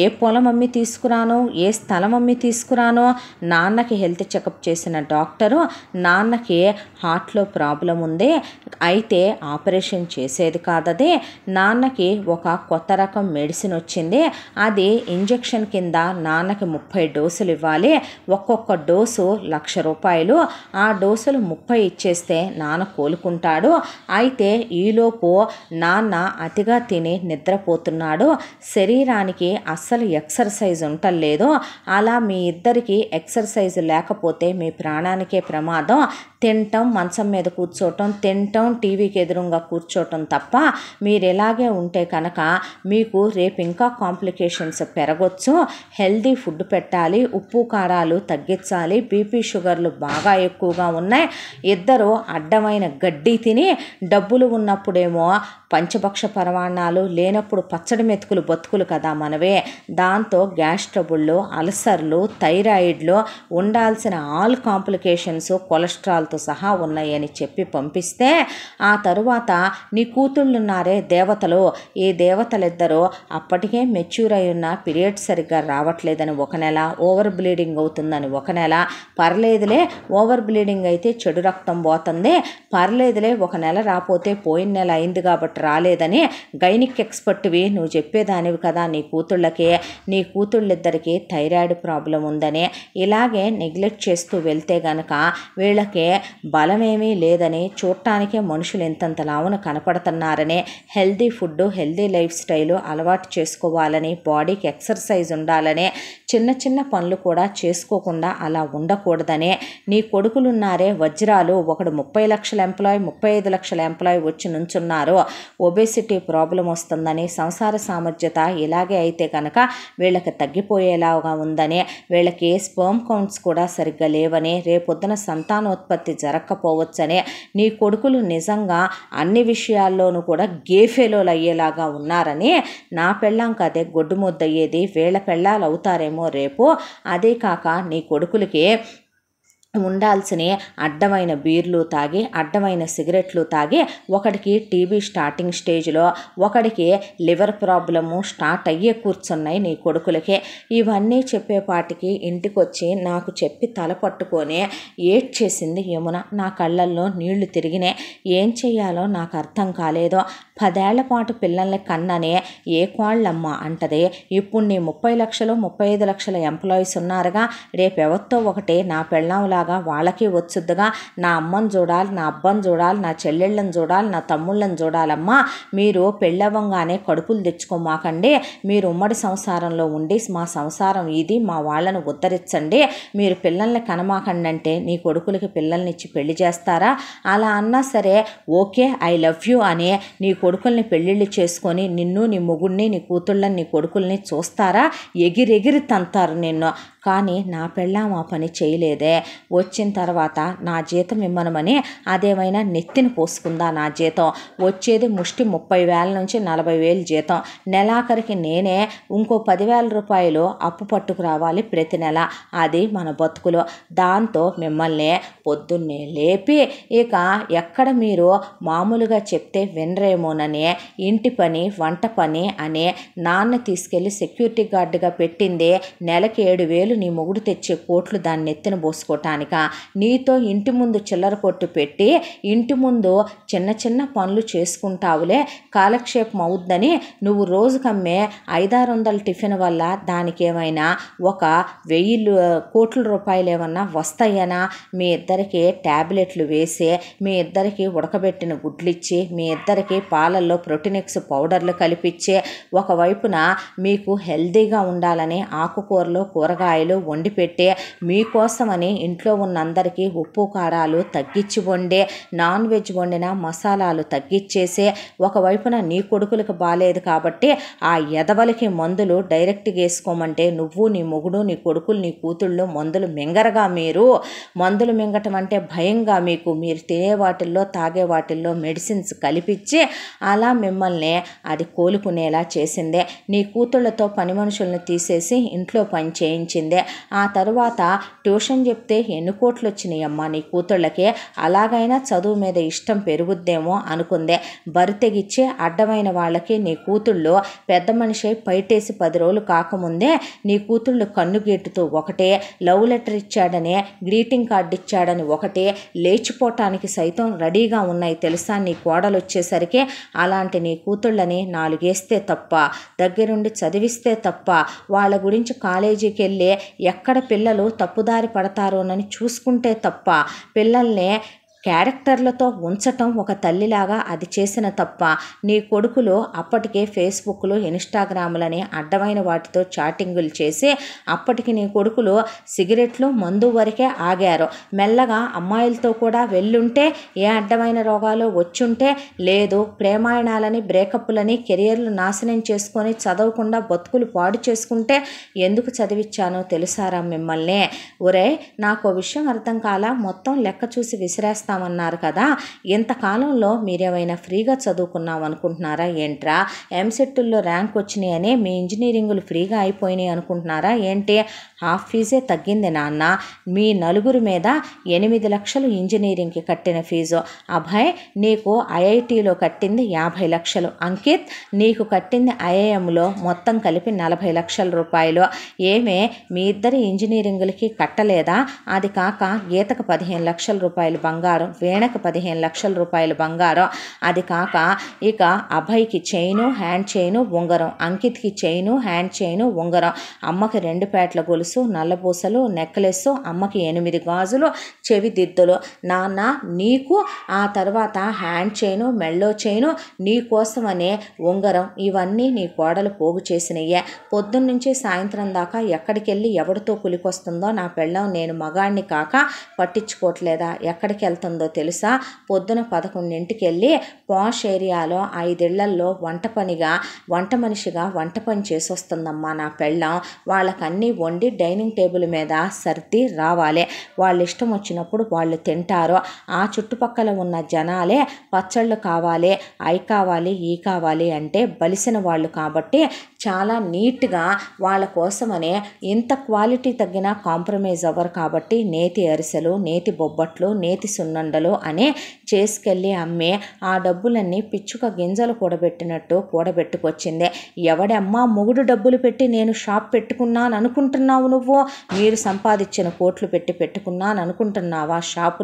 [SPEAKER 1] ఏ పొలం అమ్మి తీసుకురాను, ఏ స్థలం అమ్మి తీసుకురాను? నాన్నకి హెల్త్ చెకప్ చేసిన డాక్టరు నా నాన్నకి హార్ట్లో ప్రాబ్లం ఉంది, అయితే ఆపరేషన్ చేసేది కాదది. నాన్నకి ఒక కొత్త రకం మెడిసిన్ వచ్చింది, అది ఇంజెక్షన్ కింద నాన్నకి 30 డోసులు ఇవ్వాలి, ఒక్కొక్క డోసు 1,00,000 రూపాయలు. ఆ డోసులు 30 ఇచ్చేస్తే నాన్న కోలుకుంటాడు. అయితే ఈలోపు నాన్న అతిగా తిని నిద్రపోతున్నాడు, శరీరానికి అస్సలు ఎక్సర్సైజ్ ఉండలేదు. అలా మీ ఇద్దరికి ఎక్సర్సైజ్ లేకపోతే మీ ప్రాణానికే ప్రమాదం. తినటం, మంచం మీద కూర్చోవటం, తినటం, టీవీకి ఎదురుగా కూర్చోవటం తప్ప మీరు ఇలాగే ఉంటే కనుక మీకు రేపు ఇంకా కాంప్లికేషన్స్ పెరగొచ్చు. హెల్దీ ఫుడ్ పెట్టాలి, ఉప్పు కారాలు తగ్గించాలి, బీపీ షుగర్లు బాగా ఎక్కువగా ఉన్నాయి. ఇద్దరు అడ్డమైన గడ్డి తిని డబ్బులు ఉన్నప్పుడేమో పంచభక్ష పరమాణాలు, లేనప్పుడు పచ్చడి మెతుకులు బతుకులు కదా మనవే. దాంతో గ్యాస్ ట్రబుళ్ళు, అల్సర్లు, థైరాయిడ్లు, ఉండాల్సిన ఆల్ కాంప్లికేషన్స్ కొలెస్ట్రాల్తో సహా ఉన్నాయని చెప్పి పంపిస్తే, ఆ తరువాత నీ కూతుళ్ళున్నారే దేవతలు, ఈ దేవతలిద్దరూ అప్పటికే మెచ్యూర్ అయి ఉన్న పీరియడ్స్ సరిగ్గా రావట్లేదని ఒక నెల, ఓవర్ బ్లీడింగ్ అవుతుందని ఒక నెల, పర్లేదులే ఓవర్ బ్లీడింగ్ అయితే చెడు రక్తం పోతుంది, పర్లేదులే ఒక నెల రాపోతే పోయిన నెల అయింది కాబట్టి రాలేదని గైనిక్ ఎక్స్పర్ట్వి నువ్వు చెప్పేదానివి కదా నీ కూతుళ్ళకి. నీ కూతుళ్ళిద్దరికీ థైరాయిడ్ ప్రాబ్లం ఉందని ఇలాగే నెగ్లెక్ట్ చేస్తూ వెళ్తే గనక వీళ్ళకి బలమేమీ లేదని, చూడటానికే మనుషులు ఇంతంత లావున కనపడుతున్నారని, healthy food, healthy life style అలవాటు చేసుకోవాలని, బాడీకి ఎక్సర్సైజ్ ఉండాలని, చిన్న చిన్న పనులు కూడా చేసుకోకుండా అలా ఉండకూడదని, నీ కొడుకులున్నారే వజ్రాలు, ఒకడు 30 లక్షల ఎంప్లాయ్, 35 లక్షల ఎంప్లాయ్ వచ్చి నుంచున్నారు, ఒబేసిటీ ప్రాబ్లం వస్తుందని, సంసార సామర్థ్యత ఇలాగే అయితే కనుక వీళ్ళకి తగ్గిపోయేలాగా ఉందని, వీళ్ళకి స్పర్మ్ కౌంట్స్ కూడా సరిగ్గా లేవని, రేపొద్దున సంతానోత్పత్తి జరగకపోవచ్చని, నీ కొడుకులు నిజంగా అన్ని విషయాల్లోనూ కూడా గేఫెలోలు అయ్యేలాగా ఉన్నారని, నా పెళ్ళాం కదే గొడ్డు ముద్దయ్యేది, వీళ్ళ పెళ్ళాలు అవుతారేమో రేపు. అదే కాక నీ కొడుకులకి ఉండాల్సిన అడ్డమైన బీర్లు తాగి, అడ్డమైన సిగరెట్లు తాగి, ఒకడికి టీబీ స్టార్టింగ్ స్టేజ్లో, ఒకడికి లివర్ ప్రాబ్లము స్టార్ట్ అయ్యే కూర్చున్నాయి నీ కొడుకులకి. ఇవన్నీ చెప్పేపాటికి ఇంటికి వచ్చి నాకు చెప్పి తల పట్టుకొని ఏడ్చేసింది యమున. నా కళ్ళల్లో నీళ్లు తిరిగినాయి. ఏం చెయ్యాలో నాకు అర్థం కాలేదో. 10 ఏళ్ల పాటు పిల్లల్ని కన్ననే ఏ కోళ్ళమ్మ అంటది. ఇప్పుడు నీ 30 లక్షలు 35 లక్షల ఎంప్లాయీస్ ఉన్నారుగా, రేపెవరితో ఒకటి నా పెళ్ళంలాగా వాళ్ళకి వచ్చుద్దుగా. నా అమ్మని చూడాలి, నా అబ్బని చూడాలి, నా చెల్లెళ్ళని చూడాలి, నా తమ్ముళ్ళని చూడాలమ్మా. మీరు పెళ్ళవ్వంగానే కడుపులు తెచ్చుకోమాకండి. మీరు ఉమ్మడి సంసారంలో ఉండి మా సంసారం ఇది, మా వాళ్ళను ఉద్ధరించండి. మీరు పిల్లల్ని కనమాకండి అంటే నీ కొడుకులకి పిల్లల్ని ఇచ్చి పెళ్లి చేస్తారా? అలా అన్నా సరే ఓకే ఐ లవ్ యూ అని నీ కొడుకుల్ని పెళ్ళిళ్ళు చేసుకొని నిన్ను, నీ మొగుడిని, నీ కూతుళ్ళని, నీ కొడుకుల్ని చూస్తారా? ఎగిరెగిరి తంతారు నిన్ను. కానీ నా పెళ్ళాం ఆ పని చేయలేదే. వచ్చిన తర్వాత నా జీతం ఇమ్మనమని అదేమైనా నెత్తిని పోసుకుందా? నా జీతం వచ్చేది ముష్టి 30,000 నుంచి 40,000 జీతం. నెలాఖరికి నేనే ఇంకో 10,000 రూపాయలు అప్పు పట్టుకు రావాలి ప్రతి నెల. అది మన బతుకులో. దాంతో మిమ్మల్ని పొద్దున్నే లేపి ఇక ఎక్కడ మీరు మామూలుగా చెప్తే వినరేమోనని ఇంటి పని, వంట పని అని నాన్న తీసుకెళ్ళి సెక్యూరిటీ గార్డుగా పెట్టిందే నెలకి 7,000 నీ మొగుడు తెచ్చే కోట్లు దాన్ని నెత్తిన పోసుకోవటానిక. నీతో ఇంటి ముందు చిల్లర కొట్టు పెట్టి ఇంటి ముందు చిన్న చిన్న పనులు చేసుకుంటావులే, కాలక్షేపం అవుద్దని నువ్వు రోజుకమ్మే 500-600 టిఫిన్ వల్ల దానికి ఏమైనా ఒక 1,000 కోట్ల రూపాయలు ఏమన్నా వస్తాయనా? మీ ఇద్దరికి ట్యాబ్లెట్లు వేసి, మీ ఇద్దరికి ఉడకబెట్టిన గుడ్లు ఇచ్చి, మీ ఇద్దరికి పాలల్లో ప్రోటీనిక్స్ పౌడర్లు కలిపించి, ఒకవైపున మీకు హెల్దీగా ఉండాలని ఆకుకూరలు, కూరగాయలు వండి పెట్టి, మీకోసమని ఇంట్లో ఉన్న అందరికీ ఉప్పు కారాలు తగ్గించి వండి, నాన్ వెజ్ వండిన మసాలాలు తగ్గించేసి, ఒకవైపున నీ కొడుకులకు బాలేదు కాబట్టి ఆ ఎదవలకి మందులు డైరెక్ట్గా వేసుకోమంటే నువ్వు, నీ మొగుడు, నీ కొడుకులు, నీ కూతుళ్ళు మందులు మింగరగా. మీరు మందులు మింగటం అంటే భయంగా మీకు. మీరు తినే వాటిల్లో, తాగే వాటిల్లో మెడిసిన్స్ కలిపించి అలా మిమ్మల్ని అది కోలుకునేలా చేసిందే. నీ కూతుళ్ళతో పని మనుషులను తీసేసి ఇంట్లో పని చేయించింది. వచ్చింది. ఆ తరువాత ట్యూషన్ చెప్తే ఎన్ని కోట్లు వచ్చినాయమ్మా నీ కూతుళ్ళకి, అలాగైనా చదువు మీద ఇష్టం పెరుగుద్దేమో అనుకుందే. బరితెగిచ్చే అడ్డమైన వాళ్ళకి నీ కూతుళ్ళు పెద్ద మనిషి పైటేసి 10 రోజులు కాకముందే నీ కూతుళ్ళు కన్నుగేటుతూ ఒకటే, లవ్ లెటర్ ఇచ్చాడని, గ్రీటింగ్ కార్డు ఇచ్చాడని ఒకటే, లేచిపోవటానికి సైతం రెడీగా ఉన్నాయి తెలుసా నీ కోడలు వచ్చేసరికి. అలాంటి నీ కూతుళ్ళని 4 వేస్తే తప్ప, దగ్గరుండి చదివిస్తే తప్ప, వాళ్ళ గురించి కాలేజీకి వెళ్ళి ఎక్కడ పిల్లలు తప్పుదారి పడతారోనని చూసుకుంటే తప్ప, పిల్లల్ని క్యారెక్టర్లతో ఉంచటం ఒక తల్లిలాగా అది చేసిన తప్ప. నీ కొడుకులు అప్పటికే ఫేస్బుక్లు, ఇన్స్టాగ్రాములని అడ్డమైన వాటితో చాటింగులు చేసి అప్పటికి నీ కొడుకులు సిగరెట్లు, మందు వరకే ఆగారు. మెల్లగా అమ్మాయిలతో కూడా వెళ్ళుంటే ఏ అడ్డమైన రోగాలు వచ్చుంటే లేదు, ప్రేమాయణాలని, బ్రేకప్లని, కెరియర్లు నాశనం చేసుకొని చదవకుండా బతుకులు పాడు చేసుకుంటే ఎందుకు చదివించానో తెలుసారా మిమ్మల్ని. ఒరే నాకు విషయం అర్థం కాలా, మొత్తం లెక్క చూసి విసిరేస్తా అన్నారు కదా, ఇంతకాలంలో మీరేమైనా ఫ్రీగా చదువుకున్నాం అనుకుంటున్నారా ఏంట్రా? ఎంసెట్టుల్లో ర్యాంక్ వచ్చినాయని మీ ఇంజనీరింగులు ఫ్రీగా అయిపోయినాయి అనుకుంటున్నారా ఏంటి? హాఫ్ ఫీజే తగ్గింది నాన్న. మీ నలుగురి మీద 8 లక్షలు ఇంజనీరింగ్కి కట్టిన ఫీజు. అభయ్ నీకు ఐఐటీలో కట్టింది 50 లక్షలు. అంకిత్ నీకు కట్టింది ఐఐఎంలో మొత్తం కలిపి 40 లక్షల రూపాయలు. ఏమే మీ ఇద్దరి ఇంజనీరింగులకి కట్టలేదా? అది కాక గీతకు 15 లక్షల రూపాయలు బంగారం, వీణకు 15 లక్షల రూపాయలు బంగారం. అది కాక ఇక అభయ్కి చైను, హ్యాండ్ చైను, ఉంగరం, అంకిత్కి చైను, హ్యాండ్ చైను, ఉంగరం, అమ్మకి 2 పేట్ల గొలుసు, నల్లపూసలు, నెక్లెస్, అమ్మకి 8 గాజులు, చెవి దిద్దులు. నాన్న నీకు ఆ తర్వాత హ్యాండ్ చైను, మెళ్ళో చైను, నీ కోసమనే ఉంగరం. ఇవన్నీ నీ కోడలు పోగు చేసినయ్యే. పొద్దున్నుంచి సాయంత్రం దాకా ఎక్కడికి వెళ్ళి ఎవరితో కులికొస్తుందో నా పెళ్ళం నేను మగాడిని కాక పట్టించుకోవట్లేదా? ఎక్కడికి వెళ్తుందో తెలుసా? పొద్దున 11ంటికి వెళ్ళి పాష్ ఏరియాలో 5 ఇళ్లల్లో వంట మనిషిగా వంట పని చేసి వస్తుందమ్మా నా పెళ్ళం. వాళ్ళకన్నీ వండి డైనింగ్ టేబుల్ మీద సర్ది రావాలి. వాళ్ళ ఇష్టం వచ్చినప్పుడు వాళ్ళు తింటారు. ఆ చుట్టుపక్కల ఉన్న జనాలే పచ్చళ్ళు కావాలి, అవి కావాలి, ఈ కావాలి అంటే బలిసిన వాళ్ళు కాబట్టి చాలా నీట్గా వాళ్ళ కోసమనే ఇంత క్వాలిటీ తగ్గిన కాంప్రమైజ్ అవ్వరు కాబట్టి నేతి అరిసెలు, నేతి బొబ్బట్లు, నేతి సున్నుండలు అని చేసుకెళ్ళి అమ్మి ఆ డబ్బులన్నీ పిచ్చుక గింజలు కూడబెట్టినట్టు కూడబెట్టుకొచ్చింది. ఎవడమ్మా మొగుడు డబ్బులు పెట్టి నేను షాప్ పెట్టుకున్నాను అనుకుంటున్నావు నువ్వు? మీరు సంపాదించిన కోట్లు పెట్టి పెట్టుకున్నాను అనుకుంటున్నావా షాపు?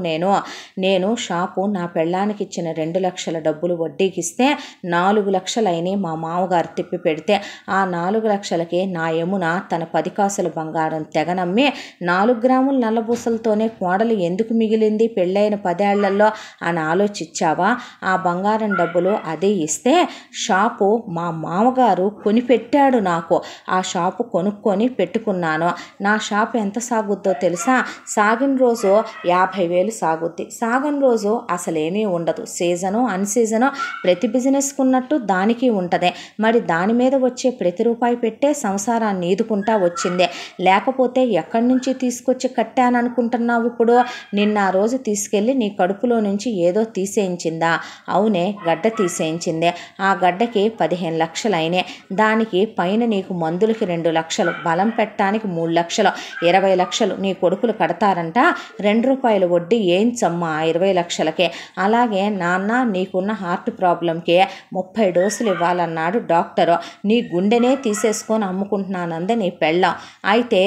[SPEAKER 1] నేను షాపు నా పెళ్ళానికి ఇచ్చిన 2 లక్షల డబ్బులు వడ్డీకి ఇస్తే 4 లక్షలైన మా మామగారు తిప్పి పెడితే ఆ 4 లక్షలకి నా యమున తన 10 కాసుల బంగారం తెగనమ్మి 4 గ్రాముల నల్లబూసలతోనే కోడలు ఎందుకు మిగిలింది పెళ్ళైన 10 ఏళ్లలో అని ఆలోచించావా? ఆ బంగారం డబ్బులు అదే ఇస్తే షాపు మా మామగారు కొనిపెట్టాడు నాకు. ఆ షాపు కొనుక్కొని పెట్టుకున్నాను. నా షాపు ఎంత సాగుద్దో తెలుసా? సాగిన రోజు 50,000 సాగుద్ది, సాగని రోజు అసలేమీ ఉండదు. సీజను అన్సీజను ప్రతి బిజినెస్కు ఉన్నట్టు దానికి ఉంటుంది. మరి దాని మీద వచ్చే ప్రతి రూపాయి పెట్టే సంసారాన్ని ఈదుకుంటా వచ్చిందే. లేకపోతే ఎక్కడి నుంచి తీసుకొచ్చి కట్టాననుకుంటున్నావు ఇప్పుడు? నిన్న ఆ రోజు తీసుకెళ్ళి నీ కడుపులో నుంచి ఏదో తీసేయించిందా? అవునే, గడ్డ తీసేయించిందే. ఆ గడ్డకి 15 లక్షలు అయినాయి. దానికి పైన నీకు మందులకి 2 లక్షలు, బలం పెట్టడానికి 3 లక్షలు, 20 లక్షలు నీ కొడుకులు కడతారంట. 2 రూపాయల వడ్డీ ఏంచమ్మా 20 లక్షలకే. అలాగే నాన్న నీకున్న హార్ట్ ప్రాబ్లంకి 30 డోసులు ఇవ్వాలన్నాడు డాక్టరు. నీ గుండెనే తీసేసుకొని అమ్ముకుంటున్నానందే నీ పెళ్ళం. అయితే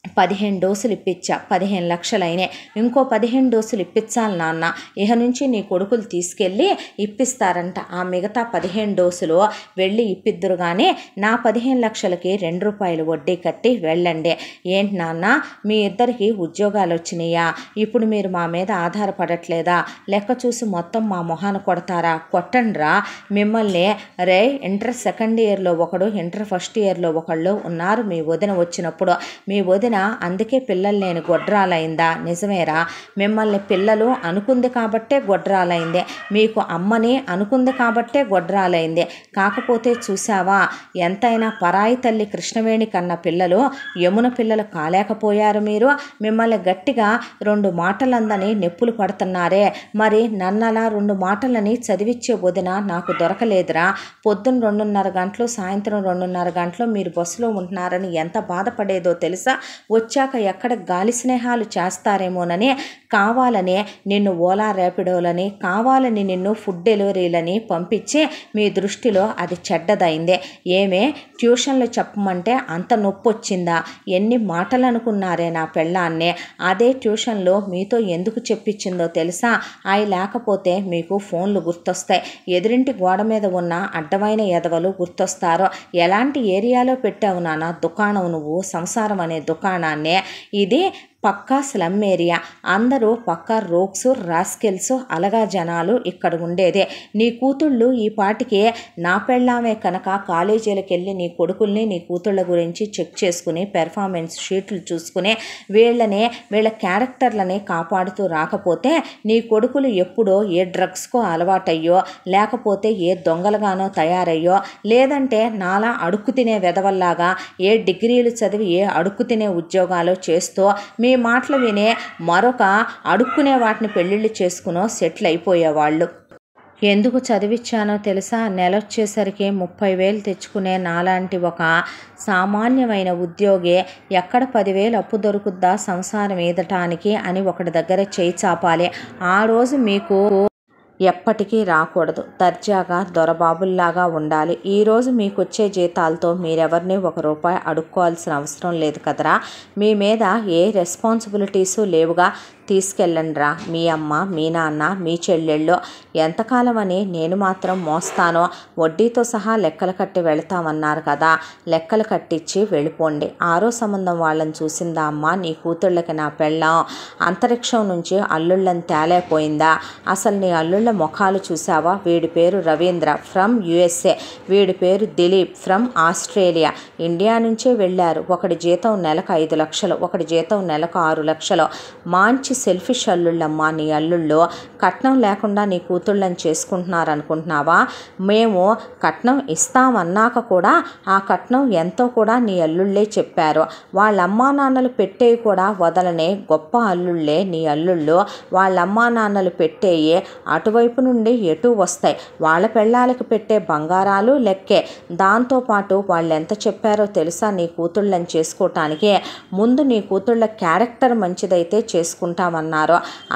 [SPEAKER 1] 15 డోసులు ఇప్పించా, 15 లక్షలైనాయి. ఇంకో 15 డోసులు ఇప్పించాలి నాన్న. ఇహ నుంచి నీ కొడుకులు తీసుకెళ్ళి ఇప్పిస్తారంట. ఆ మిగతా 15 డోసులు వెళ్ళి ఇప్పిద్దురు కానీ నా 15 లక్షలకి 2 రూపాయలు వడ్డీ కట్టి వెళ్ళండి. ఏంటి నాన్న మీ ఇద్దరికి ఉద్యోగాలు వచ్చినాయా? ఇప్పుడు మీరు మా మీద ఆధారపడట్లేదా? లెక్క చూసి మొత్తం మా మొహాన కొడతారా? కొట్టండ్రా మిమ్మల్ని. రే ఇంటర్ సెకండ్ ఇయర్లో ఒకడు, ఇంటర్ ఫస్ట్ ఇయర్లో ఒకళ్ళు ఉన్నారు. మీ వదిన వచ్చినప్పుడు మీ వదిన అందుకే పిల్లలు లేని గొడ్రాలైందా? నిజమేరా, మిమ్మల్ని పిల్లలు అనుకుంది కాబట్టే గొడ్రాలైందే, మీకు అమ్మని అనుకుంది కాబట్టే గొడ్రాలైందే. కాకపోతే చూసావా, ఎంతైనా పరాయి తల్లి కృష్ణవేణి కన్న పిల్లలు యమున పిల్లలు కాలేకపోయారు. మీరు మిమ్మల్ని గట్టిగా 2 మాటలందని నెప్పులు పడుతున్నారే, మరి నన్నలా 2 మాటలని చదివిచ్చే వదిన నాకు దొరకలేదురా. పొద్దున్న 2:30 గంటలు, సాయంత్రం 2:30 గంటలు మీరు బస్సులో ఉంటున్నారని ఎంత బాధపడేదో తెలుసా? వచ్చాక ఎక్కడ గాలి స్నేహాలు చేస్తారేమోనని కావాలనే నిన్ను ఓలా ర్యాపిడోలని, కావాలని నిన్ను ఫుడ్ డెలివరీలని పంపించి మీ దృష్టిలో అది చెడ్డదైందే. ఏమే ట్యూషన్లు చెప్పమంటే అంత నొప్పి వచ్చిందా? ఎన్ని మాటలు అనుకున్నారే నా పెళ్ళాన్నే. అదే ట్యూషన్లో మీతో ఎందుకు చెప్పించిందో తెలుసా? అవి లేకపోతే మీకు ఫోన్లు గుర్తొస్తాయి, ఎదురింటి గోడ మీద ఉన్న అడ్డమైన ఎదవలు గుర్తొస్తారు. ఎలాంటి ఏరియాలో పెట్టావు నాన్న దుకాణం నువ్వు? సంసారం అనే దుకాణాన్నే. ఇది పక్కా స్లమ్ ఏరియా, అందరూ పక్కా రోక్స్, రాస్కెల్స్, అలగా జనాలు ఇక్కడ ఉండేదే. నీ కూతుళ్ళు ఈ పాటికి నా పెళ్ళామే కనుక కాలేజీలకు వెళ్ళి నీ కొడుకుల్ని, నీ కూతుళ్ళ గురించి చెక్ చేసుకుని పెర్ఫార్మెన్స్ షీట్లు చూసుకుని వీళ్ళ క్యారెక్టర్లని కాపాడుతూ రాకపోతే నీ కొడుకులు ఎప్పుడో ఏ డ్రగ్స్కో అలవాటయ్యో, లేకపోతే ఏ దొంగలుగానో తయారయ్యో, లేదంటే నాలా అడుక్కు తినే వెధవల్లాగా ఏ డిగ్రీలు చదివి ఏ అడుక్కు తినే ఉద్యోగాలు చేస్తూ మీ మాటలు వినే మరొక అడుక్కునే వాటిని పెళ్ళిళ్ళు చేసుకునో సెటిల్ అయిపోయేవాళ్ళు. ఎందుకు చదివించానో తెలుసా? నెలొచ్చేసరికి 30,000 తెచ్చుకునే నాలాంటి ఒక సామాన్యమైన ఉద్యోగే ఎక్కడ 10,000 అప్పు దొరుకుద్దా సంసారం ఈదటానికి అని ఒకటి దగ్గర చేయి చాపాలి. ఆ రోజు మీకు ఎప్పటికీ రాకూడదు. దర్జాగా దొరబాబుల్లాగా ఉండాలి. ఈరోజు మీకు వచ్చే జీతాలతో మీరెవరిని ₹1 అడుక్కోవాల్సిన అవసరం లేదు కదరా. మీ మీద ఏ రెస్పాన్సిబిలిటీసు లేవుగా. తీసుకెళ్ళండిరా. మీ అమ్మ, మీ నాన్న, మీ చెల్లెళ్ళు ఎంతకాలం అని నేను మాత్రం మోస్తానో. వడ్డీతో సహా లెక్కలు కట్టి వెళతామన్నారు కదా, లెక్కలు కట్టించి వెళ్ళిపోండి. 6వ సంబంధం వాళ్ళని చూసిందా అమ్మ? నీ కూతుళ్ళకి నా పెళ్ళాం అంతరిక్షం నుంచి అల్లుళ్ళని తేలేపోయిందా? అసలు నీ అల్లుళ్ళ ముఖాలు చూసావా? వీడి పేరు రవీంద్ర ఫ్రమ్ USA, వీడి పేరు దిలీప్ ఫ్రమ్ ఆస్ట్రేలియా. ఇండియా నుంచే వెళ్ళారు. ఒకటి జీతం నెలకు 5 లక్షలు, ఒకటి జీతం నెలకు 6 లక్షలు. మంచి సెల్ఫిష్ అల్లుళ్ళమ్మా నీ అల్లుళ్ళు. కట్నం లేకుండా నీ కూతుళ్ళని చేసుకుంటున్నారనుకుంటున్నావా? మేము కట్నం ఇస్తామన్నాక కూడా ఆ కట్నం ఎంతో కూడా నీ అల్లుళ్ళే చెప్పారు. వాళ్ళ అమ్మా నాన్నలు పెట్టేవి కూడా వదలనే గొప్ప అల్లుళ్ళే నీ అల్లుళ్ళు. వాళ్ళ అమ్మా నాన్నలు పెట్టేయే అటువైపు నుండి ఎటు వస్తాయి. వాళ్ళ పెళ్ళాలకు పెట్టే బంగారాలు లెక్కే. దాంతోపాటు వాళ్ళు ఎంత చెప్పారో తెలుసా నీ కూతుళ్ళని చేసుకోవటానికి? ముందు నీ కూతుళ్ళ క్యారెక్టర్ మంచిదైతే చేసుకుంటామన్నారు.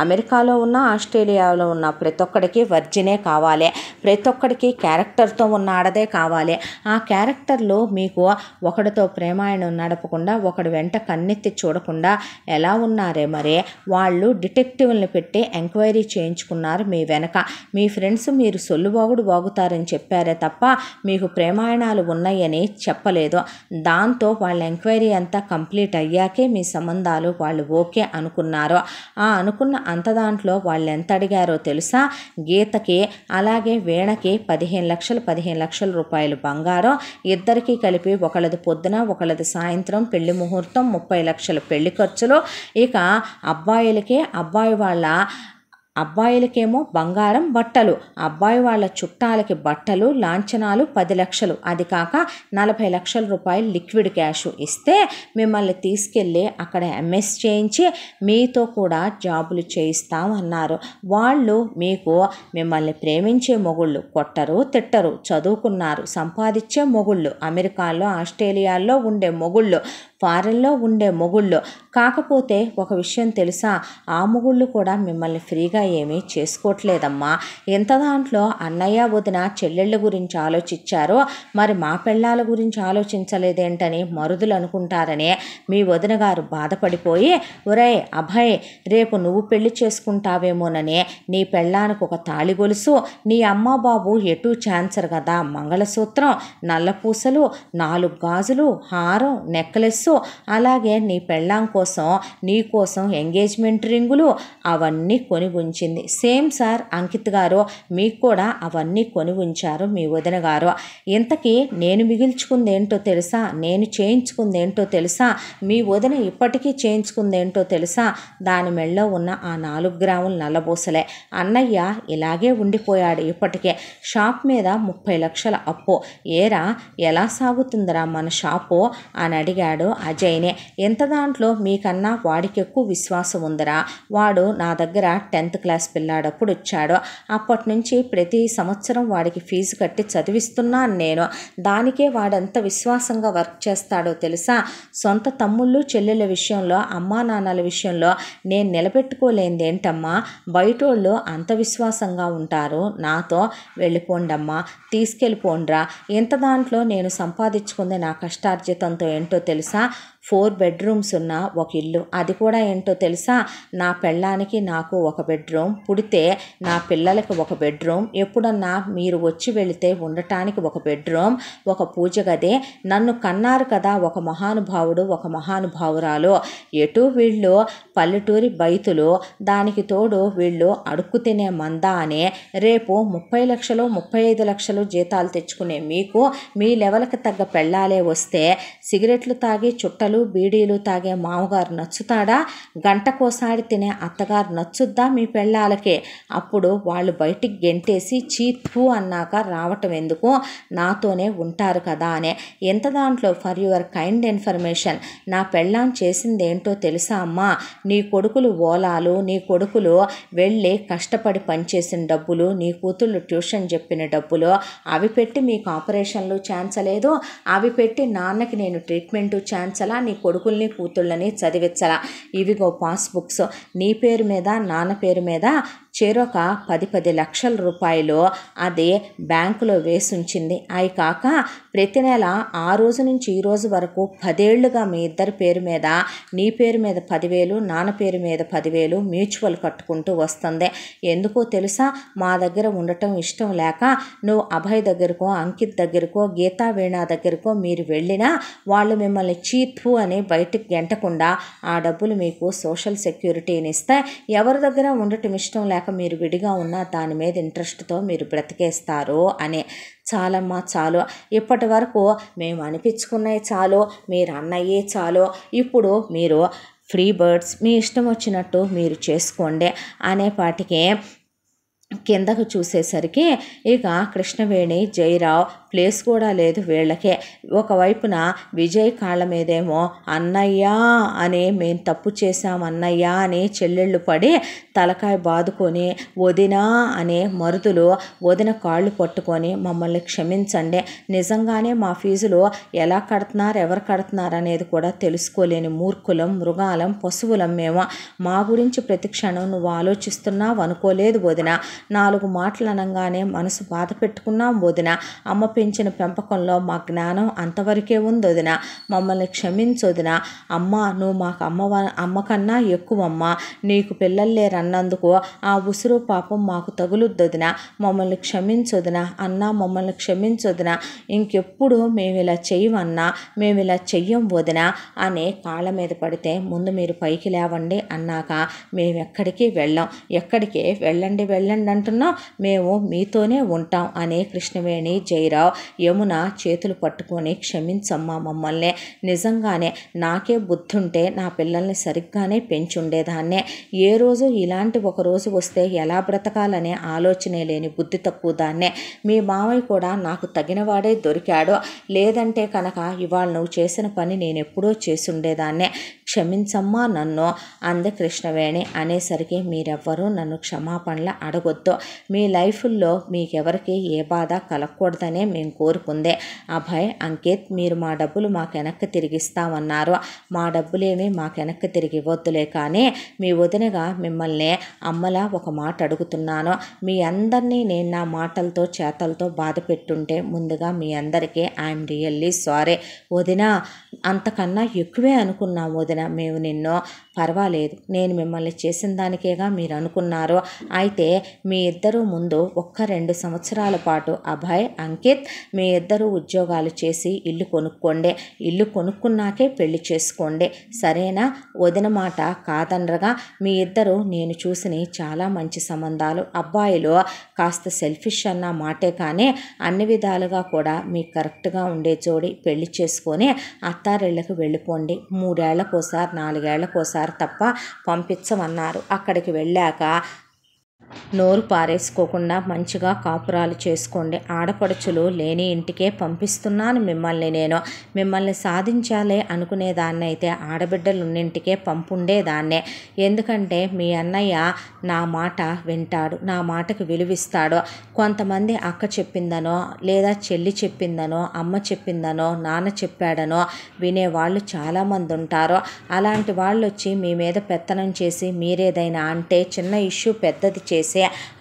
[SPEAKER 1] అమెరికాలో ఉన్న, ఆస్ట్రేలియాలో ఉన్న ప్రతి ఒక్కడికి వర్జినే కావాలి. ప్రతి ఒక్కడికి క్యారెక్టర్తో ఉన్న ఆడదే కావాలి. ఆ క్యారెక్టర్లో మీకు ఒకడితో ప్రేమాయణం నడపకుండా, ఒకడి వెంట కన్నెత్తి చూడకుండా ఎలా ఉన్నారే మరే? వాళ్ళు డిటెక్టివ్ని పెట్టి ఎంక్వైరీ చేయించుకున్నారు మీ వెనక. మీ ఫ్రెండ్స్ మీరు సొల్లుబాగుడు బాగుతారని చెప్పారే తప్ప మీకు ప్రేమాయణాలు ఉన్నాయని చెప్పలేదు. దాంతో వాళ్ళ ఎంక్వైరీ అంతా కంప్లీట్ అయ్యాకే మీ సంబంధాలు వాళ్ళు ఓకే అనుకున్నారు. ఆ అనుకున్న అంత దాంట్లో వాళ్ళు ఎంత అడిగారో తెలుసా? గీతకి అలాగే వీణకి 15 లక్షల రూపాయలు బంగారం, ఇద్దరికీ కలిపి ఒకళ్ళది పొద్దున ఒకళ్ళది సాయంత్రం పెళ్లి ముహూర్తం, 30 లక్షలు పెళ్లి ఖర్చులు. ఇక అబ్బాయిలకేమో బంగారం, బట్టలు, అబ్బాయి వాళ్ళ చుట్టాలకి బట్టలు, లాంఛనాలు 10 లక్షలు. అది కాక 40 లక్షల రూపాయలు లిక్విడ్ క్యాష్ ఇస్తే మిమ్మల్ని తీసుకెళ్ళి అక్కడ ఎంఎస్ చేయించి మీతో కూడా జాబులు చేయిస్తామన్నారు. వాళ్ళు మిమ్మల్ని ప్రేమించే మొగుళ్ళు, కొట్టరు తిట్టరు, చదువుకున్నారు, సంపాదించే మొగుళ్ళు, అమెరికాలో ఆస్ట్రేలియాలో ఉండే మొగుళ్ళు, ఫారెన్లో ఉండే మొగుళ్ళు. కాకపోతే ఒక విషయం తెలుసా? ఆ మొగుళ్ళు కూడా మిమ్మల్ని ఫ్రీగా ఏమీ చేసుకోవట్లేదమ్మా. ఇంత దాంట్లో అన్నయ్య వదిన చెల్లెళ్ళ గురించి ఆలోచించారో మరి మా పెళ్ళాల గురించి ఆలోచించలేదేంటని మరుదులు అనుకుంటారని మీ వదిన గారు బాధపడిపోయి, ఒరేయ్ అభయ్, రేపు నువ్వు పెళ్లి చేసుకుంటావేమోనని నీ పెళ్ళానికి ఒక తాళి గొలుసు, నీ అమ్మ బాబు ఎటూ ఛాన్సర్ కదా, మంగళసూత్రం, నల్లపూసలు, 4 గాజులు, హారం, నెక్లెస్, అలాగే నీ పెళ్ళాం కోసం నీ కోసం ఎంగేజ్మెంట్ రింగులు అవన్నీ కొని ఉంచింది. సేమ్ సార్ అంకిత్ గారు, మీకు కూడా అవన్నీ కొని ఉంచారు మీ వదిన గారు. ఇంతకీ నేను మిగిల్చుకుందేంటో తెలుసా, నేను చేయించుకుందేంటో తెలుసా, మీ వదిన ఇప్పటికీ చేయించుకుందేంటో తెలుసా? దాని మెళ్ళో ఉన్న ఆ 4 గ్రాముల నల్లబూసలే. అన్నయ్య ఇలాగే ఉండిపోయాడు ఇప్పటికే. షాప్ మీద 30 లక్షల అప్పు. ఏరా ఎలా సాగుతుందిరా మన షాపు అని అడిగాడు అజయ్నే. ఎంత దాంట్లో మీకన్నా వాడికి ఎక్కువ విశ్వాసం ఉందిరా. వాడు నా దగ్గర 10th క్లాస్ పిల్లాడప్పుడు వచ్చాడు. అప్పటి నుంచి ప్రతి సంవత్సరం వాడికి ఫీజు కట్టి చదివిస్తున్నాను నేను. దానికే వాడంత విశ్వాసంగా వర్క్ చేస్తాడో తెలుసా? సొంత తమ్ముళ్ళు చెల్లెళ్ళ విషయంలో, అమ్మా నాన్నల విషయంలో నేను నిలబెట్టుకోలేంది ఏంటమ్మా? బయటోళ్ళు అంత విశ్వాసంగా ఉంటారు నాతో. వెళ్ళిపోండమ్మా, తీసుకెళ్ళిపోండ్రా. ఎంత దాంట్లో నేను సంపాదించుకుంది నా కష్టార్జితంతో ఏంటో తెలుసా? 4 బెడ్రూమ్స్ ఉన్న ఒక ఇల్లు. అది కూడా ఏంటో తెలుసా? నా పెళ్ళానికి నాకు ఒక బెడ్రూమ్, పుడితే నా పిల్లలకి ఒక బెడ్రూమ్, ఎప్పుడన్నా మీరు వచ్చి వెళితే ఉండటానికి ఒక బెడ్రూమ్, ఒక పూజ గది. నన్ను కన్నారు కదా ఒక మహానుభావుడు, ఒక మహానుభావురాలు. ఎటు వీళ్ళు పల్లెటూరి బైతులు, దానికి తోడు వీళ్ళు అడుక్కు తినే మందా అని. రేపు 30 లక్షలు 35 లక్షలు జీతాలు తెచ్చుకునే మీకు మీ లెవెల్కి తగ్గ పెళ్ళాలే వస్తే సిగరెట్లు తాగి చుట్టలు బీడీలు తాగే మామగారు నచ్చుతాడా? గంటకోసారి తినే అత్తగారు నచ్చుద్దా మీ పెళ్ళాలకే? అప్పుడు వాళ్ళు బయటికి గెంటేసి చీత్ఫు అన్నాక రావటం ఎందుకు? నాతోనే ఉంటారు కదా అనే. ఎంత దాంట్లో ఫర్ యువర్ కైండ్ ఇన్ఫర్మేషన్ నా పెళ్ళాం చేసిందేంటో తెలుసా అమ్మా? నీ కొడుకులు ఓలాలు, నీ కొడుకులు వెళ్ళి కష్టపడి పనిచేసిన డబ్బులు, నీ కూతుళ్ళు ట్యూషన్ చెప్పిన డబ్బులు, అవి పెట్టి మీకు ఆపరేషన్లు ఛాన్సలేదు, అవి పెట్టి నాన్నకి నేను ట్రీట్మెంటు ఛాన్సలా, నీ కొడుకుల్ని కూతుళ్ళని చదివించలా. ఇవిగో పాస్బుక్స్ నీ పేరు మీద నాన్న పేరు మీద చెరొక 10 లక్షల రూపాయలు అది బ్యాంకులో వేసుంచింది. అవి కాక ప్రతి నెల ఆ రోజు నుంచి ఈ రోజు వరకు 10 ఏళ్లుగా మీ ఇద్దరి పేరు మీద, నీ పేరు మీద 10,000, నాన్న పేరు మీద 10,000 మ్యూచువల్ కట్టుకుంటూ వస్తుంది. ఎందుకో తెలుసా? మా దగ్గర ఉండటం ఇష్టం లేక నువ్వు అభయ్ దగ్గరకో, అంకిత్ దగ్గరకో, గీతా వీణ దగ్గరకో మీరు వెళ్ళినా వాళ్ళు మిమ్మల్ని చీత్ఫు అని బయటికి గెంటకుండా ఆ డబ్బులు మీకు సోషల్ సెక్యూరిటీని ఇస్తే, ఎవరి దగ్గర ఉండటం ఇష్టం లేక మీరు విడిగా ఉన్న దాని మీద ఇంట్రెస్ట్తో మీరు బ్రతికేస్తారు అని. చాలమ్మా చాలు, ఇప్పటి వరకు మేము అనిపించుకున్నవి చాలు, మీరు అన్నయ్యే చాలు, ఇప్పుడు మీరు ఫ్రీ బర్డ్స్, మీ ఇష్టం వచ్చినట్టు మీరు చేసుకోండి అనేపాటికి కిందకు చూసేసరికి ఇక కృష్ణవేణి, జయరావు ప్లేస్ కూడా లేదు వీళ్ళకే. ఒకవైపున విజయ్ కాళ్ళ మీదేమో అన్నయ్యా అని, మేము తప్పు చేశాం అన్నయ్యా అని చెల్లెళ్ళు పడి తలకాయ బాదుకొని, వదినా అనే మరుదులు వదిన కాళ్ళు పట్టుకొని మమ్మల్ని క్షమించండి, నిజంగానే మా ఫీజులు ఎలా కడుతున్నారు, ఎవరు కడుతున్నారు అనేది కూడా తెలుసుకోలేని మూర్ఖులం, మృగాలం, పశువులం మేము. మా గురించి ప్రతి క్షణం నువ్వు ఆలోచిస్తున్నావు అనుకోలేదు వదిన. 4 మాటలు అనగానే మనసు బాధ పెట్టుకున్నాం వదిన. అమ్మ పెంచిన పెంపకంలో మా జ్ఞానం అంతవరకే ఉంది వదిన. మమ్మల్ని క్షమించొదిన. అమ్మ నువ్వు మాకు అమ్మ కన్నా ఎక్కువమ్మ. నీకు పిల్లలు లేరన్నందుకు ఆ ఉసురు పాపం మాకు తగులుద్దొదిన. మమ్మల్ని క్షమించొదిన అన్నా, మమ్మల్ని క్షమించొదిన. ఇంకెప్పుడు మేము ఇలా చెయ్యమన్నా, మేము ఇలా చెయ్యం వదిన అని కాళ్ళ మీద పడితే, ముందు మీరు పైకి లేవండి అన్నాక మేము ఎక్కడికి వెళ్ళాం. ఎక్కడికి వెళ్ళండి వెళ్ళండి అంటున్నాం, మేము మీతోనే ఉంటాం అని కృష్ణవేణి, జయరావు, యమున చేతులు పట్టుకొని క్షమించమ్మా మమ్మల్ని. నిజంగానే నాకే బుద్ధుంటే నా పిల్లల్ని సరిగ్గానే పెంచుండేదాన్నే. ఏ రోజు ఇలాంటి ఒక రోజు వస్తే ఎలా బ్రతకాలనే ఆలోచనే లేని బుద్ధి తక్కువ దాన్నే. మీ మామయ్య కూడా నాకు తగినవాడే దొరికాడు, లేదంటే కనుక ఇవాళ నువ్వు చేసిన పని నేను ఎప్పుడో చేసుండేదాన్నే. క్షమించమ్మా నన్ను అంది కృష్ణవేణి. అనేసరికి మీరెవ్వరూ నన్ను క్షమాపణలు అడగొద్దు. మీ లైఫ్లో మీకెవరికి ఏ బాధ కలగకూడదనే మేము కోరుకుందే. అభయ్, అంకిత్, మీరు మా డబ్బులు మాకు వెనక్కి తిరిగిస్తామన్నారు. మా డబ్బులేమీ మాకు వెనక్కి తిరిగి ఇవ్వద్దులే, కానీ మీ వదినగా మిమ్మల్ని అమ్మలా ఒక మాట అడుగుతున్నాను. మీ అందరినీ నేను నా మాటలతో చేతలతో బాధ పెట్టుంటే ముందుగా మీ అందరికీ ఐఎమ్ రియల్లీ సారీ వదిన. అంతకన్నా ఎక్కువే అనుకున్నాం వదిన మేము నిన్ను. పర్వాలేదు, నేను మిమ్మల్ని చేసిన దానికేగా మీరు అనుకున్నారు. అయితే మీ ఇద్దరు ముందు 1-2 సంవత్సరాల పాటు అభయ్, అంకిత్ మీ ఇద్దరు ఉద్యోగాలు చేసి ఇల్లు కొనుక్కోండి. ఇల్లు కొనుక్కున్నాకే పెళ్లి చేసుకోండి, సరేనా? వదిన మాట కాదనరగా మీ ఇద్దరు నేను చూసిన చాలా మంచి సంబంధాలు. అబ్బాయిలో కాస్త సెల్ఫిష్ అన్న మాటే కానీ అన్ని విధాలుగా కూడా మీకు కరెక్ట్గా ఉండే జోడి. పెళ్లి చేసుకొని అత్తారిళ్ళకి వెళ్ళిపోండి. 3 ఏళ్లకోసారి 4 ఏళ్లకోసారి తప్ప పంపించమన్నారు. అక్కడికి వెళ్ళాక నోరు పారేసుకోకుండా మంచిగా కాపురాలు చేసుకోండి. ఆడపడుచులు లేని ఇంటికే పంపిస్తున్నాను మిమ్మల్ని సాధించాలి అనుకునేదాన్ని అయితే ఆడబిడ్డలు ఉన్నింటికే పంపుండేదాన్నే. ఎందుకంటే మీ అన్నయ్య నా మాట వింటాడు, నా మాటకు విలువిస్తాడు. కొంతమంది అక్క చెప్పిందనో లేదా చెల్లి చెప్పిందనో అమ్మ చెప్పిందనో నాన్న చెప్పాడనో వినేవాళ్ళు చాలామంది ఉంటారు. అలాంటి వాళ్ళు వచ్చి మీ మీద పెత్తనం చేసి మీరేదైనా అంటే చిన్న ఇష్యూ పెద్దది చేసి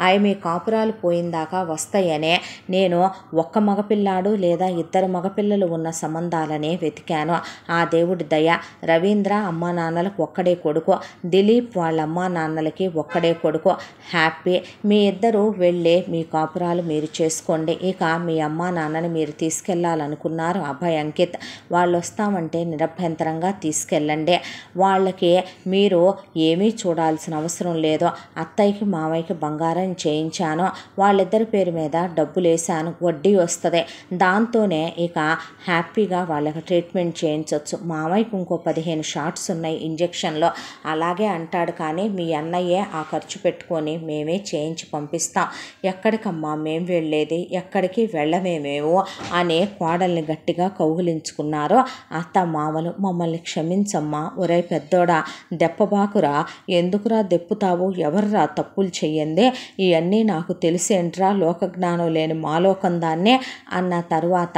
[SPEAKER 1] అవి మీ కాపురాలు పోయిందాకా వస్తాయనే నేను ఒక్క మగపిల్లాడు లేదా 2 మగపిల్లలు ఉన్న సంబంధాలనే వెతికాను. ఆ దేవుడి దయ, రవీంద్ర అమ్మా నాన్నలకు ఒక్కడే కొడుకు, దిలీప్ వాళ్ళ అమ్మా నాన్నలకి ఒక్కడే కొడుకు. హ్యాపీ. మీ ఇద్దరు వెళ్ళి మీ కాపురాలు మీరు చేసుకోండి. ఇక మీ అమ్మా నాన్నని మీరు తీసుకెళ్లాలనుకున్నారు అభయ్, అంకిత్ వాళ్ళు వస్తామంటే నిరభ్యంతరంగా తీసుకెళ్ళండి. వాళ్ళకి మీరు ఏమీ చూడాల్సిన అవసరం లేదు. అత్తయ్యకి మామయ్యకి బంగారం చేయించాను, వాళ్ళిద్దరి పేరు మీద డబ్బులు వేసాను, వడ్డీ వస్తుంది. దాంతోనే ఇక హ్యాపీగా వాళ్ళకి ట్రీట్మెంట్ చేయించవచ్చు. మామయ్యకు ఇంకో 15 షాట్స్ ఉన్నాయి ఇంజెక్షన్లో. అలాగే అంటాడు కానీ మీ అన్నయ్యే ఆ ఖర్చు పెట్టుకొని మేమే చేయించి పంపిస్తాం. ఎక్కడికమ్మా మేము వెళ్ళేది, ఎక్కడికి వెళ్ళమేమేమో అనే కోడల్ని గట్టిగా కౌగిలించుకున్నారు అత్త మామలు. మమ్మల్ని క్షమించమ్మా, ఒరే పెద్దోడా దెప్పబాకురా, ఎందుకురా దెప్పుతావు, ఎవర్రా తప్పులు చెయ్యండి, ఇవన్నీ నాకు తెలిసేంట్రా, లోకజ్ఞానం లేని మాలోకం దాన్నే అన్న తర్వాత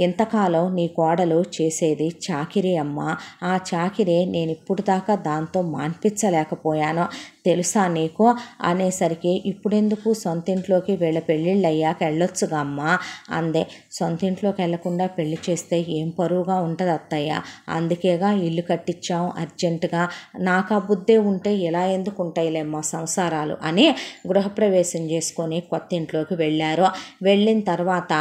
[SPEAKER 1] ఇంతకాలం నీ కోడలు చేసేది చాకిరీ అమ్మా, ఆ చాకిరీ నేను ఇప్పుడు దాకా దాంతో మాన్పించలేకపోయాను తెలుసా నీకు అనేసరికి ఇప్పుడెందుకు సొంతింట్లోకి వీళ్ళ పెళ్ళిళ్ళు అయ్యాక వెళ్ళొచ్చుగా అమ్మా అందే. సొంతింట్లోకి వెళ్లకుండా పెళ్లి చేస్తే ఏం పరువుగా ఉంటుంది అత్తయ్య, అందుకేగా ఇల్లు కట్టించాం అర్జెంటుగా. నాకు ఆ బుద్ధే ఉంటే ఇలా ఎందుకు ఉంటాయిలేమ్మా సంసారాలు అని గృహప్రవేశం చేసుకొని కొత్త ఇంట్లోకి వెళ్ళారు. వెళ్ళిన తర్వాత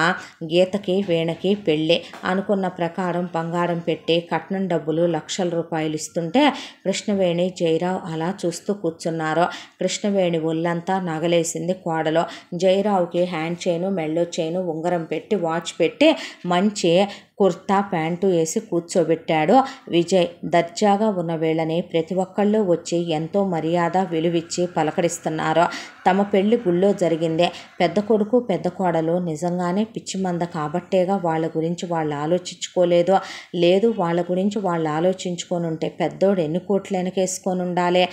[SPEAKER 1] గీతకి వీణకి పెళ్ళి. అనుకున్న ప్రకారం బంగారం పెట్టి కట్నం డబ్బులు లక్షల రూపాయలు ఇస్తుంటే కృష్ణవేణి జయరావు అలా చూస్తూ కూర్చున్నారు. కృష్ణవేణి ఒళ్ళంతా నగలేసింది కోడలో. జయరావుకి హ్యాండ్ చైను, మెళ్ళో చైను, ఉంగరం పెట్టి వాచ్ పెట్టి మంచి కుర్తా ప్యాంటు వేసి కూర్చోబెట్టాడు విజయ్. దర్జాగా ఉన్న వీళ్ళని ప్రతి ఒక్కళ్ళు వచ్చి ఎంతో మర్యాద విలువిచ్చి పలకరిస్తున్నారు. తమ పెళ్లి గుళ్ళో జరిగిందే. పెద్ద కొడుకు పెద్ద కోడలు నిజంగానే పిచ్చిమంద కాబట్టేగా వాళ్ళ గురించి వాళ్ళు ఆలోచించుకోలేదు. లేదు వాళ్ళ గురించి వాళ్ళు ఆలోచించుకొని ఉంటే పెద్దోడు ఎన్ని కోట్లు వెనకేసుకొని ఉండాలి,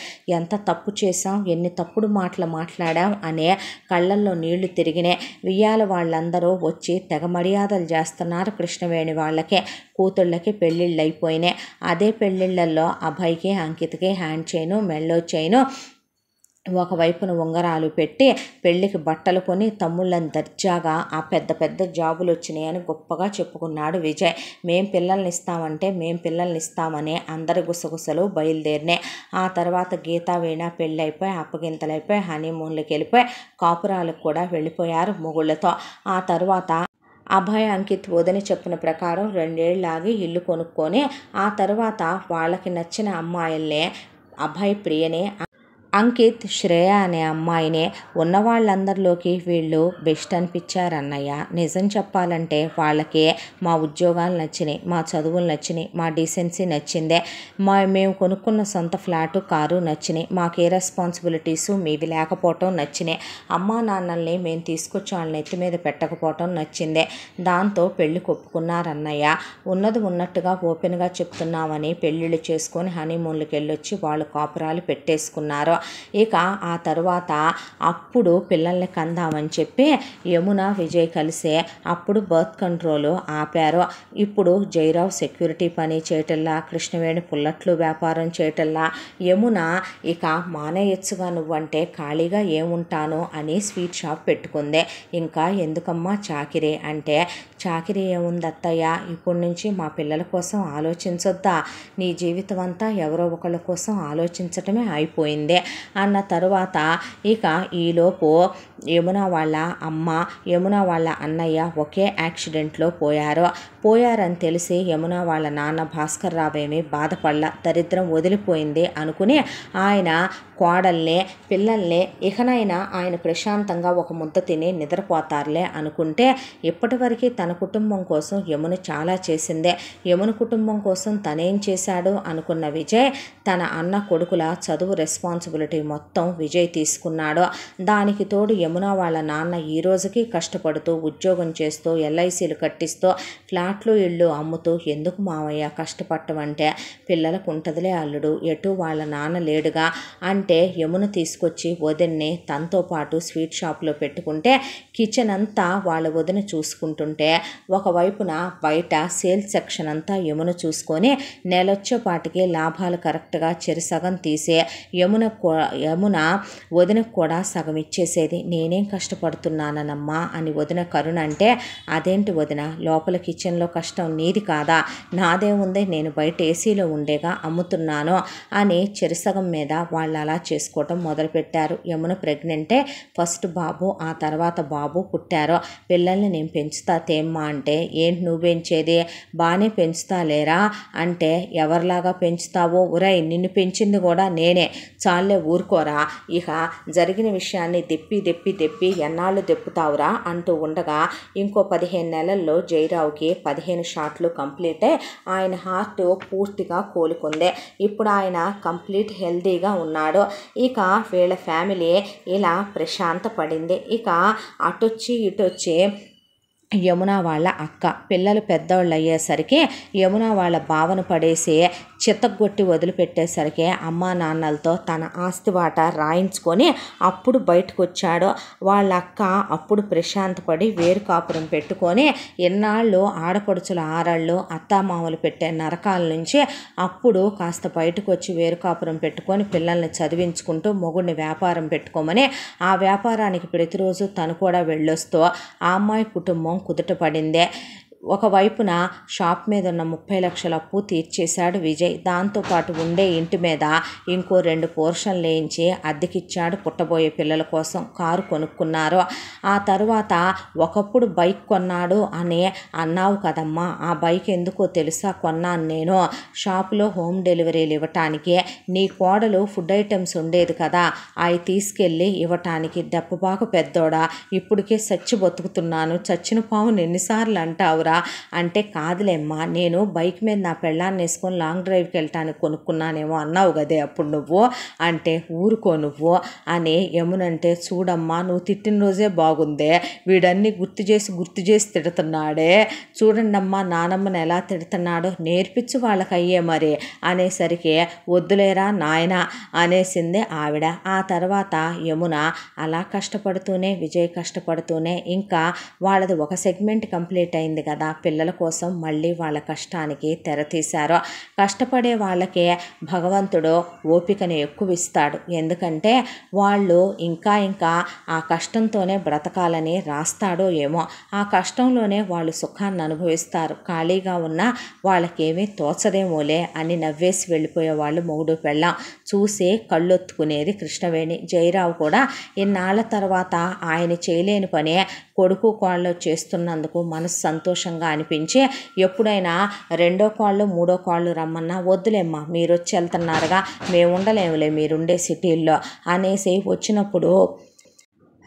[SPEAKER 1] ఎంత తప్పు చేశాం, ఎన్ని తప్పుడు మాటలు మాట్లాడాం అనే కళ్ళల్లో నీళ్లు తిరిగినాయి. వియ్యాల వాళ్ళందరూ వచ్చి తెగ మర్యాదలు చేస్తున్నారు కృష్ణవేణి వాళ్ళకే. కూతుళ్ళకి పెళ్ళిళ్ళు అయిపోయినాయి. అదే పెళ్ళిళ్ళల్లో అభయ్కి అంకిత్కి హ్యాండ్ చైను, మెళ్ళో చైను, ఒకవైపున ఉంగరాలు పెట్టి పెళ్ళికి బట్టలు కొని తమ్ముళ్ళని దర్జాగా ఆ పెద్ద పెద్ద జాబులు వచ్చినాయని గొప్పగా చెప్పుకున్నాడు విజయ్. మేం పిల్లల్ని ఇస్తామని అందరి గుసగుసలు బయలుదేరినాయి. ఆ తర్వాత గీతా వీణ పెళ్ళైపోయి అప్పగింతలైపోయి హనీమూన్లకి వెళ్ళిపోయి కాపురాలకు కూడా వెళ్ళిపోయారు మొగుళ్ళతో. ఆ తర్వాత అభయ్ అంకిత్ వదిన చెప్పిన ప్రకారం 2 ఏళ్ళు ఆగి ఇల్లు కొనుక్కొని ఆ తర్వాత వాళ్ళకి నచ్చిన అమ్మాయిల్నే అభయ్ ప్రియనే అంకిత్ శ్రేయ అనే అమ్మాయినే ఉన్న వాళ్ళందరిలోకి వీళ్ళు బెస్ట్ అనిపించారన్నయ్య. నిజం చెప్పాలంటే వాళ్ళకి మా ఉద్యోగాలు నచ్చినాయి, మా చదువులు నచ్చినాయి, మా డీసెన్సీ నచ్చిందే, మేము కొనుక్కున్న సొంత ఫ్లాటు కారు నచ్చినాయి, మాకే రెస్పాన్సిబిలిటీసు మీవి లేకపోవటం నచ్చినాయి, అమ్మా నాన్నల్ని మేము తీసుకొచ్చి వాళ్ళని ఎత్తి మీద పెట్టకపోవటం నచ్చిందే. దాంతో పెళ్లి కొప్పుకున్నారన్నయ్య. ఉన్నది ఉన్నట్టుగా ఓపెన్గా చెప్తున్నామని పెళ్ళిళ్ళు చేసుకొని హనీమూన్లకి వెళ్ళొచ్చి వాళ్ళు కాపురాలు పెట్టేసుకున్నారు. ఇక ఆ తరువాత అప్పుడు పిల్లల్ని కందామని చెప్పి యమున విజయ్ కలిసే అప్పుడు బర్త్ కంట్రోల్ ఆపారు. ఇప్పుడు జయరావు సెక్యూరిటీ పని చేయటల్లా, కృష్ణవేణి పుల్లట్లు వ్యాపారం చేయటల్లా. యమున ఇక మానేయచ్చుగా నువ్వంటే, ఖాళీగా ఏముంటాను అని స్వీట్ షాప్ పెట్టుకుంది. ఇంకా ఎందుకమ్మా చాకిరీ అంటే, చాకిరీ ఏముంది అత్తయ్య, ఇప్పటి నుంచి మా పిల్లల కోసం ఆలోచించొద్దా, నీ జీవితం అంతా ఎవరో ఒకళ్ళ కోసం ఆలోచించటమే అయిపోయింది అన్న తరువాత ఇక ఈలోపు యమున వాళ్ళ అమ్మ, యమున వాళ్ళ అన్నయ్య ఒకే యాక్సిడెంట్లో పోయారని తెలిసి యమున వాళ్ళ నాన్న భాస్కర్ రావేమి బాధపడలా, దరిద్రం వదిలిపోయింది అనుకుని ఆయన కోడల్ని పిల్లల్ని ఇకనైనా ఆయన ప్రశాంతంగా ఒక ముద్ద తిని నిద్రపోతారులే అనుకుంటే, ఇప్పటివరకు తన కుటుంబం కోసం యమున చాలా చేసిందే, యమున కుటుంబం కోసం తనేం చేశాడు అనుకున్న విజయ్ తన అన్న కొడుకుల చదువు రెస్పాన్సిబిలిటీ మొత్తం విజయ్ తీసుకున్నాడు. దానికి తోడు యమున వాళ్ళ నాన్న ఈ రోజుకి కష్టపడుతూ ఉద్యోగం చేస్తూ ఎల్ఐసీలు కట్టిస్తూ ఫ్లాట్లు ఇళ్ళు అమ్ముతూ, ఎందుకు మావయ్య కష్టపడటమంటే, పిల్లలకు ఉంటుందిలే అల్లుడు, ఎటు వాళ్ళ నాన్న లేడుగా అంటే యమున తీసుకొచ్చి వదిన్ని తనతో పాటు స్వీట్ షాప్లో పెట్టుకుంటే కిచెన్ అంతా వాళ్ళ వదిన చూసుకుంటుంటే, ఒకవైపున బయట సేల్స్ సెక్షన్ అంతా యమున చూసుకొని నెలొచ్చేపాటికి లాభాలు కరెక్ట్గా చెరిసగం తీసే యమున వదినకు కూడా సగం ఇచ్చేసేది. నేనేం కష్టపడుతున్నానమ్మా అని వదిన కరుణ అంటే, అదేంటి వదిన, లోపల కిచెన్లో కష్టం నీది కాదా, నాదేముంది, నేను బయట ఏసీలో ఉండేగా అమ్ముతున్నాను అని చెరిసగం మీద వాళ్ళు అలా చేసుకోవటం మొదలుపెట్టారు. యమున ప్రెగ్నెంటే, ఫస్ట్ బాబు ఆ తర్వాత బాబు పుట్టారు. పిల్లల్ని నేను పెంచుతా తేమ్మా అంటే, ఏంటి నువ్వు పెంచేది, బాగానే పెంచుతా లేరా అంటే, ఎవరిలాగా పెంచుతావో, ఉరై నిన్ను పెంచింది కూడా నేనే, చాలే ఊరుకోరా, ఇక జరిగిన విషయాన్ని దెప్పి ఎన్నాళ్ళు దెప్పుతావురా అంటూ ఉండగా ఇంకో 15 నెలల్లో జయరావుకి 15 షాట్లు కంప్లీట్ అయ్యి ఆయన హార్ట్ పూర్తిగా కోలుకుంది. ఇప్పుడు ఆయన కంప్లీట్ హెల్తీగా ఉన్నాడు. ఇక వీళ్ళ ఫ్యామిలీ ఇలా ప్రశాంత పడింది. ఇక అటొచ్చి ఇటొచ్చి యమున వాళ్ళ అక్క పిల్లలు పెద్దవాళ్ళు అయ్యేసరికి యమున వాళ్ళ భావన పడేసి చిత్తగొట్టి వదిలిపెట్టేసరికి అమ్మా నాన్నలతో తన ఆస్తి వాటా రాయించుకొని అప్పుడు బయటకు వచ్చాడు. వాళ్ళ అక్క అప్పుడు ప్రశాంతపడి వేరు కాపురం పెట్టుకొని ఎన్నాళ్ళు ఆడపడుచుల ఆరాళ్ళు అత్తామామలు పెట్టే నరకాల నుంచి అప్పుడు కాస్త బయటకు వచ్చి వేరు కాపురం పెట్టుకొని పిల్లల్ని చదివించుకుంటూ మొగుడిని వ్యాపారం పెట్టుకోమని ఆ వ్యాపారానికి ప్రతిరోజు తను కూడా వెళ్ళొస్తూ ఆ అమ్మాయి కుటుంబం కుదుట పడిందే. ఒకవైపున షాప్ మీద ఉన్న 30 లక్షల అప్పు తీర్చేశాడు విజయ్. దాంతోపాటు ఉండే ఇంటి మీద ఇంకో 2 పోర్షన్లు వేయించి అద్దెకిచ్చాడు. పుట్టబోయే పిల్లల కోసం కారు కొనుక్కున్నారు. ఆ తర్వాత ఒకప్పుడు బైక్ కొన్నాడు అని అన్నావు కదమ్మా, ఆ బైక్ ఎందుకో తెలుసా కొన్నాను నేను, షాపులో హోమ్ డెలివరీలు ఇవ్వటానికి. నీ కోడలు ఫుడ్ ఐటమ్స్ ఉండేది కదా, అవి తీసుకెళ్ళి ఇవ్వటానికి. దెబ్బబాకు పెద్దోడా, ఇప్పటికే చచ్చి బతుకుతున్నాను, చచ్చిన పావును ఎన్నిసార్లు అంటావురా అంటే, కాదులేమ్మా, నేను బైక్ మీద నా పెళ్ళాన్ని వేసుకొని లాంగ్ డ్రైవ్కి వెళ్ళటానికి కొనుక్కున్నానేమో అన్నావు కదే అప్పుడు నువ్వు అంటే, ఊరుకో నువ్వు అని యమునంటే, చూడమ్మా నువ్వు తిట్టిన రోజే బాగుందే, వీడన్నీ గుర్తు చేసి తిడుతున్నాడే, చూడండమ్మా నానమ్మని ఎలా తిడుతున్నాడో, నేర్పించు వాళ్ళకి అయ్యే మరి అనేసరికి, వద్దులేరా నాయన అనేసింది ఆవిడ. ఆ తర్వాత యమున అలా కష్టపడుతూనే విజయ్ కష్టపడుతూనే ఇంకా వాళ్ళది ఒక సెగ్మెంట్ కంప్లీట్ అయింది కదా, పిల్లల కోసం మళ్ళీ వాళ్ళ కష్టానికి తెరతీశారు. కష్టపడే వాళ్ళకే భగవంతుడు ఓపికను ఎక్కువ ఇస్తాడు. ఎందుకంటే వాళ్ళు ఇంకా ఆ కష్టంతోనే బ్రతకాలని రాస్తాడో ఏమో, ఆ కష్టంలోనే వాళ్ళు సుఖాన్ని అనుభవిస్తారు. ఖాళీగా ఉన్నా వాళ్ళకేమీ తోచదేమోలే అని నవ్వేసి వెళ్ళిపోయే వాళ్ళు మొగుడు పెళ్ళాం. చూసి కళ్ళొత్తుకునేది కృష్ణవేణి. జయరావు కూడా ఇన్నాళ్ల తర్వాత ఆయన చేయలేని పనే కొడుకు కోళ్ళు చేస్తున్నందుకు మనసు సంతోషంగా అనిపించి, ఎప్పుడైనా 2వ కోళ్ళు 3వ కోళ్ళు రమ్మన్నా, వద్దులేమ్మా మీరు వచ్చి వెళ్తున్నారుగా, మేము ఉండలేములే మీరుండే సిటీల్లో అనేసి వచ్చినప్పుడు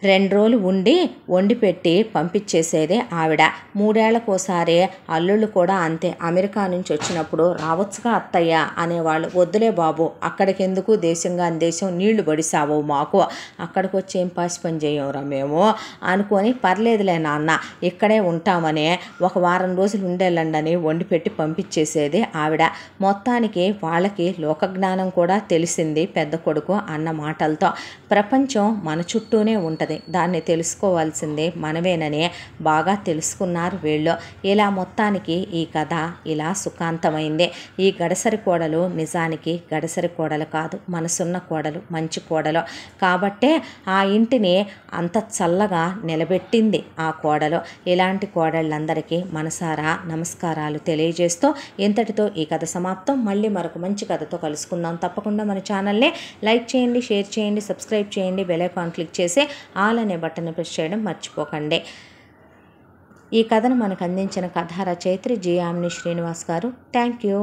[SPEAKER 1] 2 రోజులు ఉండి వండి పెట్టి పంపించేసేదే ఆవిడ. 3 ఏళ్లకోసారి అల్లుళ్ళు కూడా అంతే. అమెరికా నుంచి వచ్చినప్పుడు రావచ్చుగా అత్తయ్య అనేవాళ్ళు. వద్దులే బాబు, అక్కడికెందుకు దేశంగా దేశం నీళ్లు పడిసావు మాకు, అక్కడికి వచ్చి ఏం పాసి పని చేయంరా మేము అనుకొని, పర్లేదులే నాన్న ఇక్కడే ఉంటామని 1 వారం రోజులు ఉండేళ్ళండని వండి పెట్టి పంపించేసేది ఆవిడ. మొత్తానికి వాళ్ళకి లోకజ్ఞానం కూడా తెలిసింది పెద్ద కొడుకు అన్న మాటలతో. ప్రపంచం మన చుట్టూనే ఉంటుంది, దాన్ని తెలుసుకోవాల్సిందే మనమేనని బాగా తెలుసుకున్నారు వీళ్ళు. ఇలా మొత్తానికి ఈ కథ ఇలా సుఖాంతమైంది. ఈ గడసరి కోడలు నిజానికి గడసరి కోడలు కాదు, మనసున్న కోడలు, మంచి కోడలు. కాబట్టే ఆ ఇంటిని అంత చల్లగా నిలబెట్టింది ఆ కోడలు. ఇలాంటి కోడళ్ళందరికీ మనసారా నమస్కారాలు తెలియజేస్తూ ఇంతటితో ఈ కథ సమాప్తం. మళ్ళీ మరొక మంచి కథతో కలుసుకుందాం. తప్పకుండా మన ఛానల్ని లైక్ చేయండి, షేర్ చేయండి, సబ్స్క్రైబ్ చేయండి, బెల్ ఐకాన్ క్లిక్ చేసి ఆల్ అనే బటన్ ప్రెస్ చేయడం మర్చిపోకండి. ఈ కథను మనకు అందించిన కథా రచయిత్రి జి. ఆమ్ని శ్రీనివాస్ గారు. Thank you.